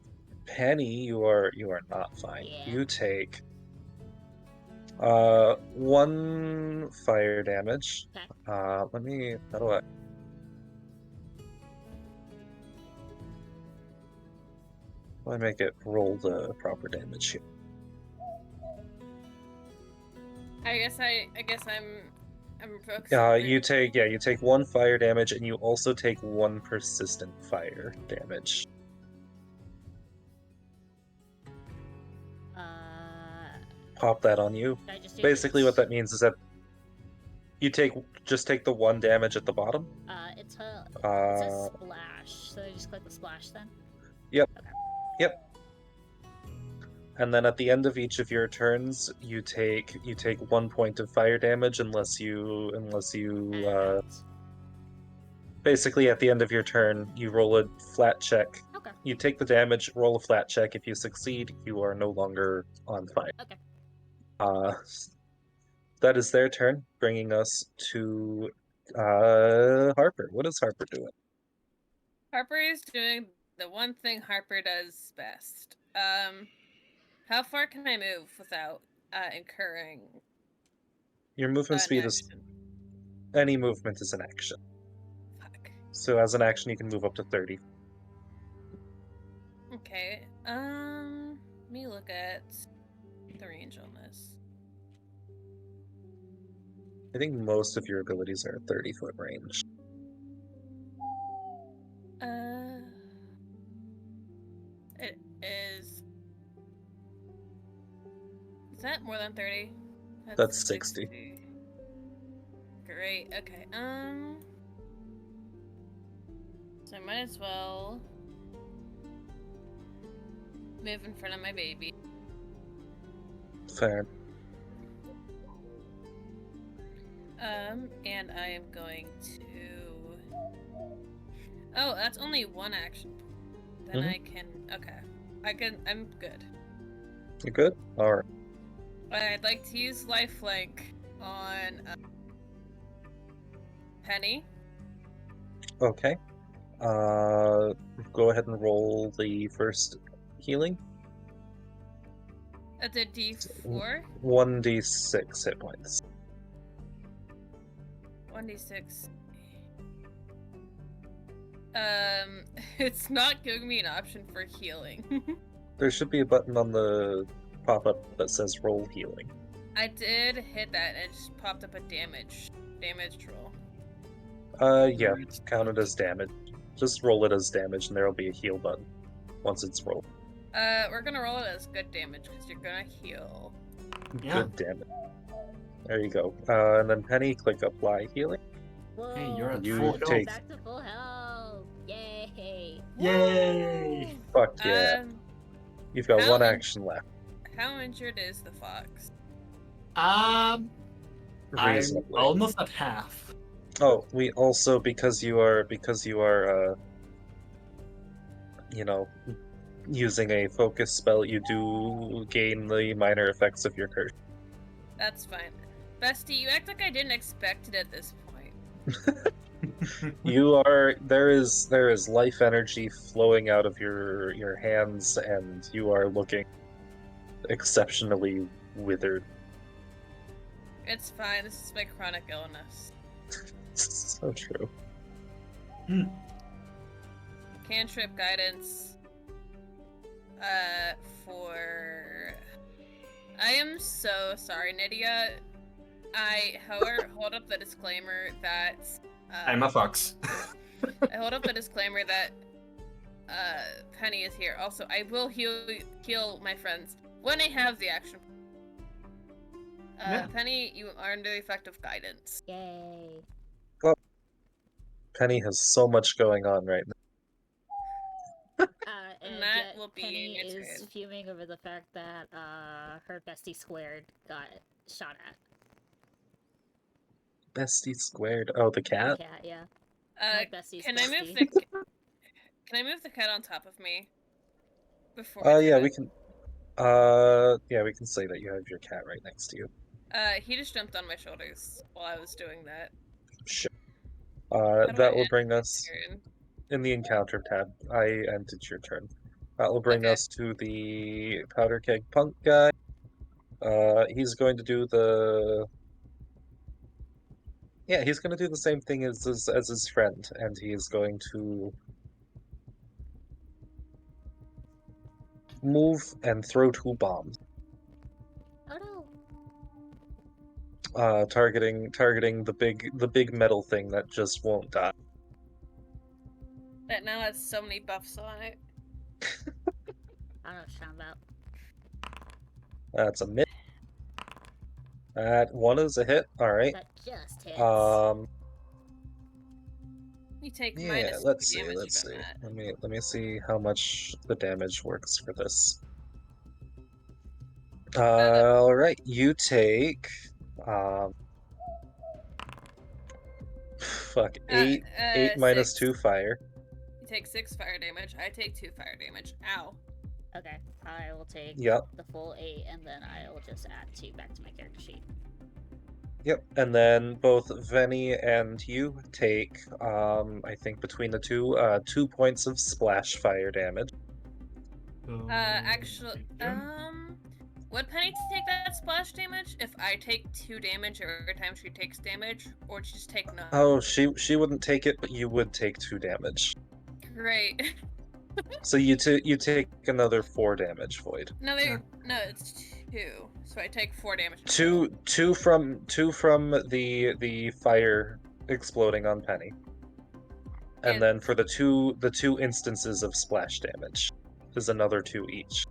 Penny, you are not fine. Yeah. You take 1 fire damage. Okay. How do I make it roll the proper damage here? I guess I'm focused. You take 1 fire damage and you also take 1 persistent fire damage. Pop that on you. Should I just do Basically, each? what that means is that you just take the 1 damage at the bottom. It says splash, so I just click the splash then? Yep. Okay. Yep. And then at the end of each of your turns, you take 1 point of fire damage unless you And Basically, at the end of your turn, you roll a flat check. Okay. You take the damage, roll a flat check. If you succeed, you are no longer on fire. Okay. That is their turn, bringing us to Harper. What is Harper doing? Harper is doing the one thing Harper does best. How far can I move without incurring Your movement an speed is action? any movement is an action. Fuck. So as an action, you can move up to 30. Okay. Let me look at the range on this. I think most of your abilities are 30-foot range. It is. Is that more than 30? That's 60. Great. Okay. So I might as well move in front of my baby. Fair. And I am going to. Oh, that's only one action. Then I can. Okay. I'm good. You good? Alright. I'd like to use lifelink on Penny. Okay. Go ahead and roll the first healing. That's a D4. 1d6 hit points. 1d6. It's not giving me an option for healing. There should be a button on the pop-up that says roll healing. I did hit that and it just popped up a damage roll. Yeah, count it as damage. Just roll it as damage and there'll be a heal button once it's rolled. We're gonna roll it as good damage because you're gonna heal. Yeah. Good damage. There you go. And then Penny, click apply healing. Whoa, Hey, you're at You full health. take- back to full health. Yay. Yay! Fuck yeah. You've got how one in- action left. How injured is the fox? I'm Reasonably. almost at half. Oh, we also because you are you know, using a focus spell, you do gain the minor effects of your curse. That's fine. Bestie, you act like I didn't expect it at this point. There is life energy flowing out of your hands, and you are looking exceptionally withered. It's fine. This is my chronic illness. So true. Cantrip guidance. For. I am so sorry, Nydia. However, hold up the disclaimer that. I'm a fox. I hold up the disclaimer that Penny is here. Also, I will heal my friends when I have the action. Yeah. Penny, you are under the effect of guidance. Yay. Penny has so much going on right now. And that yet will be Penny your is turn. fuming over the fact that her bestie squared got shot at. Bestie squared. Oh, the cat? The cat, yeah. My bestie's Can I move bestie. Can I move the cat on top of me? Before I do Yeah, that? we can. Yeah, we can say that you have your cat right next to you. He just jumped on my shoulders while I was doing that. Sure. do That I will end bring us Turn. in the encounter tab. I ended your turn. That will bring Okay. us to the powder keg punk guy. He's going to do the. Yeah, he's going to do the same thing as his friend, and he is going to move and throw 2 bombs. Oh no. Targeting the big metal thing that just won't die. That now has so many buffs on it. I don't know what you're talking about. That's a miss. That one is a hit. All right. That just hits. You take Yeah. minus Let's 2 see. damage Let's from see. that. Let me see how much the damage works for this. All right. You take. Fuck. 8 minus 2 fire. You take 6 fire damage. I take 2 fire damage. Ow. Okay, I will take Yep. the full 8, and then I will just add 2 back to my character sheet. Yep. And then both Venny and you take, I think between the two, 2 points of splash fire damage. Actually, would Penny take that splash damage if I take 2 damage every time she takes damage, or would she just take none? Oh, she wouldn't take it, but you would take 2 damage. Great. So you take another 4 damage, Void. No, it's 2. So I take 4 damage. Two from the fire exploding on Penny. And then for the two instances of splash damage is another 2 each.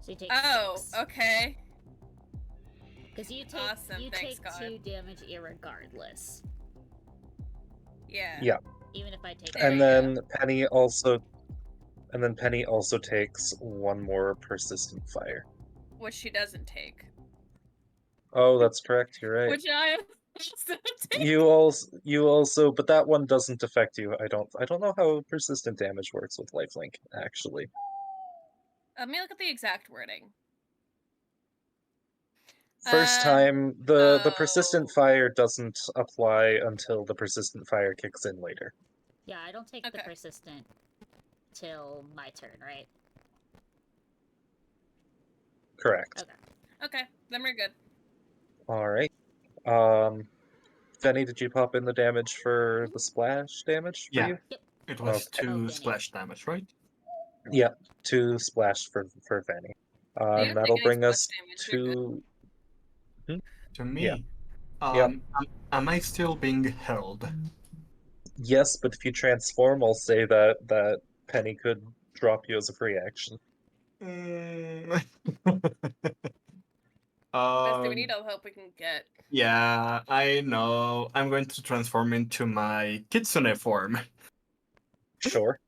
So you take 6. Okay. Because you take, Awesome, you thanks, take God. 2 damage irregardless. Yeah. Yeah. Even if I take There And you then Penny also takes 1 more persistent fire. Which she doesn't take. Oh, that's correct. You're right. Which I also take. You also, but that one doesn't affect you. I don't know how persistent damage works with lifelink, actually. Let me look at the exact wording. First time, the persistent Oh. fire doesn't apply until the persistent fire kicks in later. Yeah, I don't take the Okay. persistent till my turn, right? Correct. Okay, then we're good. All right. Venny, did you pop in the damage for the splash damage for Yeah. you? Yep. It was Okay. 2 Venny. splash damage, right? Yeah, 2 splash for Venny. You don't That'll take any bring us splash damage, you're good. to To me. Yeah. Yep. Am I still being held? Yes, but if you transform, I'll say that Penny could drop you as a free action. Best we need all the help we can get. Yeah, I know. I'm going to transform into my kitsune form. Sure.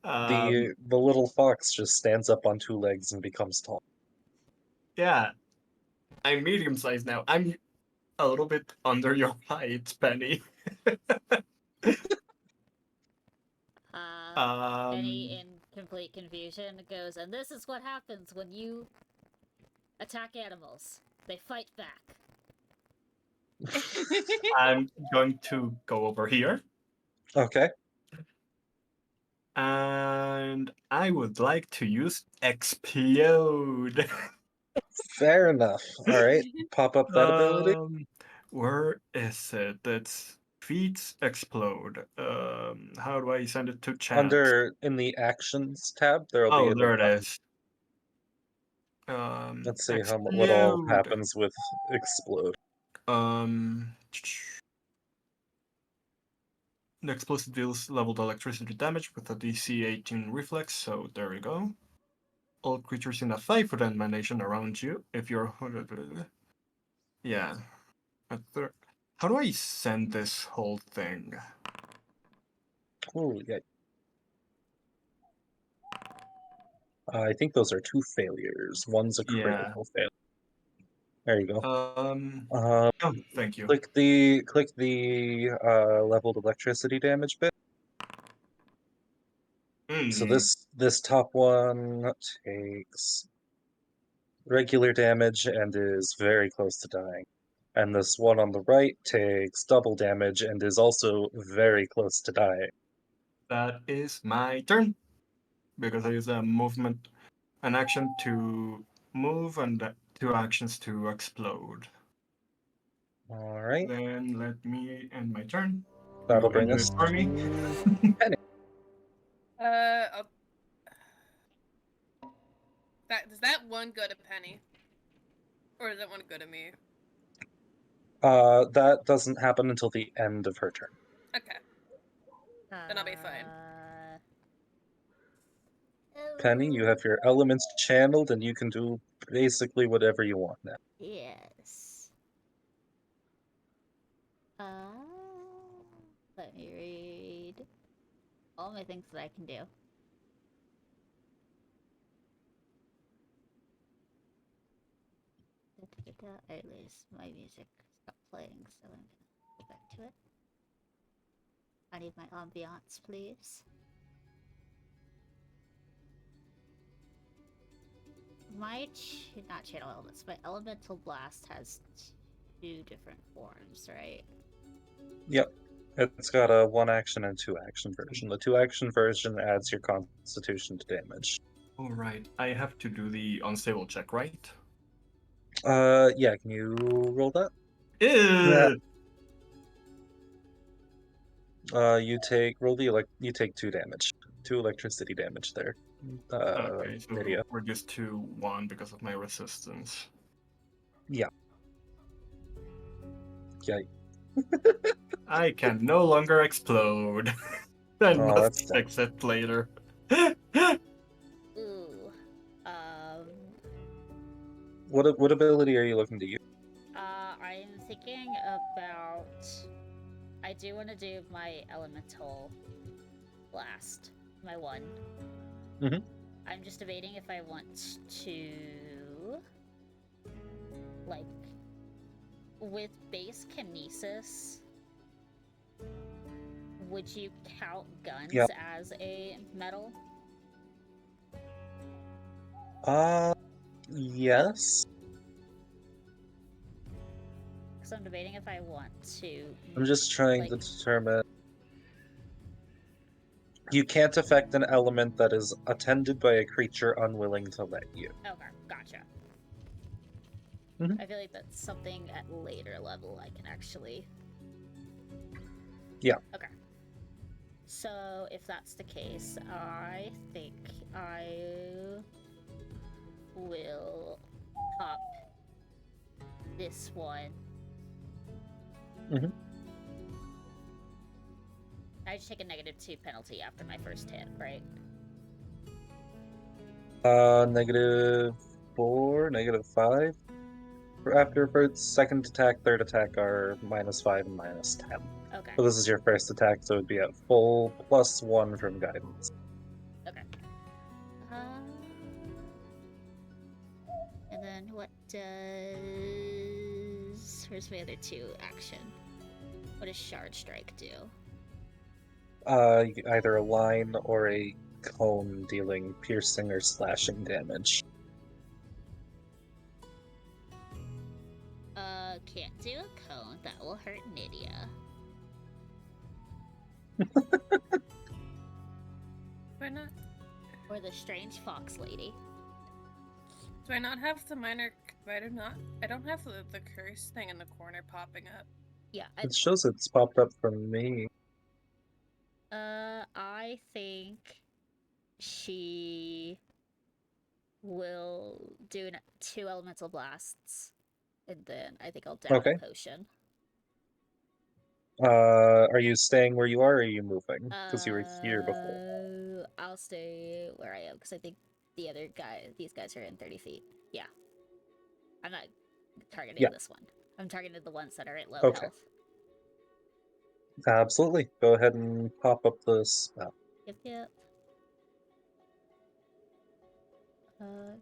The little fox just stands up on 2 legs and becomes tall. Yeah, I'm medium sized now. I'm a little bit under your height, Penny. Penny, in complete confusion, goes, and this is what happens when you attack animals. They fight back. I'm going to go over here. Okay. And I would like to use explode. Fair enough. All right. Pop up that ability. Where is it? That's feats explode. How do I send it to chat? In the actions tab, there'll be a there it button. is. Let's see what all happens with explode. The explosive deals leveled electricity damage with a DC 18 reflex, so there we go. All creatures in a 5-foot emanation around you, if you're... Yeah. How do I send this whole thing? Oh, yeah. I think those are 2 failures. One's a critical failure. There you go. Oh, thank you. Click the leveled electricity damage bit. So this top one takes regular damage and is very close to dying. And this one on the right takes double damage and is also very close to dying. That is my turn. Because I use a movement, an action to move, and 2 actions to explode. Alright. Then let me end my turn. That'll bring us for me. Penny. Does that one go to Penny? Or does that one go to me? That doesn't happen until the end of her turn. Okay. Then I'll be fine. Penny, you have your elements channeled and you can do basically whatever you want now. Yes. Let me read all my things that I can do. At least my music stopped playing, so I'm gonna go back to it. I need my ambiance, please. Not channel elements, my elemental blast has 2 different forms, right? Yep. It's got a 1-action and 2-action version. The 2-action version adds your constitution to damage. All right, I have to do the unstable check, right? Yeah, can you roll that? Ew! You take 2 damage. 2 electricity damage there. Okay, so Nydia. reduced to 1 because of my resistance. Yeah. I can no longer explode. I Oh, that's must fix it later. Ooh. What ability are you looking to use? I'm thinking about... I do want to do my elemental blast. My 1. Mhm. I'm just debating if I want to... Like... With base kinesis... Would you count guns Yep. as a metal? Yes. Because I'm debating if I want to... I'm just trying like- to determine. You can't affect an element that is attended by a creature unwilling to let you. Okay, gotcha. Mhm. I feel like that's something at later level I can actually... Yeah. Okay. So, if that's the case, I think I will pop this one. Mhm. I just take a -2 penalty after my first hit, right? -4, -5. After first, second attack, third attack are -5 and -10. Okay. So this is your first attack, so it'd be at full +1 from guidance. Okay. And then what does... Where's my other 2 action? What does Shard Strike do? Either a line or a cone dealing piercing or slashing damage. Can't do a cone. That will hurt Nydia. Why not? Or the strange fox lady. Do I not have the minor? I don't have the curse thing in the corner popping up. Yeah, It shows it's popped up from me. I think she will do 2 elemental blasts, and then I think I'll down Okay. a potion. Are you staying where you are, or are you moving? Because you were here before. I'll stay where I am because I think these guys are in 30 feet. Yeah, I'm not targeting this one. I'm targeting the ones that are at low Okay. health. Absolutely. Go ahead and pop up the spell. Yep.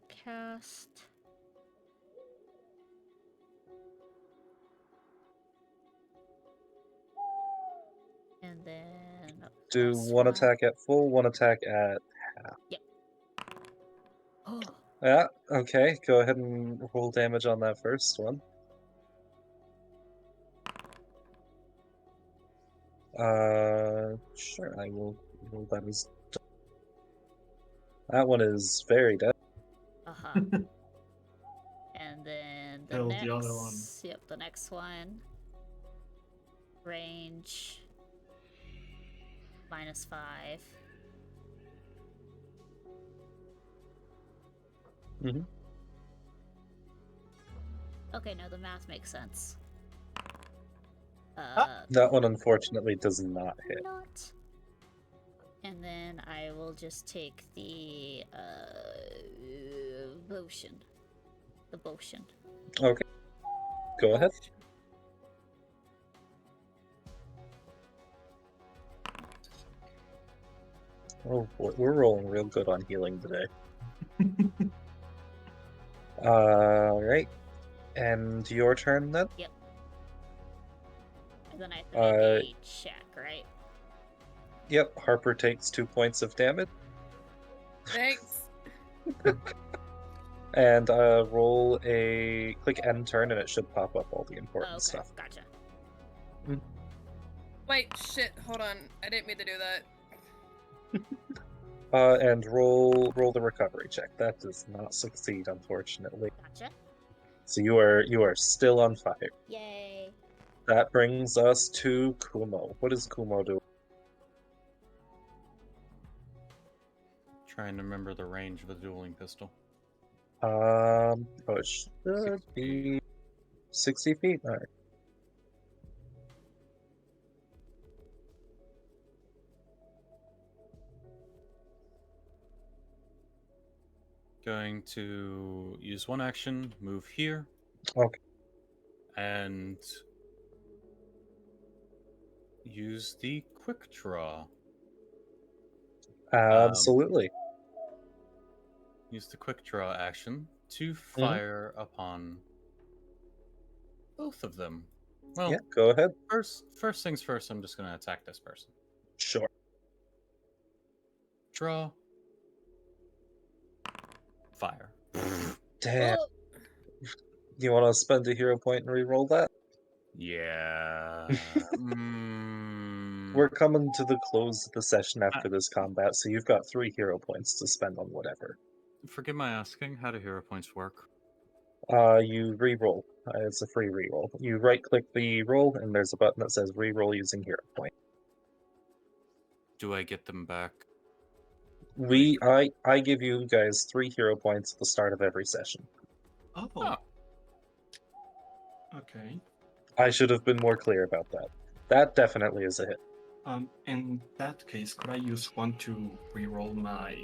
Cast. And then Do plus 1 attack at full, 1 attack at half. Oh, Yeah, okay. Go ahead and roll damage on that first one. Sure, I will roll that as... That one is very dead. uh-huh. And then the Kill next... the other one. Yep, the next one. Range. -5. Mhm. Okay, no, the math makes sense. That one unfortunately does not hit. Not. And then I will just take the potion. The potion. Okay. Go ahead. Oh boy, we're rolling real good on healing today. Alright. And your turn then? And then I have to make a check, right? Yep, Harper takes 2 points of damage. Thanks. And roll a click end turn, and it should pop up all the important Okay, stuff. gotcha. Wait, shit, hold on. I didn't mean to do that. And roll the recovery check. That does not succeed, unfortunately. Gotcha. So you are still on fire. Yay. That brings us to Kumo. What does Kumo do? Trying to remember the range of a dueling pistol. It should be 60 feet. All right. Going to use one action, move here. Okay. And use the quick draw. Absolutely. Use the quick draw action to fire upon both of them. Well, Yeah, go ahead. First things first, I'm just going to attack this person. Sure. Draw. Fire. Damn. Oh, You want to spend a hero point and re-roll that? Yeah. We're coming to the close of the session after this combat, so you've got 3 hero points to spend on whatever. Forgive my asking, how do hero points work? You re-roll. It's a free re-roll. You right-click the roll, and there's a button that says re-roll using hero point. Do I get them back? I give you guys 3 hero points at the start of every session. Oh. Oh. Okay. I should have been more clear about that. That definitely is a hit. In that case, could I use one to reroll my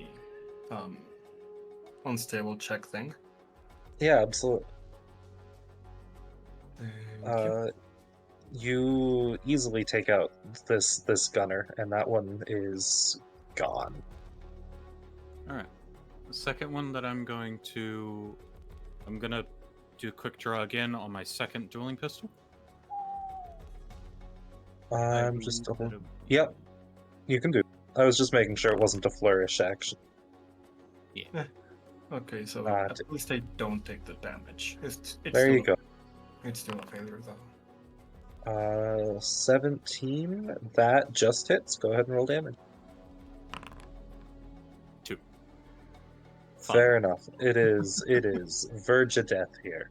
unstable check thing? Yeah, absolutely. Thank you. You easily take out this gunner, and that one is gone. Alright. The second one that I'm gonna do quick draw again on my second dueling pistol. I'm just double. Yep, you can do. I was just making sure it wasn't a flourish action. Yeah. Okay, so Ah, at least I don't take the damage. It's There still, you go. It's still a failure, though. 17. That just hits. Go ahead and roll damage. 2. Fair enough. It is verge of death here.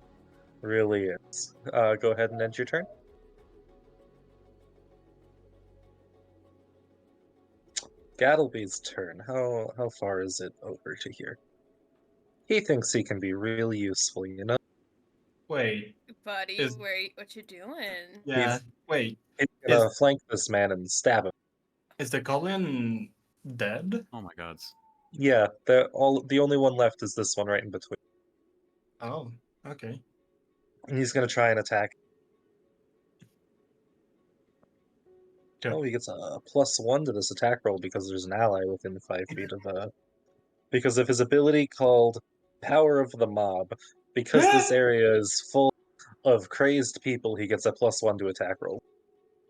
Really is. Go ahead and end your turn. Gattleby's turn. How far is it over to here? He thinks he can be really useful, you know? Wait, Buddy, Is- what you doing? yeah, wait. He's gonna flank this man and stab him. Is the goblin dead? Oh my god. Yeah, the only one left is this one right in between. Oh, okay. And he's gonna try and attack. Good. Oh, he gets a +1 to this attack roll because there's an ally within 5 feet of because of his ability called Power of the Mob. Because this area is full of crazed people, he gets a +1 to attack roll.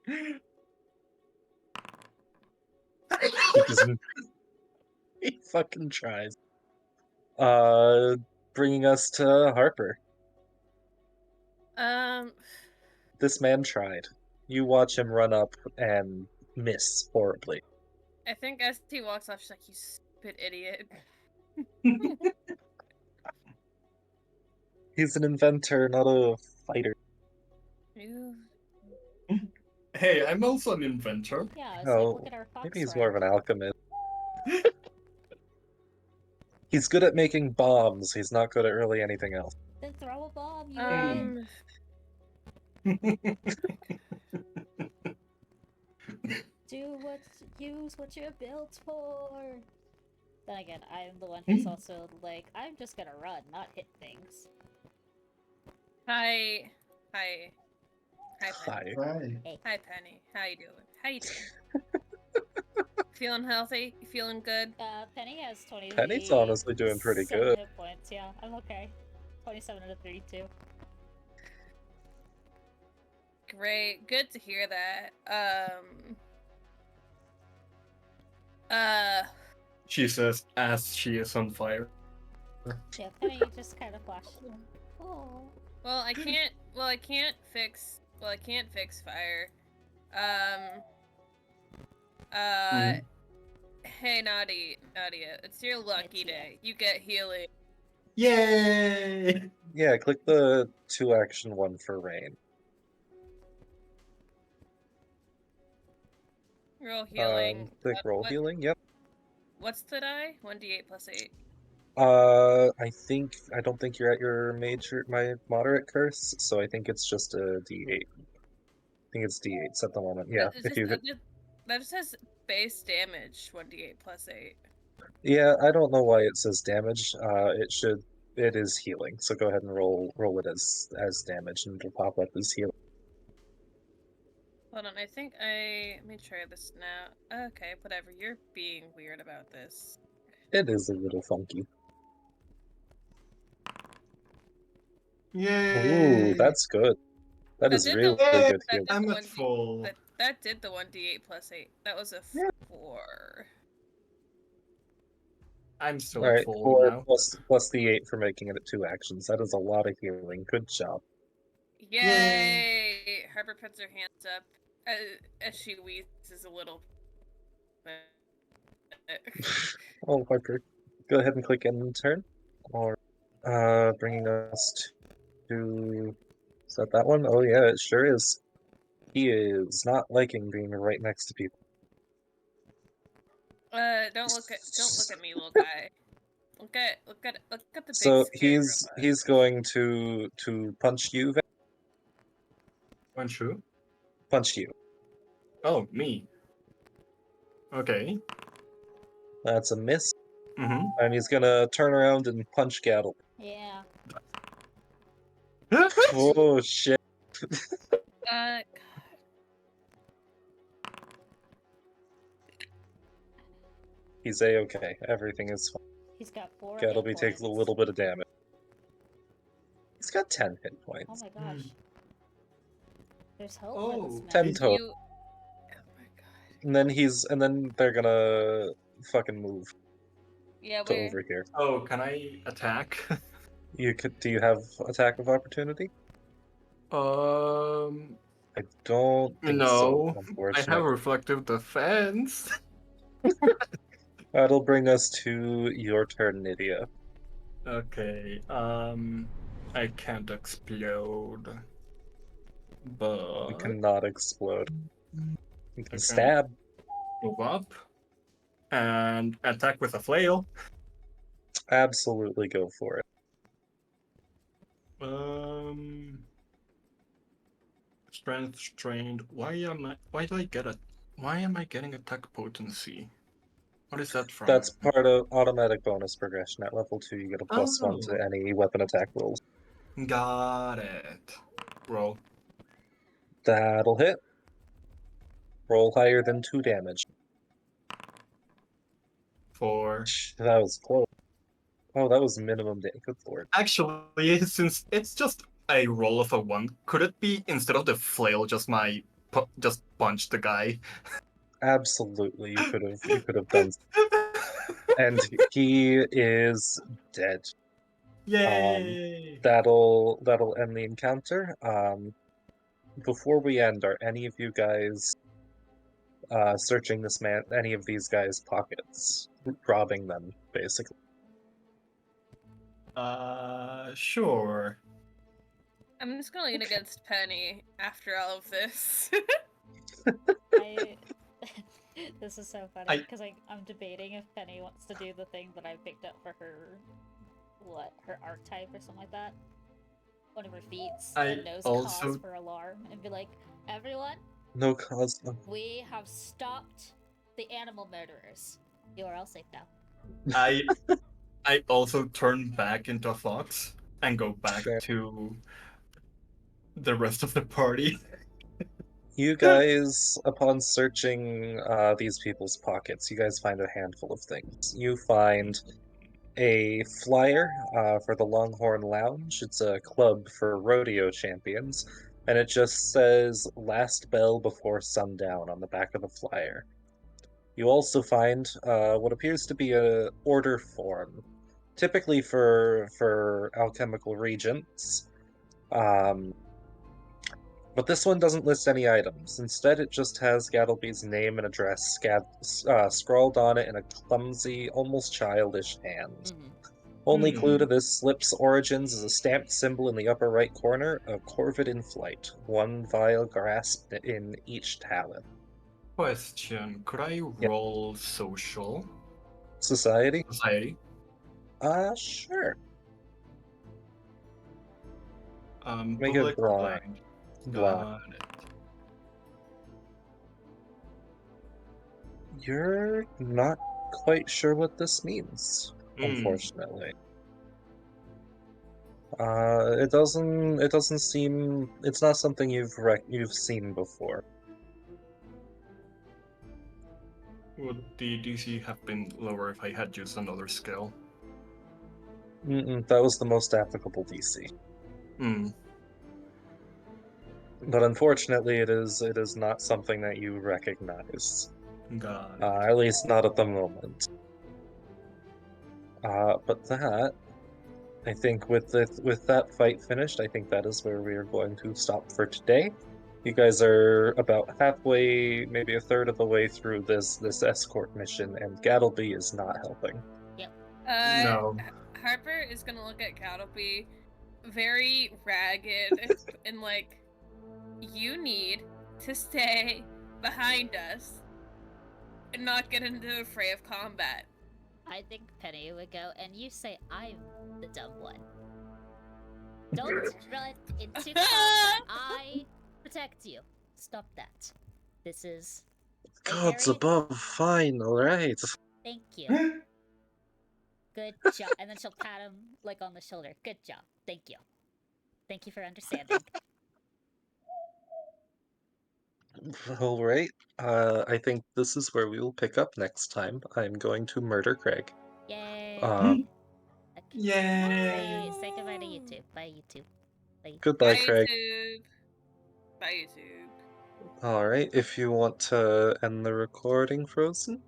He doesn't. He fucking tries. Bringing us to Harper. This man tried. You watch him run up and miss horribly. I think as he walks off, she's like, "You stupid idiot." He's an inventor, not a fighter. You- Hey, I'm also an inventor. yeah, it's Oh, like, look at our fox maybe he's friend. more of an alchemist. He's good at making bombs. He's not good at really anything else. Then throw a bomb, you win. Use what you're built for. Then again, I'm the one who's also like, I'm just gonna run, not hit things. Hi, Penny. Hi. Right. Hi, Penny. How you doing? Feeling healthy? You feeling good? Penny has 20. Penny's honestly doing pretty 7 good. hit points, yeah, I'm okay. 27 out of 32. Great. Good to hear that. She says as she is on fire. Yeah, Penny just kind of flashed. Oh. Well, I can't. Well, I can't fix. Well, I can't fix fire. Mhm. Hey, Nadia, it's your lucky Nadia. day. You get healing. Yay! Yeah, click the 2-action one for rain. Roll healing. Click roll healing. Yep. What's the die? 1d8 plus 8. I don't think you're at your my moderate curse, so I think it's just a D8. I think it's D8s at the moment. Yeah, It if just, you it just, that just says base damage 1d8 plus 8. yeah, I don't know why it says damage. It is healing. So go ahead and roll it as damage, and it'll pop up as healing. Hold on, let me try this now. Okay, whatever. You're being weird about this. It is a little funky. Yay! Ooh, that's good. That is did really the- good that healing. did I'm the at 1d full. that did the 1d8 plus 8. That was a Yeah. 4. I'm still All at right, full 4 now. plus the 8 for making it 2 actions. That is a lot of healing. Good job. Yay! Harper puts her hands up as she wheezes a little bit. Oh, Harper, go ahead and click end turn. Or, bringing us to. Is that one? Oh yeah, it sure is. He is not liking being right next to people. Don't look at me, little guy. Look at the big So scary he's robot. going to punch you. One shoe. Punch you. Oh, me. Okay. That's a miss, Mm-hmm. and he's gonna turn around and punch Gaddle. Yeah. Oh shit! Uh, He's a-okay. Everything is fine. He's got 4 hit Gattleby takes a points. little bit of damage. He's got 10 hit Oh points. my gosh. There's hope for Oh, this man. 10 if total. you. Oh my god. And then they're gonna fucking move Yeah, to over here. Oh, can I attack? Do you have attack of opportunity? I don't think so, No. I unfortunately. have reflective defense. That'll bring us to your turn, Nydia. Okay. I can't explode, but You cannot explode. You can Okay. stab. move up and attack with a flail. Absolutely go for it. Strength strained. Why am I getting attack potency? What is that from? That's part of automatic bonus progression. At level 2, you get a +1 Oh. to any weapon attack rolls. Got it. Roll. That'll hit. Roll higher than 2 damage. 4. That was close. Oh, that was minimum damage. Good lord. Actually, since it's just a roll of a 1, could it be instead of the flail just just punch the guy? Absolutely, you could have done. And he is dead. Yay! That'll end the encounter. Before we end, are any of you guys searching any of these guys' pockets, robbing them, basically? Sure. I'm just gonna lean against Penny after all of this. This is so funny I- because I'm debating if Penny wants to do the thing that I picked up for her, her archetype or something like that. One of her feats I that knows also- cause for alarm and be like, everyone, No cause. we have stopped the animal murderers. You are all safe now. I also turn back into a fox and go back Fair. to the rest of the party. You guys, upon searching these people's pockets, you guys find a handful of things. You find a flyer for the Longhorn Lounge. It's a club for rodeo champions, and it just says "Last bell before sundown" on the back of the flyer. You also find what appears to be a order form, typically for alchemical regents. But this one doesn't list any items. Instead, it just has Gattleby's name and address scrawled on it in a clumsy, almost childish hand. Only clue to this slip's origins is a stamped symbol in the upper right corner, a corvid in flight, one vial grasped in each talon. Question: could I roll social Society? society? Sure. Make a Public blind. blind. Blind. Got it. You're not quite sure what this means, Mm. unfortunately. It doesn't seem, it's not something you've seen before. Would the DC have been lower if I had used another skill? That was the most applicable DC. Hmm. But unfortunately, it is not something that you recognize. Got it. At least not at the moment. But that, I think, with that fight finished, I think that is where we are going to stop for today. You guys are about halfway, maybe a third of the way through this escort mission, and Gattleby is not helping. No. Harper is gonna look at Gattleby, very ragged, and like, you need to stay behind us and not get into the fray of combat. I think Penny would go, and you say I'm the dumb one. Don't run into combat. I protect you. Stop that. This is a Gods very... above, fine, alright. Thank you. Good job. And then she'll pat him like on the shoulder. Good job. Thank you. Thank you for understanding. Alright. I think this is where we will pick up next time. I'm going to murder Craig. Yay. Um, Okay. Yay! Say goodbye to YouTube. Bye, YouTube. Bye. Goodbye, Bye, Craig. YouTube. Bye, YouTube. Alright, if you want to end the recording, Frozen.